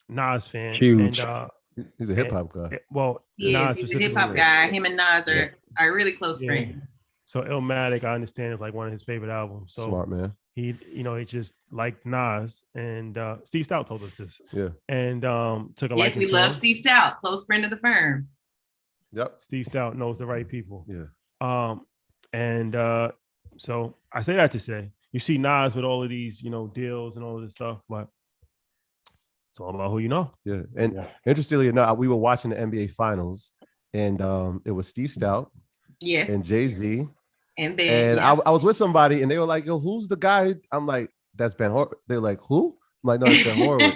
S1: Nas fan.
S3: Huge.
S1: And,
S2: he's a hip hop guy.
S1: Well,
S4: he's a hip hop guy. Him and Nas are really close friends.
S1: So Illmatic, I understand, is like one of his favorite albums. So
S2: smart man.
S1: He just liked Nas, and Steve Stout told us this.
S2: Yeah.
S1: And took a liking to him.
S4: We love Steve Stout, close friend of the firm.
S2: Yep.
S1: Steve Stout knows the right people.
S2: Yeah.
S1: So I say that to say, you see Nas with all of these, deals and all of this stuff, but it's all about who you know.
S2: Yeah. And interestingly enough, we were watching the NBA Finals, and it was Steve Stout.
S4: Yes.
S2: And Jay-Z.
S4: And then
S2: I was with somebody, and they were like, "Yo, who's the guy?" I'm like, "That's Ben Horowitz." They're like, "Who?" I'm like, "No, it's Ben Horowitz."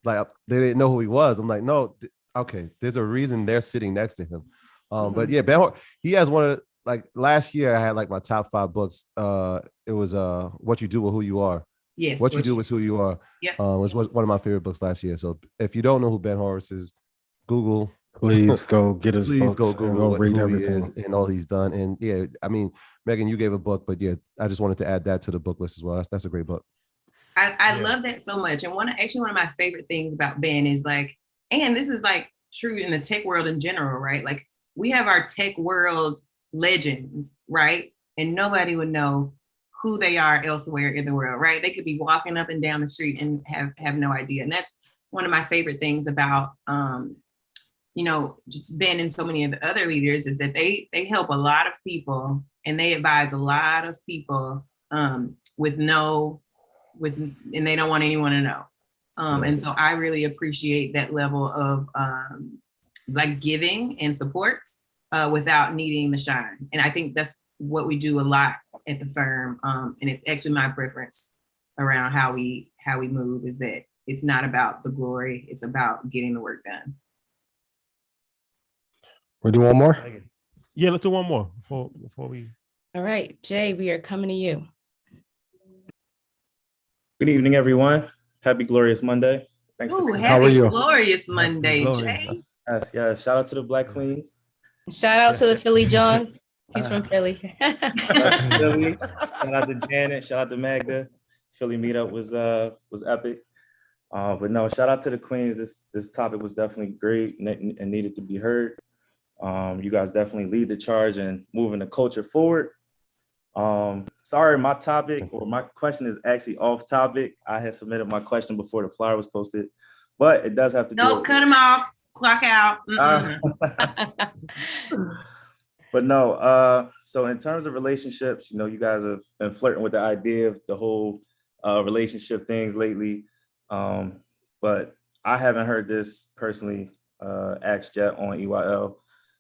S2: Like, they didn't know who he was. I'm like, "No, okay. There's a reason they're sitting next to him." But yeah, Ben Horowitz, he has one of, like, last year I had like my top 5 books. It was What You Do with Who You Are.
S4: Yes.
S2: What You Do with Who You Are.
S4: Yeah.
S2: Was one of my favorite books last year. So if you don't know who Ben Horowitz is, Google.
S3: Please go get his books.
S2: Go Google
S3: read
S2: who
S3: everything
S2: he is and all he's done. And yeah, I mean, Megan, you gave a book, but yeah, I just wanted to add that to the book list as well. That's a great book.
S4: I love that so much. And one of my favorite things about Ben is like, and this is like true in the tech world in general, right? Like, we have our tech world legends, right? And nobody would know who they are elsewhere in the world, right? They could be walking up and down the street and have no idea. And that's one of my favorite things about just Ben and so many of the other leaders, is that they help a lot of people and they advise a lot of people and they don't want anyone to know. And so I really appreciate that level of like giving and support without needing the shine. And I think that's what we do a lot at the firm. And it's actually my preference around how we move, is that it's not about the glory, it's about getting the work done.
S3: We'll do one more.
S1: Yeah, let's do one more before we.
S6: All right, Jay, we are coming to you.
S10: Good evening, everyone. Happy Glorious Monday.
S4: Thanks for coming. How are you? Glorious Monday, Jay.
S10: Yes. Shout out to the Black Queens.
S6: Shout out to the Philly Johns. He's from Philly.
S10: Shout out to Janet. Shout out to Magda. Philly meetup was epic. But no, shout out to the Queens. This topic was definitely great and needed to be heard. You guys definitely lead the charge in moving the culture forward. Sorry, my topic or my question is actually off topic. I had submitted my question before the flyer was posted, but it does have to do.
S4: Cut him off. Clock out.
S10: But no, so in terms of relationships, you guys have been flirting with the idea of the whole relationship things lately. But I haven't heard this personally asked yet on EYL.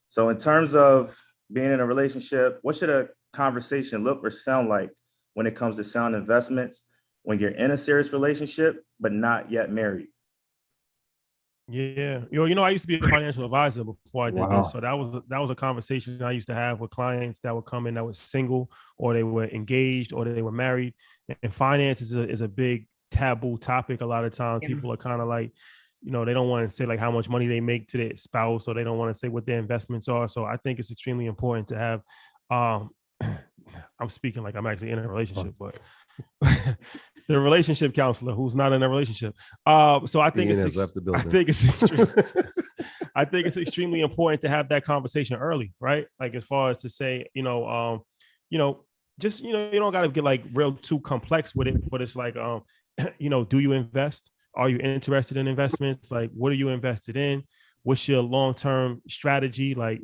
S10: So in terms of being in a relationship, what should a conversation look or sound like when it comes to sound investments when you're in a serious relationship, but not yet married?
S1: Yeah, I used to be a financial advisor before I did this, so that was a conversation I used to have with clients that would come in that were single, or they were engaged, or they were married. And finance is a big taboo topic. A lot of times, people are kind of like, they don't want to say like how much money they make to their spouse, or they don't want to say what their investments are. So I think it's extremely important to have. I'm speaking like I'm actually in a relationship, but the relationship counselor who's not in a relationship. So I think I think it's extremely important to have that conversation early, right? Like as far as to say, you don't got to get like real too complex with it, but it's like, do you invest? Are you interested in investments? Like, what are you invested in? What's your long-term strategy? Like,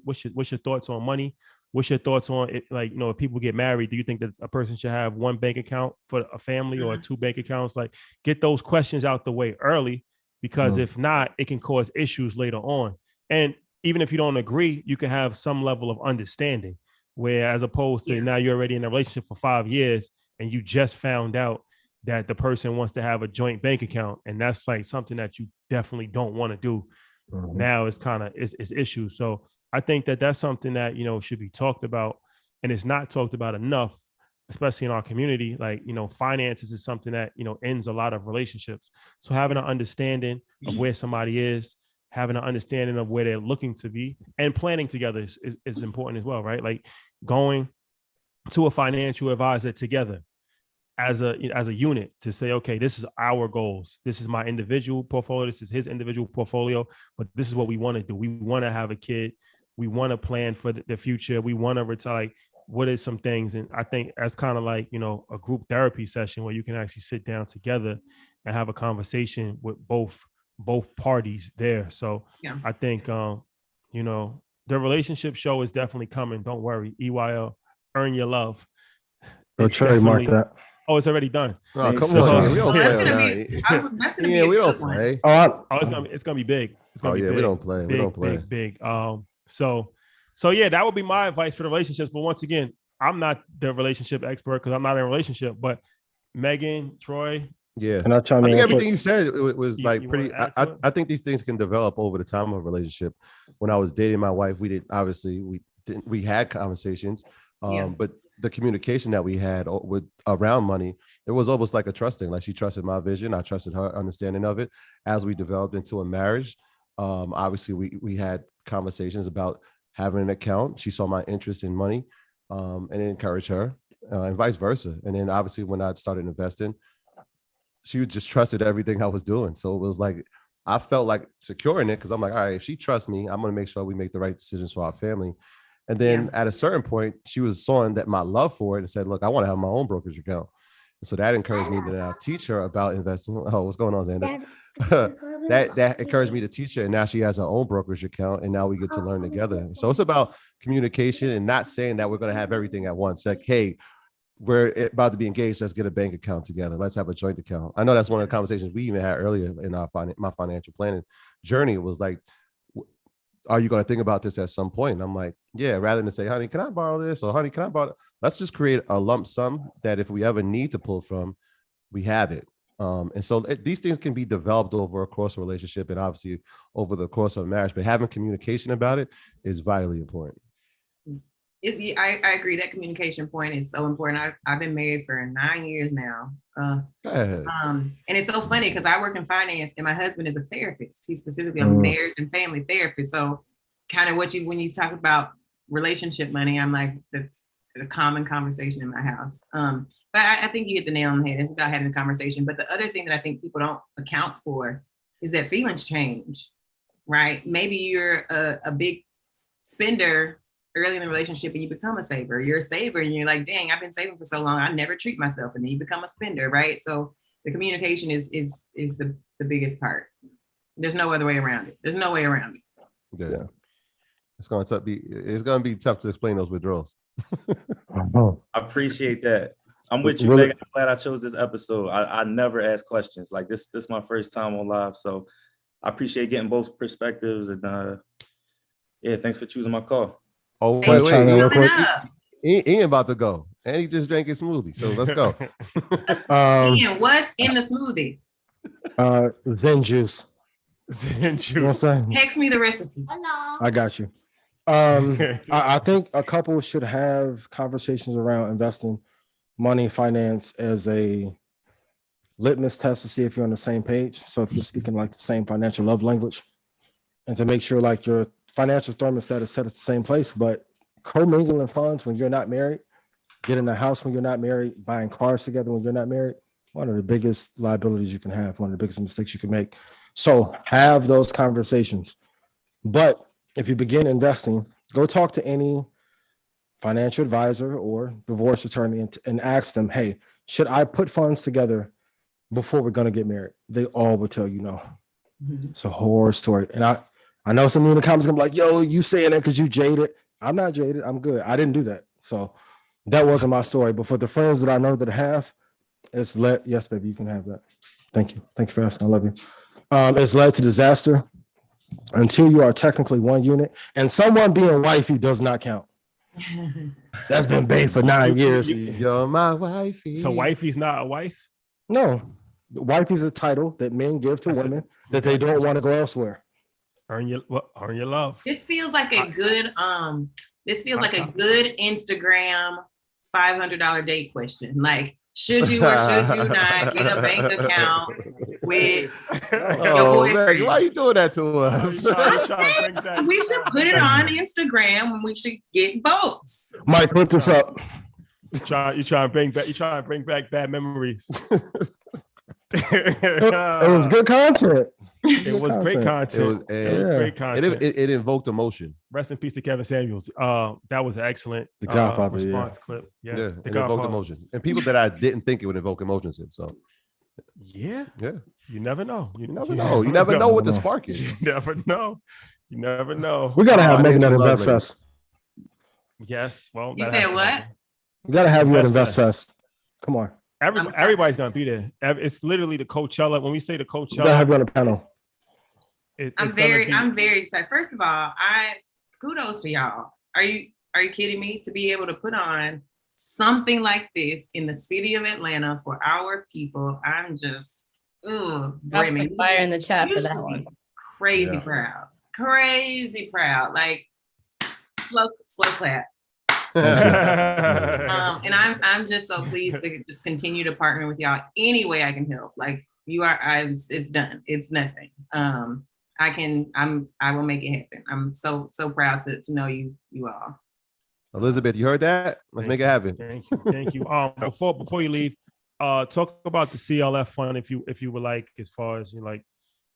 S1: what's your thoughts on money? What's your thoughts on it? Like, if people get married, do you think that a person should have one bank account for a family or two bank accounts? Like, get those questions out the way early, because if not, it can cause issues later on. And even if you don't agree, you can have some level of understanding, where as opposed to now you're already in a relationship for 5 years and you just found out that the person wants to have a joint bank account. And that's like something that you definitely don't want to do. Now it's kind of it's issues. So I think that that's something that, should be talked about, and it's not talked about enough, especially in our community. Like, finances is something that, ends a lot of relationships. So having an understanding of where somebody is, having an understanding of where they're looking to be, and planning together is important as well, right? Like going to a financial advisor together as a unit to say, okay, this is our goals. This is my individual portfolio. This is his individual portfolio, but this is what we want to do. We want to have a kid. We want to plan for the future. We want to retire. Like, what is some things? And I think that's kind of like, a group therapy session where you can actually sit down together and have a conversation with both parties there. So I think, the relationship show is definitely coming. Don't worry. EYL, Earn Your Love.
S3: Go trademark that.
S1: Oh, it's already done.
S2: Oh, come on. We don't play.
S4: We
S2: don't play.
S1: It's gonna be big. It's gonna be big.
S2: We don't play. We don't play.
S1: Big. So yeah, that would be my advice for the relationships. But once again, I'm not the relationship expert because I'm not in a relationship. But Megan, Troy.
S2: Yeah. I think everything you said was like pretty. I think these things can develop over the time of a relationship. When I was dating my wife, we had conversations, but the communication that we had around money, it was almost like a trust thing. Like she trusted my vision, I trusted her understanding of it. As we developed into a marriage, obviously we had conversations about having an account. She saw my interest in money, and it encouraged her, and vice versa. And then obviously when I started investing, she just trusted everything I was doing. So it was like I felt like secure in it because I'm like, all right, if she trusts me, I'm going to make sure we make the right decisions for our family. And then at a certain point, she was showing that my love for it and said, look, I want to have my own brokerage account. And so that encouraged me to now teach her about investing. Oh, what's going on, Xander? that encouraged me to teach her. And now she has her own brokerage account. And now we get to learn together. So it's about communication and not saying that we're going to have everything at once. Like, hey, we're about to be engaged. Let's get a bank account together. Let's have a joint account. I know that's one of the conversations we even had earlier in my financial planning journey. It was like, are you going to think about this at some point? And I'm like, yeah, rather than say, honey, can I borrow this? Or honey, can I borrow that? Let's just create a lump sum that if we ever need to pull from, we have it. And so these things can be developed over a course of relationship and obviously over the course of marriage, but having communication about it is vitally important.
S4: I agree. That communication point is so important. I've been married for 9 years now. And it's so funny because I work in finance and my husband is a therapist. He's specifically a marriage and family therapist. So kind of when you talk about relationship money, I'm like, that's a common conversation in my house. But I think you hit the nail on the head. It's about having a conversation. But the other thing that I think people don't account for is that feelings change, right? Maybe you're a big spender early in the relationship and you become a saver. You're a saver and you're like, dang, I've been saving for so long. I never treat myself. And then you become a spender, right? So the communication is the biggest part. There's no other way around it. There's no way around it.
S2: Yeah. It's gonna be tough to explain those withdrawals.
S10: I appreciate that. I'm with you, Megan. I'm glad I chose this episode. I never ask questions. Like this is my first time on live. So I appreciate getting both perspectives. And yeah, thanks for choosing my call.
S2: Oh, wait. He ain't about to go. And he just drank his smoothie. So let's go.
S4: Ian, what's in the smoothie?
S3: Zen juice.
S1: Zen juice.
S3: You know what I'm saying?
S4: Text me the recipe.
S3: I got you. I think a couple should have conversations around investing money, finance as a litmus test to see if you're on the same page. So if you're speaking like the same financial love language, and to make sure like your financial thermostat is set at the same place, but commingling funds when you're not married, getting a house when you're not married, buying cars together when you're not married, one of the biggest liabilities you can have, one of the biggest mistakes you can make. So have those conversations. But if you begin investing, go talk to any financial advisor or divorce attorney and ask them, hey, should I put funds together before we're going to get married? They all will tell you no. It's a horror story. And I know some of you in the comments gonna be like, yo, you saying that because you jaded. I'm not jaded. I'm good. I didn't do that. So that wasn't my story. But for the friends that I know that have, yes, baby, you can have that. Thank you. Thank you for asking. I love you. It's led to disaster until you are technically one unit, and someone being wifey does not count. That's been bait for 9 years.
S2: You're my wifey.
S1: So wifey's not a wife?
S3: No. Wifey's a title that men give to women that they don't want to go elsewhere.
S1: Earn your love.
S4: This feels like a good Instagram $500 date question. Like, should you or should you not get a bank account with your boyfriend?
S2: Why are you doing that to us?
S4: We should put it on Instagram when we should get votes.
S3: Mike, put this up.
S1: You trying to bring back bad memories.
S3: It was good content.
S1: It was great content. It was great content.
S2: It invoked emotion.
S1: Rest in peace to Kevin Samuels. That was an excellent response clip. Yeah,
S2: it invoked emotions. And people that I didn't think it would invoke emotions in. So
S1: yeah. You never know.
S2: You never know what the spark is.
S1: You never know.
S3: We gotta have Megan at Invest Fest.
S1: Yes. Well,
S4: you said what?
S3: We gotta have you at Invest Fest. Come on.
S1: Everybody's gonna be there. It's literally the Coachella. When we say the Coachella,
S3: we gotta have you on the panel.
S4: I'm very excited. First of all, kudos to y'all. Are you kidding me? To be able to put on something like this in the city of Atlanta for our people, I'm just
S6: fire in the chat for that one.
S4: Crazy proud. Like slow clap. And I'm just so pleased to just continue to partner with y'all any way I can help. Like it's done. It's nothing. I will make it happen. I'm so proud to know you all.
S2: Elizabeth, you heard that? Let's make it happen.
S1: Thank you. Before you leave, talk about the CLF fund if you would like, as far as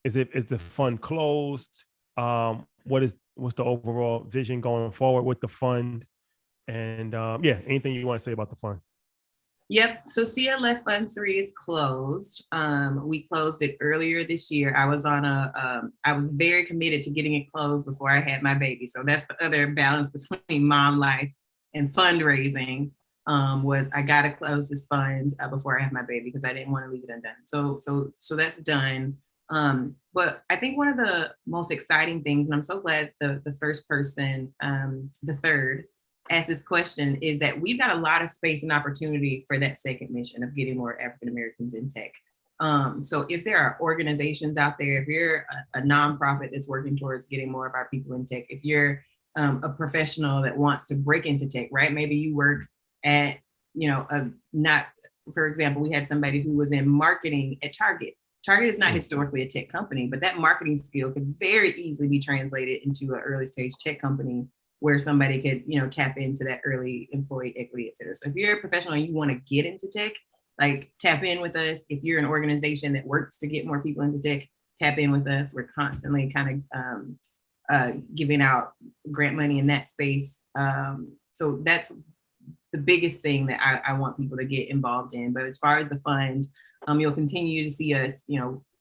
S1: is the fund closed? What's the overall vision going forward with the fund? And anything you want to say about the fund?
S4: Yep. So CLF Fund 3 is closed. We closed it earlier this year. I was very committed to getting it closed before I had my baby. So that's the other balance between mom life and fundraising. Was I got to close this fund before I had my baby because I didn't want to leave it undone. So that's done. But I think one of the most exciting things, and I'm so glad the first person, the third, asked this question, is that we've got a lot of space and opportunity for that second mission of getting more African Americans in tech. So if there are organizations out there, if you're a nonprofit that's working towards getting more of our people in tech, if you're a professional that wants to break into tech, right? Maybe you work at, for example, we had somebody who was in marketing at Target. Target is not historically a tech company, but that marketing skill could very easily be translated into an early stage tech company where somebody could, tap into that early employee equity, et cetera. So if you're a professional and you want to get into tech, like tap in with us. If you're an organization that works to get more people into tech, tap in with us. We're constantly kind of giving out grant money in that space. So that's the biggest thing that I want people to get involved in. But as far as the fund, you'll continue to see us,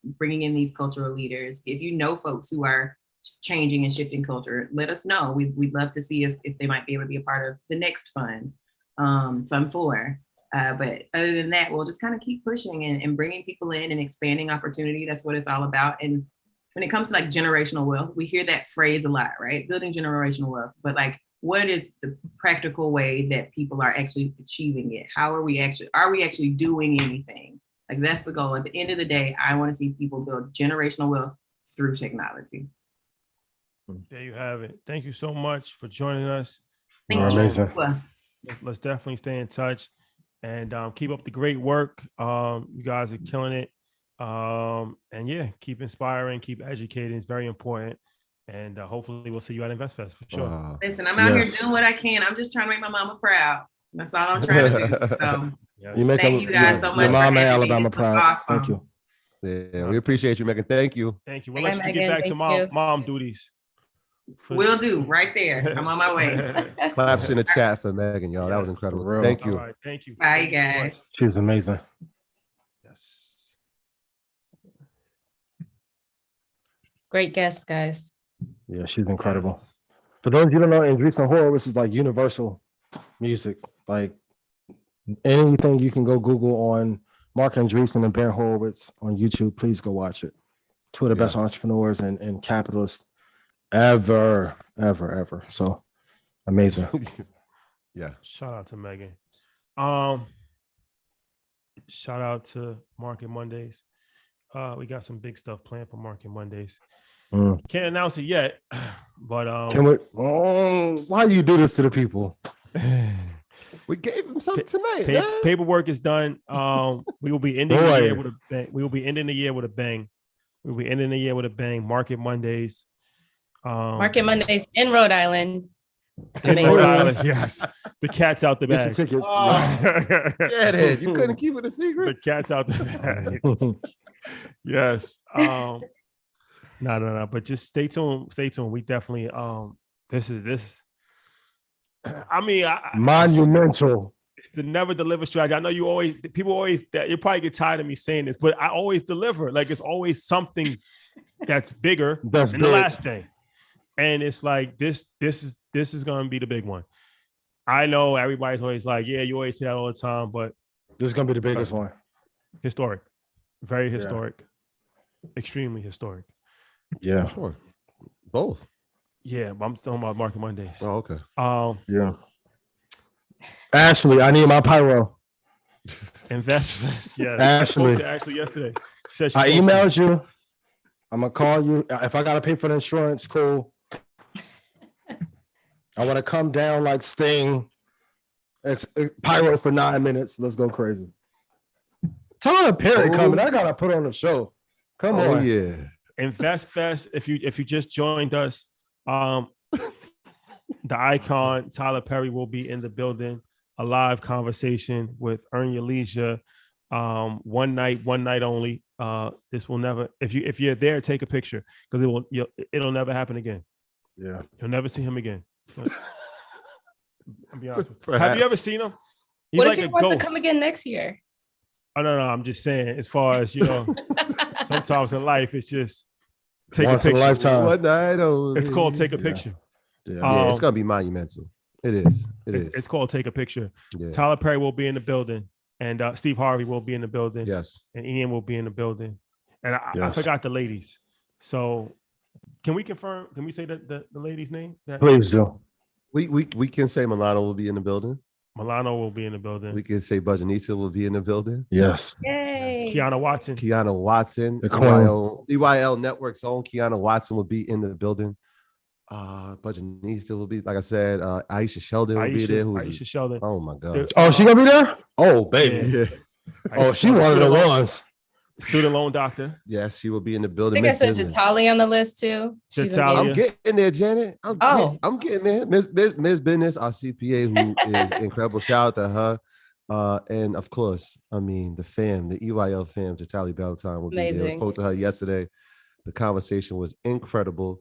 S4: bringing in these cultural leaders. If you know folks who are changing and shifting culture, let us know. We'd love to see if they might be able to be a part of the next fund, Fund 4. But other than that, we'll just kind of keep pushing and bringing people in and expanding opportunity. That's what it's all about. And when it comes to like generational wealth, we hear that phrase a lot, right? Building generational wealth. But like, what is the practical way that people are actually achieving it? How are we actually doing anything? Like, that's the goal. At the end of the day, I want to see people build generational wealth through technology.
S1: There you have it. Thank you so much for joining us.
S4: Thank you.
S1: Let's definitely stay in touch and keep up the great work. You guys are killing it. And yeah, keep inspiring, keep educating. It's very important. And hopefully we'll see you at InvestFest for sure.
S4: Listen, I'm out here doing what I can. I'm just trying to make my mama proud. That's all I'm trying to do. So thank you guys so much.
S3: Your mama,
S4: for
S3: Alabama proud.
S4: Awesome.
S3: Thank you.
S2: Yeah, we appreciate you, Megan. Thank you.
S1: Thank you. We'll let you get back to mom duties.
S4: Will do, right there. I'm on my way.
S2: Claps in the chat for Megan, y'all. That was incredible. Thank you.
S1: All right, thank you.
S4: Bye, guys.
S3: She was amazing.
S1: Yes.
S6: Great guest, guys.
S3: Yeah, she's incredible. For those of you who don't know, Andreessen Horowitz is like universal music. Like anything you can go Google on Mark Andreessen and Ben Horowitz on YouTube, please go watch it. Two of the best entrepreneurs and capitalists ever. So amazing.
S2: Yeah.
S1: Shout out to Megan. Shout out to Market Mondays. We got some big stuff planned for Market Mondays. Can't announce it yet, but
S3: why do you do this to the people?
S2: We gave them something tonight.
S1: Paperwork is done. We will be ending the year with a bang. We will be ending the year with a bang. We'll be ending the year with a bang. Market Mondays.
S6: Market Mondays in Rhode Island.
S1: In Rhode Island, yes. The cat's out the bag.
S3: Get your tickets.
S2: Get it. You couldn't keep it a secret.
S1: The cat's out the bag. Yes. No. But just stay tuned. Stay tuned. We definitely this. I mean,
S3: monumental.
S1: It's the never deliver strategy. I know you probably get tired of me saying this, but I always deliver. Like, it's always something that's bigger than the last thing. And it's like this is gonna be the big one. I know everybody's always like, yeah, you always say that all the time, but
S3: this is gonna be the biggest one.
S1: Historic. Very historic. Extremely historic.
S3: Yeah.
S2: Sure. Both.
S1: Yeah, but I'm talking about Market Mondays.
S2: Oh, okay.
S3: Yeah. Ashley, I need my pyro.
S1: Investments. Yeah.
S3: Ashley.
S1: Ashley yesterday. She said
S3: I emailed you. I'm gonna call you. If I gotta pay for the insurance, cool. I want to come down like Sting. It's pyro for 9 minutes. Let's go crazy. Tyler Perry coming. I gotta put on the show. Come on.
S2: Oh yeah.
S1: InvestFest. If you just joined us, the icon Tyler Perry will be in the building. A live conversation with Earn Your Leisure. One night only. This will never. If you're there, take a picture because it'll never happen again.
S3: Yeah,
S1: you'll never see him again. I'll be honest with you. Have you ever seen him? He's
S6: what
S1: like
S6: if he wants to come again next year?
S1: Oh no, I'm just saying. As far as sometimes in life it's just take
S3: once
S1: a picture.
S3: In a lifetime.
S2: One night only.
S1: It's called take a picture.
S2: Yeah, it's gonna be monumental. It is.
S1: It's called take a picture.
S2: Yeah.
S1: Tyler Perry will be in the building, and Steve Harvey will be in the building.
S2: Yes,
S1: and Ian will be in the building, and I forgot the ladies. So, can we confirm? Can we say the lady's name?
S3: Please do.
S2: We can say Milano will be in the building.
S1: Milano will be in the building.
S2: We can say Budjanisa will be in the building.
S3: Yes.
S6: Yay.
S1: Kiana Watson.
S2: EYL Network's own Kiana Watson will be in the building. Budjanisa will be, like I said, Aisha Sheldon will be there.
S1: Aisha Sheldon.
S2: Oh my God.
S3: Oh, she gonna be there? Oh, baby.
S2: Yeah.
S3: Oh, she one of the ones.
S1: Student loan doctor.
S2: Yes, she will be in the building.
S6: I think I said Jatali on the list too.
S2: I'm getting there, Janet. I'm getting there. Ms. Business, our CPA, who is incredible. Shout out to her. And of course, I mean, the EYL fam, Jatali Valentine will be there. I spoke to her yesterday. The conversation was incredible.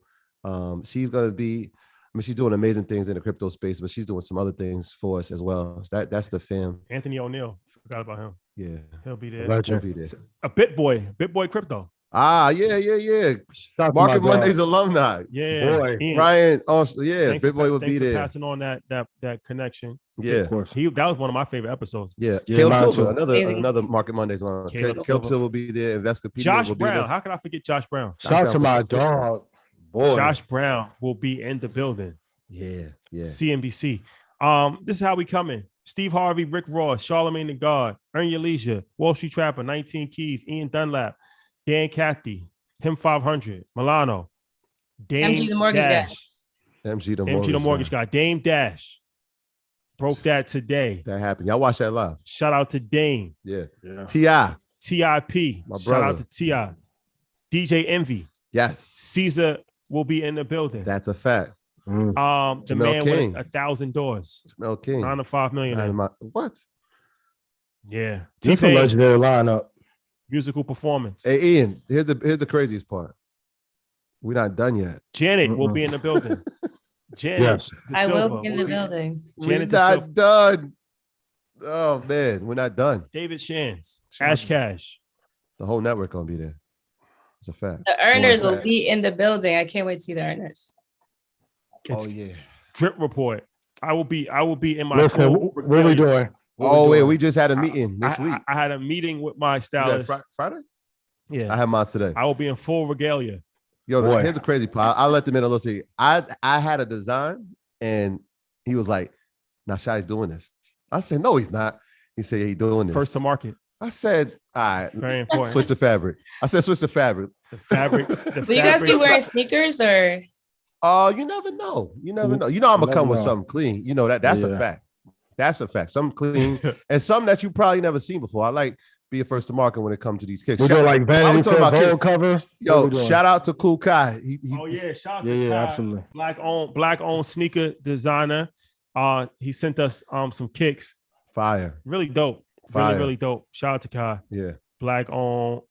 S2: She's going to be, she's doing amazing things in the crypto space, but she's doing some other things for us as well. So that's the fam.
S1: Anthony O'Neill. Forgot about him.
S2: Yeah.
S1: He'll be there.
S2: He'll be there.
S1: A BitBoy crypto.
S2: Yeah. Market Mondays alumni.
S1: Yeah,
S3: Boy.
S1: Ian,
S2: Ryan, yeah,
S1: thanks
S2: Big
S1: for-
S2: Boy will
S1: thanks
S2: be
S1: for
S2: there.
S1: passing on that connection.
S2: Yeah.
S3: Of course.
S1: That was one of my favorite episodes.
S2: Yeah.
S3: Yeah,
S2: Caleb
S3: mine
S2: Silver,
S3: too.
S6: Amazing.
S2: another Market Mondays alumni.
S1: Caleb
S2: Caleb
S1: Silver.
S2: Silver will be there. Investopedia
S1: Josh
S2: will be
S1: Brown.
S2: there.
S1: How can I forget Josh Brown?
S3: Shout out to
S2: Down
S3: my
S2: with this.
S3: dog. Boy.
S1: Josh Brown will be in the building.
S2: Yeah.
S1: CNBC. This is how we coming. Steve Harvey, Rick Ross, Charlamagne the God, Earn Your Leisure, Wall Street Trapper, 19 Keys, Ian Dunlap, Dan Cathy, Him 500, Milano, Dame
S6: MG the mortgage guy.
S1: Dash,
S2: MG the
S1: mortgage guy, Dame Dash. Broke that today.
S2: That happened. Y'all watch that live.
S1: Shout out to Dame.
S2: Yeah.
S3: Yeah.
S2: T.I.
S1: TIP.
S2: My
S1: Shout out
S2: brother.
S1: to T.I. DJ Envy.
S2: Yes.
S1: Caesar will be in the building.
S2: That's a fact.
S1: The
S2: Jamel
S1: man
S2: King.
S1: with 1,000 doors.
S2: Mel King.
S1: 9 to 5 million.
S2: What?
S1: Yeah.
S3: That's a
S1: T-Pain,
S3: legendary lineup.
S1: musical performance.
S2: Hey, Ian, here's the craziest part. We're not done yet.
S1: Janet will be in the building. Janet.
S3: Yes.
S1: De
S6: I
S1: Silva
S6: will be in the building.
S2: We're
S1: Janet De Silva.
S2: not done. Oh man, we're not done.
S1: David Shands. Ash Cash.
S2: The whole network gonna be there. It's a fact.
S6: The earners will
S2: fact.
S6: be in the building. I can't wait to see the earners.
S1: It's
S2: yeah.
S1: Drip report. I will be in my
S3: Listen,
S1: full
S3: what are we
S1: regalia.
S3: doing?
S2: Oh wait, we just had a meeting this week.
S1: I had a meeting with my
S2: Was
S1: stylist.
S2: that Friday?
S1: Yeah.
S2: I had mine today.
S1: I will be in full regalia.
S2: Yo,
S3: Boy.
S2: here's the crazy part. I'll let them in a little see. I had a design and he was like, now Shai's doing this. I said, no, he's not. He said, yeah, he's doing this.
S1: First to market.
S2: I said, all right,
S1: Very important.
S2: switch the fabric. I said, switch the fabric.
S1: The fabrics. The
S6: Will you guys be
S1: fabrics-
S6: wearing sneakers or?
S2: You never know. You never know. You know, I'm gonna
S3: Never
S2: come with
S3: know.
S2: something clean. You know that's a
S3: Yeah.
S2: fact. That's a fact. Something clean and something that you probably never seen before. I like being first to market when it comes to these kicks.
S3: We doing like
S2: Why we
S3: Vanity
S2: talking
S3: Fair
S2: about
S3: Vogue
S2: kicks?
S3: cover. What
S2: Yo,
S3: we doing?
S2: shout out to Cool Kai. He
S1: Oh yeah, shout out
S3: Yeah,
S1: to
S3: yeah,
S1: Kai,
S3: absolutely.
S1: black owned sneaker designer. He sent us some kicks.
S2: fire.
S1: Really dope.
S2: Fire.
S1: Really dope. Shout out to Kai.
S2: Yeah.
S1: Black owned,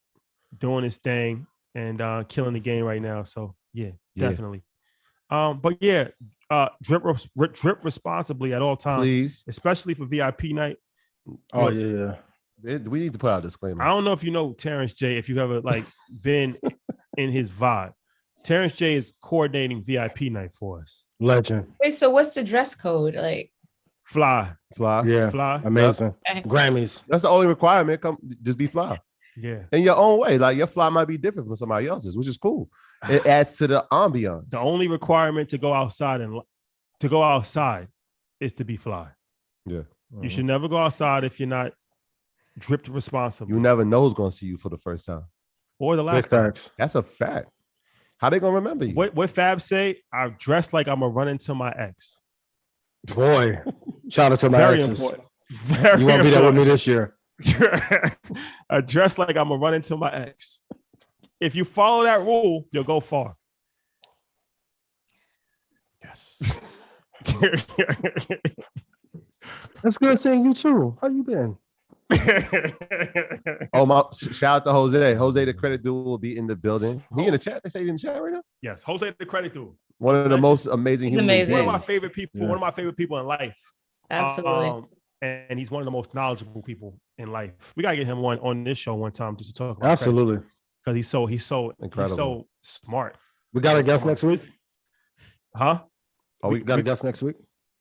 S1: doing his thing and killing the game right now. So yeah,
S2: Yeah.
S1: definitely. But yeah, drip responsibly at all times,
S2: Please.
S1: especially for VIP night.
S3: Oh yeah.
S2: We need to put out a disclaimer.
S1: I don't know if you know Terrence J. If you've ever like been in his vibe, Terrence J. is coordinating VIP night for us.
S3: Legend.
S6: Wait, so what's the dress code? Like,
S1: Fly,
S2: Fly.
S3: Yeah.
S1: fly.
S3: Amazing.
S6: okay.
S3: Grammys.
S2: That's the only requirement. Just be fly.
S1: Yeah.
S2: In your own way. Like your fly might be different from somebody else's, which is cool. It adds to the ambiance.
S1: The only requirement to go outside is to be fly.
S2: Yeah.
S1: You should never go outside if you're not dripped responsibly.
S2: You never know who's gonna see you for the first time.
S1: Or the
S3: Big
S1: last time.
S3: facts.
S2: That's a fact. How they gonna remember you?
S1: What Fab say? I dress like I'm gonna run into my ex.
S3: Boy. Shout out to my
S1: Very
S3: exes.
S1: important. Very
S3: You won't be there with me
S1: important.
S3: this year.
S1: I dress like I'm gonna run into my ex. If you follow that rule, you'll go far. Yes.
S3: It's good seeing you too. How you been?
S2: Oh my! Shout out to Jose. Jose, the credit dude, will be in the building. He in the chat. They say he in the chat right now.
S1: Yes, Jose the credit dude.
S2: One of the most amazing
S6: He's
S2: human
S6: amazing.
S1: One of
S2: beings.
S1: my favorite people.
S3: Yeah.
S1: One of my favorite people in life.
S6: Absolutely.
S1: And he's one of the most knowledgeable people in life. We gotta get him on this show one time just to talk about
S3: Absolutely.
S1: because he's so
S2: Incredible.
S1: smart.
S3: We got a guest next week.
S1: Huh?
S2: Oh,
S3: We got a guest next week.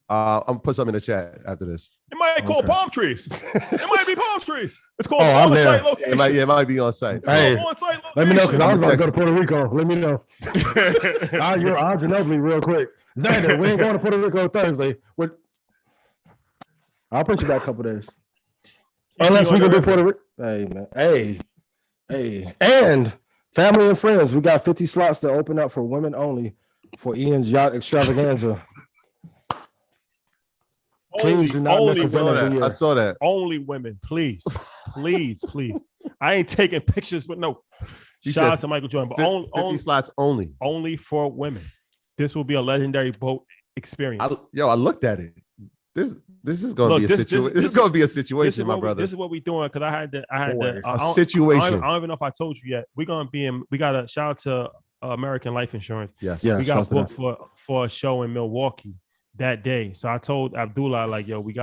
S2: I'm gonna put something in the chat after this.
S1: It might call
S3: Okay.
S1: palm trees. It might be palm trees. It's called
S3: Oh, I'm there.
S1: on-site location.
S2: It might be on site. So,
S3: Hey,
S1: On-site
S3: let me know because I was about to
S2: text
S3: go to Puerto Rico. Let me know.
S1: location.
S3: I'll Ginobili real quick. Xander, we ain't going to Puerto Rico Thursday. I'll put you back a couple days. Unless we can do Puerto Rico. Hey, man. Hey. And family and friends, we got 50 slots to open up for women only for Ian's yacht extravaganza. Please do not miss
S1: only
S3: a event of the year.
S2: I saw that.
S1: Only women, please. Please. I ain't taking pictures with no.
S2: She
S1: Shout
S2: said
S1: out to Michael Jordan, but
S2: 50 slots only.
S1: only for women. This will be a legendary boat experience.
S2: I looked at it. This is gonna
S1: Look,
S2: be a
S1: this-
S2: situation.
S1: this-
S2: This is gonna be a
S1: this is
S2: situation, my
S1: what
S2: brother.
S1: This is what we doing because I had
S3: Boy,
S1: I
S2: situation.
S1: don't even know if I told you yet. We got a shout out to American Life Insurance.
S2: Yes.
S3: Yeah.
S1: We got
S3: shout out to
S1: booked for a show in Milwaukee that day. So I told Abdullah, like, yo, we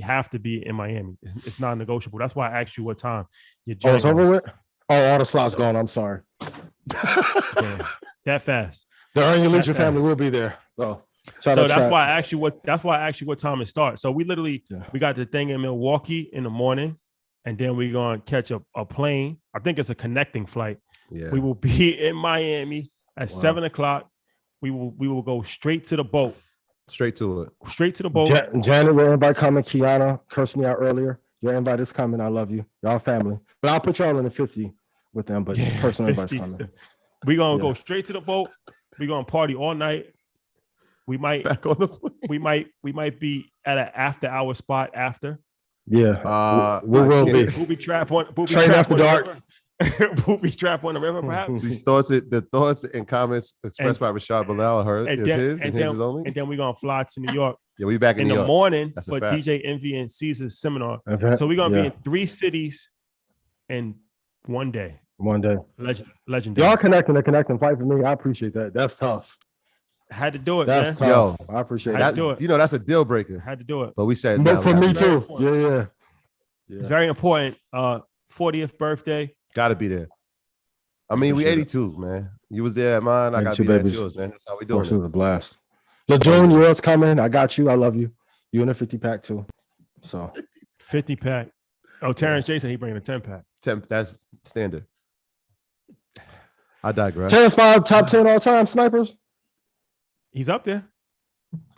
S1: have to be in Miami. It's non-negotiable. That's why I asked you what time your
S3: Oh, it's
S1: joint
S3: over
S1: was.
S3: with? all the slots gone. I'm sorry.
S1: Yeah, that fast.
S3: The Earn Your Leisure family will be there. So
S1: that's why I asked you what time it starts. So we got the thing in Milwaukee in the morning, and then we're gonna catch a plane. I think it's a connecting flight.
S2: Yeah.
S1: We will be in Miami at 7:00. We will go straight to the boat.
S2: Straight to it.
S1: Straight to the boat.
S3: Janet, your invite coming. Kiana cursed me out earlier. Your invite is coming. I love you. Y'all family. But I'll put y'all in the 50 with them, but personal invite's coming.
S1: We're gonna go straight to the boat. We're gonna party all night. We might
S2: back on the plane.
S1: we might be at an after hour spot after.
S3: Yeah. We will be.
S1: Booby trap on
S3: after dark.
S1: Booby trap on the river, perhaps.
S2: The thoughts and comments expressed by Rashad Bilal are his only.
S1: And then we're gonna fly to New York.
S2: Yeah, we back in New
S1: the
S2: York.
S1: morning
S2: That's
S1: for DJ Envy and Caesar's seminar. So we're gonna be in 3 cities in one day. Legendary.
S3: Y'all connecting fight for me. I appreciate that. That's tough.
S1: Had to do it.
S3: That's
S1: man.
S3: tough. Yo, I appreciate that.
S2: You know, that's a deal breaker.
S1: Had to do it.
S2: But we said
S3: but for me too. Yeah.
S1: It's very important. 40th birthday.
S2: Gotta be there. I mean, we 82, man. You was there at mine. I got to be at yours, man. That's how we doing it.
S3: It was a blast. LeJune, yours coming. I got you. I love you. You in a 50-pack too. So
S1: 50-pack. Oh, Terrence Jason, he bringing a 10-pack.
S2: 10. That's standard. I digress.
S3: Terrence 5 top 10 all time snipers.
S1: He's up there.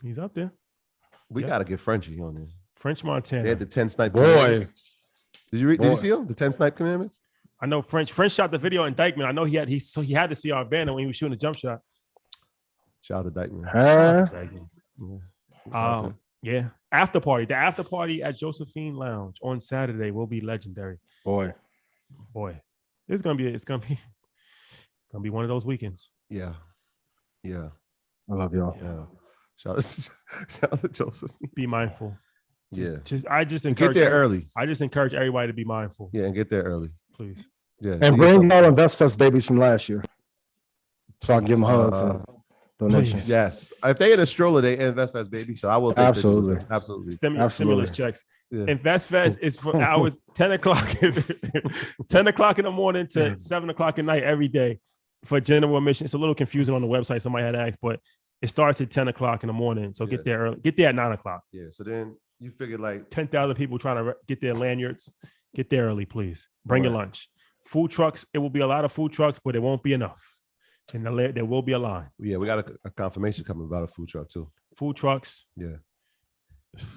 S2: We gotta get Frenchie on there.
S1: French Montana.
S2: They had the 10 snipe.
S3: Boy.
S2: Did you see him? The 10 snipe commandments?
S1: I know French shot the video in Dykeman. I know he had to see our banner when he was shooting a jump shot.
S2: Shout out to Dykeman.
S1: Yeah. After party. The after party at Josephine Lounge on Saturday will be legendary.
S3: Boy.
S1: It's gonna be one of those weekends.
S2: Yeah.
S3: I love y'all.
S2: Yeah. Shout out to Josephine.
S1: Be mindful.
S2: I
S1: just encourage
S2: get there early.
S1: I just encourage everybody to be mindful.
S2: Yeah, and get there early,
S1: please.
S2: Yeah,
S3: and bring all InvestFest babies from last year, so I can give them hugs and donations.
S2: Yes, if they in a stroller, they InvestFest baby. So I will take
S3: absolutely.
S1: Stimulus checks. Yeah. InvestFest is for hours 10 o'clock, 10 o'clock in the morning to 7 o'clock at night every day for general admission. It's a little confusing on the website. Somebody had asked, but it starts at 10 o'clock in the morning. So get there early. Get there at 9 o'clock.
S2: Yeah. So then you figure like
S1: 10,000 people trying to get their lanyards. Get there early, please. Bring your lunch. Food trucks. It will be a lot of food trucks, but it won't be enough. And there will be a line.
S2: Yeah, we got a confirmation coming about a food truck too.
S1: Food trucks.
S2: Yeah.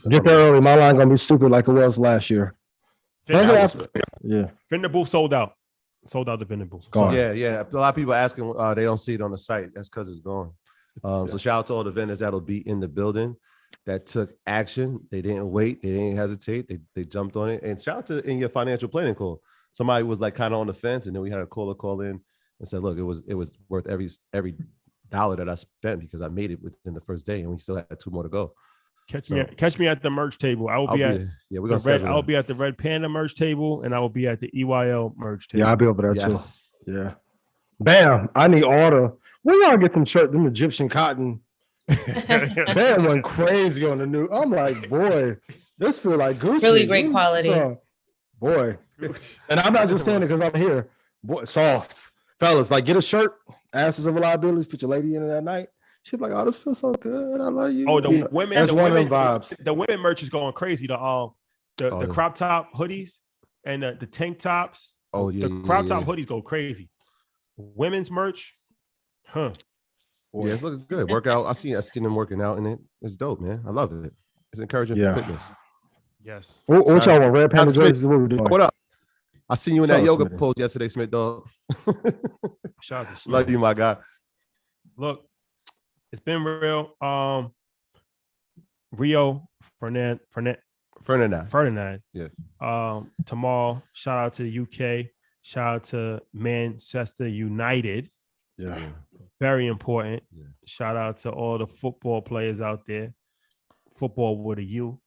S3: Get there early. My line gonna be stupid like it was last year.
S1: Vendor booth sold out. Sold out the vendor booth.
S2: Yeah. A lot of people asking they don't see it on the site. That's because it's gone. So shout out to all the vendors that'll be in the building that took action. They didn't wait. They didn't hesitate. They jumped on it. And shout out to in your financial planning call. Somebody was like kind of on the fence, and then we had a caller call in and said, "Look, it was worth every dollar that I spent because I made it within the first day, and we still had 2 more to go."
S1: Catch me at the merch table. I will be at I'll be at the Red Panda merch table, and I will be at the EYL merch table.
S3: Yeah, I'll be over there too. Yeah. Bam! I need all the. Where y'all get them shirt? Them Egyptian cotton. Bam went crazy on the new. I'm like, boy, this feel like Gucci.
S6: Really great quality.
S3: Boy, and I'm not just saying it because I'm here. Boy, soft fellas. Like, get a shirt. Asses of liabilities. Put your lady in it that night. She's like, "Oh, this feels so good. I love you."
S1: Oh, the women.
S3: That's
S1: the
S3: one
S1: women,
S3: of them vibes.
S1: The women merch is going crazy. The crop top hoodies and the tank tops.
S2: Oh yeah.
S1: The crop top hoodies go crazy. Women's merch,
S2: Yeah, it's looking good. Workout. I seen them working out in it. It's dope, man. I love it. It's encouraging for fitness.
S1: Yes.
S3: What y'all want? Red Panda jerseys? What we doing?
S2: What up? I seen you in that yoga pose yesterday, Smith dog.
S1: Shout out to Smith.
S2: Love you, my guy.
S1: Look, it's been real. Rio Ferdinand.
S2: Yeah.
S1: Tomorrow, shout out to the UK. Shout out to Manchester United.
S3: Yeah.
S1: Very important.
S2: Yeah.
S1: Shout out to all the football players out there. Football with a U,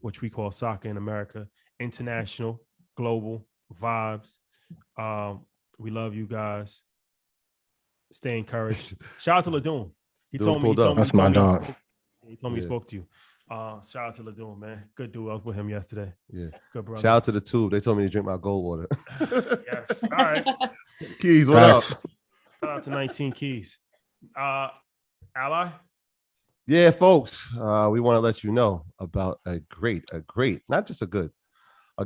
S1: which we call soccer in America. International, global vibes. We love you guys. Stay encouraged. Shout out to Ladun. He told me.
S3: That's my dog.
S1: He told me he spoke to you. Shout out to Ladune, man. Good dude. I was with him yesterday.
S2: Yeah.
S1: Good brother.
S2: Shout out to the Tube. They told me to drink my gold water.
S1: Yes. All right.
S2: Keys, what up?
S1: Shout out to 19 Keys. Ally?
S2: Yeah, folks. We want to let you know about a great, not just a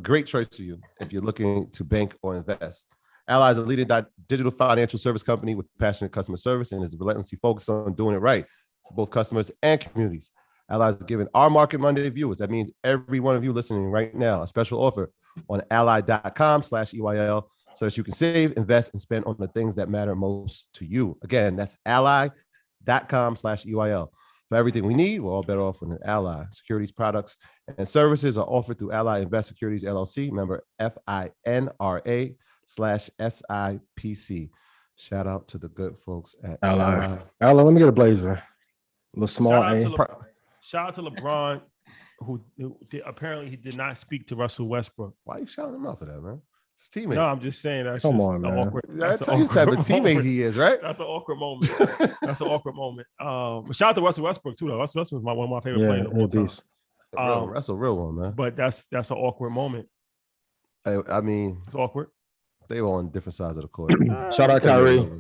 S2: great choice for you if you're looking to bank or invest. Ally is a leading digital financial service company with passionate customer service and is relentlessly focused on doing it right for both customers and communities. Ally is giving our Market Monday viewers, that means every one of you listening right now, a special offer on ally.com/EYL so that you can save, invest, and spend on the things that matter most to you. Again, that's ally.com/EYL. For everything we need, we're all better off with an Ally. Securities products and services are offered through Ally Invest Securities LLC, member FINRA/SIPC. Shout out to the good folks at Ally.
S3: Ally, let me get a blazer. A little small.
S1: Shout out to LeBron, who apparently he did not speak to Russell Westbrook.
S2: Why are you shouting him out for that, man? It's his teammate.
S1: No, I'm just saying that's
S3: Come
S1: just
S3: on, man.
S1: awkward.
S2: I tell you the type of teammate he is, right?
S1: That's an awkward moment. That's an awkward moment. But shout out to Russell Westbrook too, though. Russell Westbrook was one of my favorite players of all time.
S2: That's a real one, man.
S1: But that's an awkward moment.
S2: I mean,
S1: it's awkward.
S2: They were on different sides of the court.
S3: Shout out Kyrie.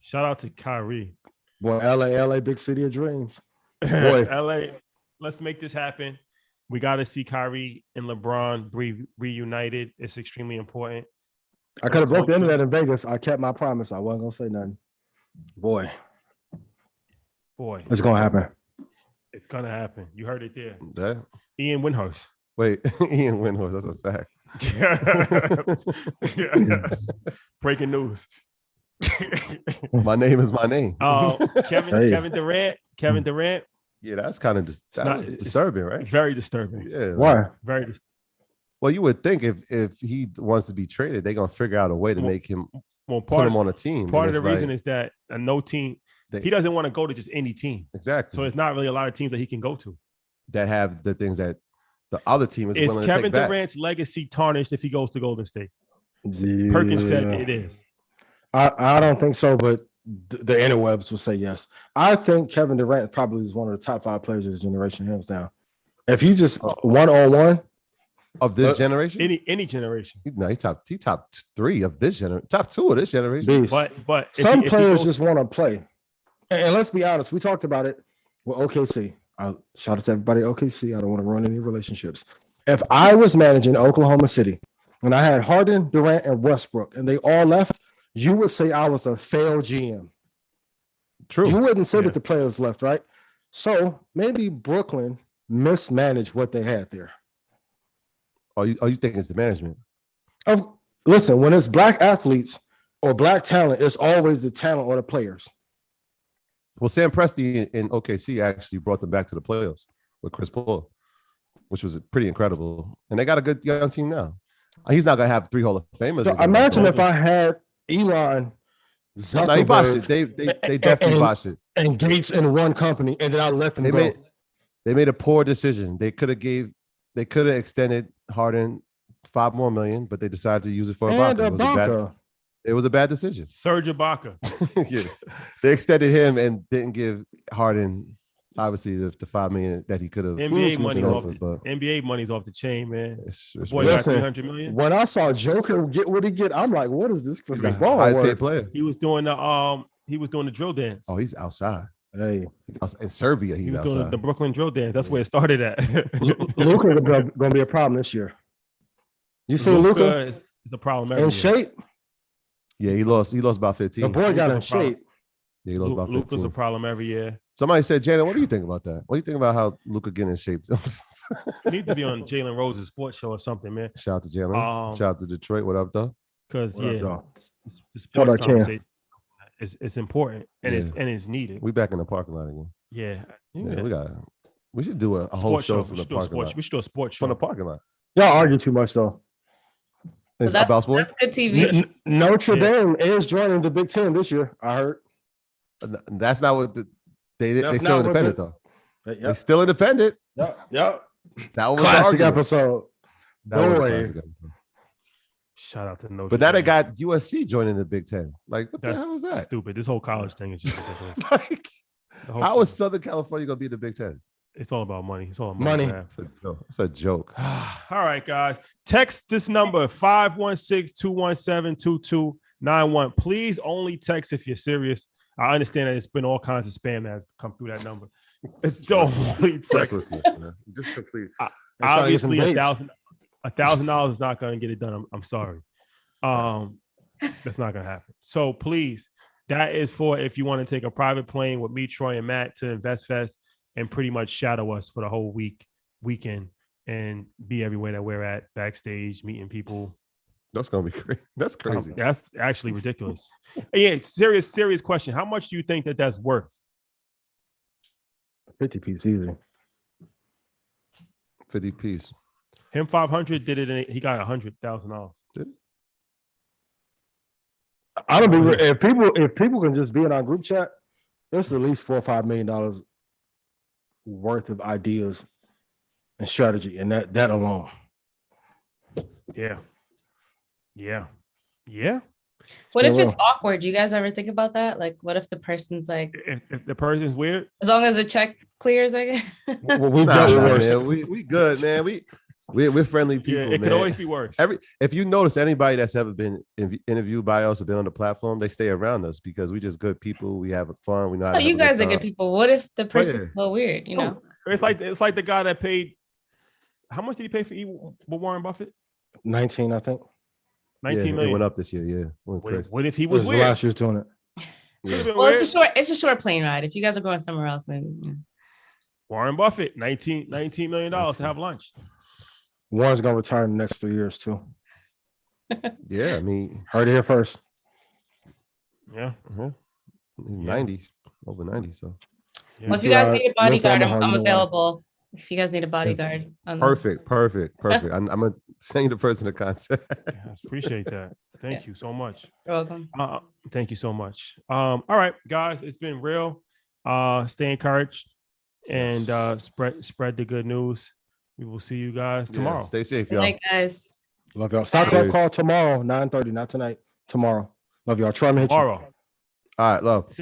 S1: Shout out to Kyrie.
S3: Boy, LA, big city of dreams.
S1: Boy, LA, let's make this happen. We got to see Kyrie and LeBron reunited. It's extremely important.
S3: I could have broke the internet in Vegas. I kept my promise. I wasn't gonna say nothing. Boy, it's gonna happen.
S1: It's gonna happen. You heard it there.
S2: Yeah.
S1: Ian Windhorst.
S2: Wait, Ian Windhorst. That's a fact.
S1: Yes. Breaking news.
S2: My name is my name.
S1: Kevin Durant.
S2: Yeah, that's kind of disturbing, right?
S1: Very disturbing.
S2: Yeah.
S3: Why?
S1: Very.
S2: Well, you would think if he wants to be traded, they're gonna figure out a way to make him put him on a team.
S1: Part of the reason is that no team. He doesn't want to go to just any team.
S2: Exactly.
S1: So it's not really a lot of teams that he can go to
S2: that have the things that the other team is willing to
S1: Kevin
S2: take back.
S1: Durant's legacy tarnished if he goes to Golden State?
S3: Yeah.
S1: Perkins said it is.
S3: I don't think so, but the interwebs will say yes. I think Kevin Durant probably is one of the top 5 players of his generation, hands down. If you just one-on-one
S2: of this generation,
S1: any generation,
S2: no, he top 3 of this generation, top 2 of this generation.
S1: But
S3: some players just want to play. And let's be honest, we talked about it with OKC. Shout out to everybody at OKC. I don't want to ruin any relationships. If I was managing Oklahoma City and I had Harden, Durant, and Westbrook, and they all left, you would say I was a failed GM.
S2: True.
S3: You wouldn't say that the players left, right? So maybe Brooklyn mismanaged what they had there.
S2: Oh, you think it's the management?
S3: Listen, when it's black athletes or black talent, it's always the talent or the players.
S2: Well, Sam Presti in OKC actually brought them back to the playoffs with Chris Paul, which was pretty incredible. And they got a good young team now. He's not going to have 3 Hall of Famers.
S3: So imagine if I had Elon, Zuckerberg,
S2: no, he botched it. They definitely botched it.
S3: And Gates in one company, and then I let them go.
S2: They made a poor decision. They could have extended Harden $5 more million, but they decided to use it for Ibaka. It was a bad decision.
S1: Serge Ibaka.
S2: Yeah. They extended him and didn't give Harden obviously the $5 million that he could have.
S1: NBA money's off the chain, man.
S3: Boy, listen, $300 million. When I saw Joker get what he get, I'm like, what is this for the ball?
S2: Highest paid player.
S1: He was doing the drill dance.
S2: Oh, he's outside.
S3: Hey,
S2: in Serbia,
S1: he was outside. Doing the Brooklyn drill dance. That's where it started at.
S3: Luka going to be a problem this year. You see Luka
S1: is a problem
S3: in shape.
S2: Yeah, he lost about 15.
S3: The boy got in shape.
S2: Yeah, he lost about 15.
S1: Luka's a problem every year.
S2: Somebody said, Janet, what do you think about that? What do you think about how Luka getting in shape?
S1: You need to be on Jalen Rose's sports show or something, man.
S2: Shout out to Jalen. Shout out to Detroit. What up, though?
S1: Because the sports conversation is important and it's needed.
S2: We back in the parking lot again.
S1: Yeah.
S2: We should do a whole show from the parking lot.
S1: We should do a sports show
S2: from the parking lot.
S3: Y'all argue too much though.
S2: It's about sports.
S6: That's good TV.
S3: Notre Dame is joining the Big Ten this year. I heard.
S2: That's not what they still independent though. They still independent.
S3: Yep.
S2: That was
S3: classic episode.
S2: That was a classic episode.
S1: Shout out to Notre Dame.
S2: But now they got USC joining the Big Ten. Like, what the hell is that?
S1: Stupid. This whole college thing is just ridiculous.
S2: How is Southern California gonna be the Big Ten?
S1: It's all about money. It's all about
S3: Money.
S2: It's a joke. It's a joke.
S1: All right, guys. Text this number 516-217-2291. Please only text if you're serious. I understand that it's been all kinds of spam that has come through that number. Don't only text.
S2: Recklessness, man. Just complete.
S1: Obviously, $1,000 is not going to get it done. I'm sorry. That's not going to happen. So please, that is for if you want to take a private plane with me, Troy, and Matt to Invest Fest and pretty much shadow us for the whole weekend, and be everywhere that we're at, backstage, meeting people.
S2: That's gonna be crazy. That's crazy.
S1: That's actually ridiculous. Yeah, serious question. How much do you think that's worth?
S3: 50 piece easy.
S2: 50 piece.
S1: Him 500 did it, and he got $100,000.
S3: I don't be if people can just be in our group chat, there's at least $4 or $5 million worth of ideas and strategy, and that alone.
S1: Yeah.
S6: What if it's awkward? Do you guys ever think about that? Like, what if the person's like,
S1: if the person's weird,
S6: as long as the check clears, I guess.
S3: Well, we good,
S2: man. We're friendly people.
S1: Yeah, it could always be worse.
S2: If you notice anybody that's ever been interviewed by us or been on the platform, they stay around us because we just good people. We have fun. We know. How to
S6: you guys are good people. What if the person's a little weird? You know,
S1: it's like the guy that paid. How much did he pay for Warren Buffett?
S3: 19, I think.
S1: 19 million.
S2: It went up this year. Yeah.
S1: What if he was weird?
S3: Last year's doing it.
S2: Yeah.
S6: Well, it's a short plane ride. If you guys are going somewhere else, then yeah.
S1: Warren Buffett, $19 million to have lunch.
S3: Warren's gonna retire in the next 3 years too.
S2: Yeah, I mean,
S3: heard it here first.
S1: Yeah.
S2: He's 90, over 90. So,
S6: well, if you guys need a bodyguard, I'm available. If you guys need a bodyguard,
S2: perfect. I'm gonna send you the person to contact.
S1: I appreciate that. Thank you so much.
S6: You're welcome.
S1: Thank you so much. All right, guys, it's been real. Stay encouraged and spread the good news. We will see you guys tomorrow.
S2: Stay safe,
S6: Good
S2: y'all.
S6: night, guys.
S3: Love y'all. Stock Club call tomorrow, 9:30, not tonight. Tomorrow. Love y'all. Try me
S1: tomorrow.
S2: All right, love.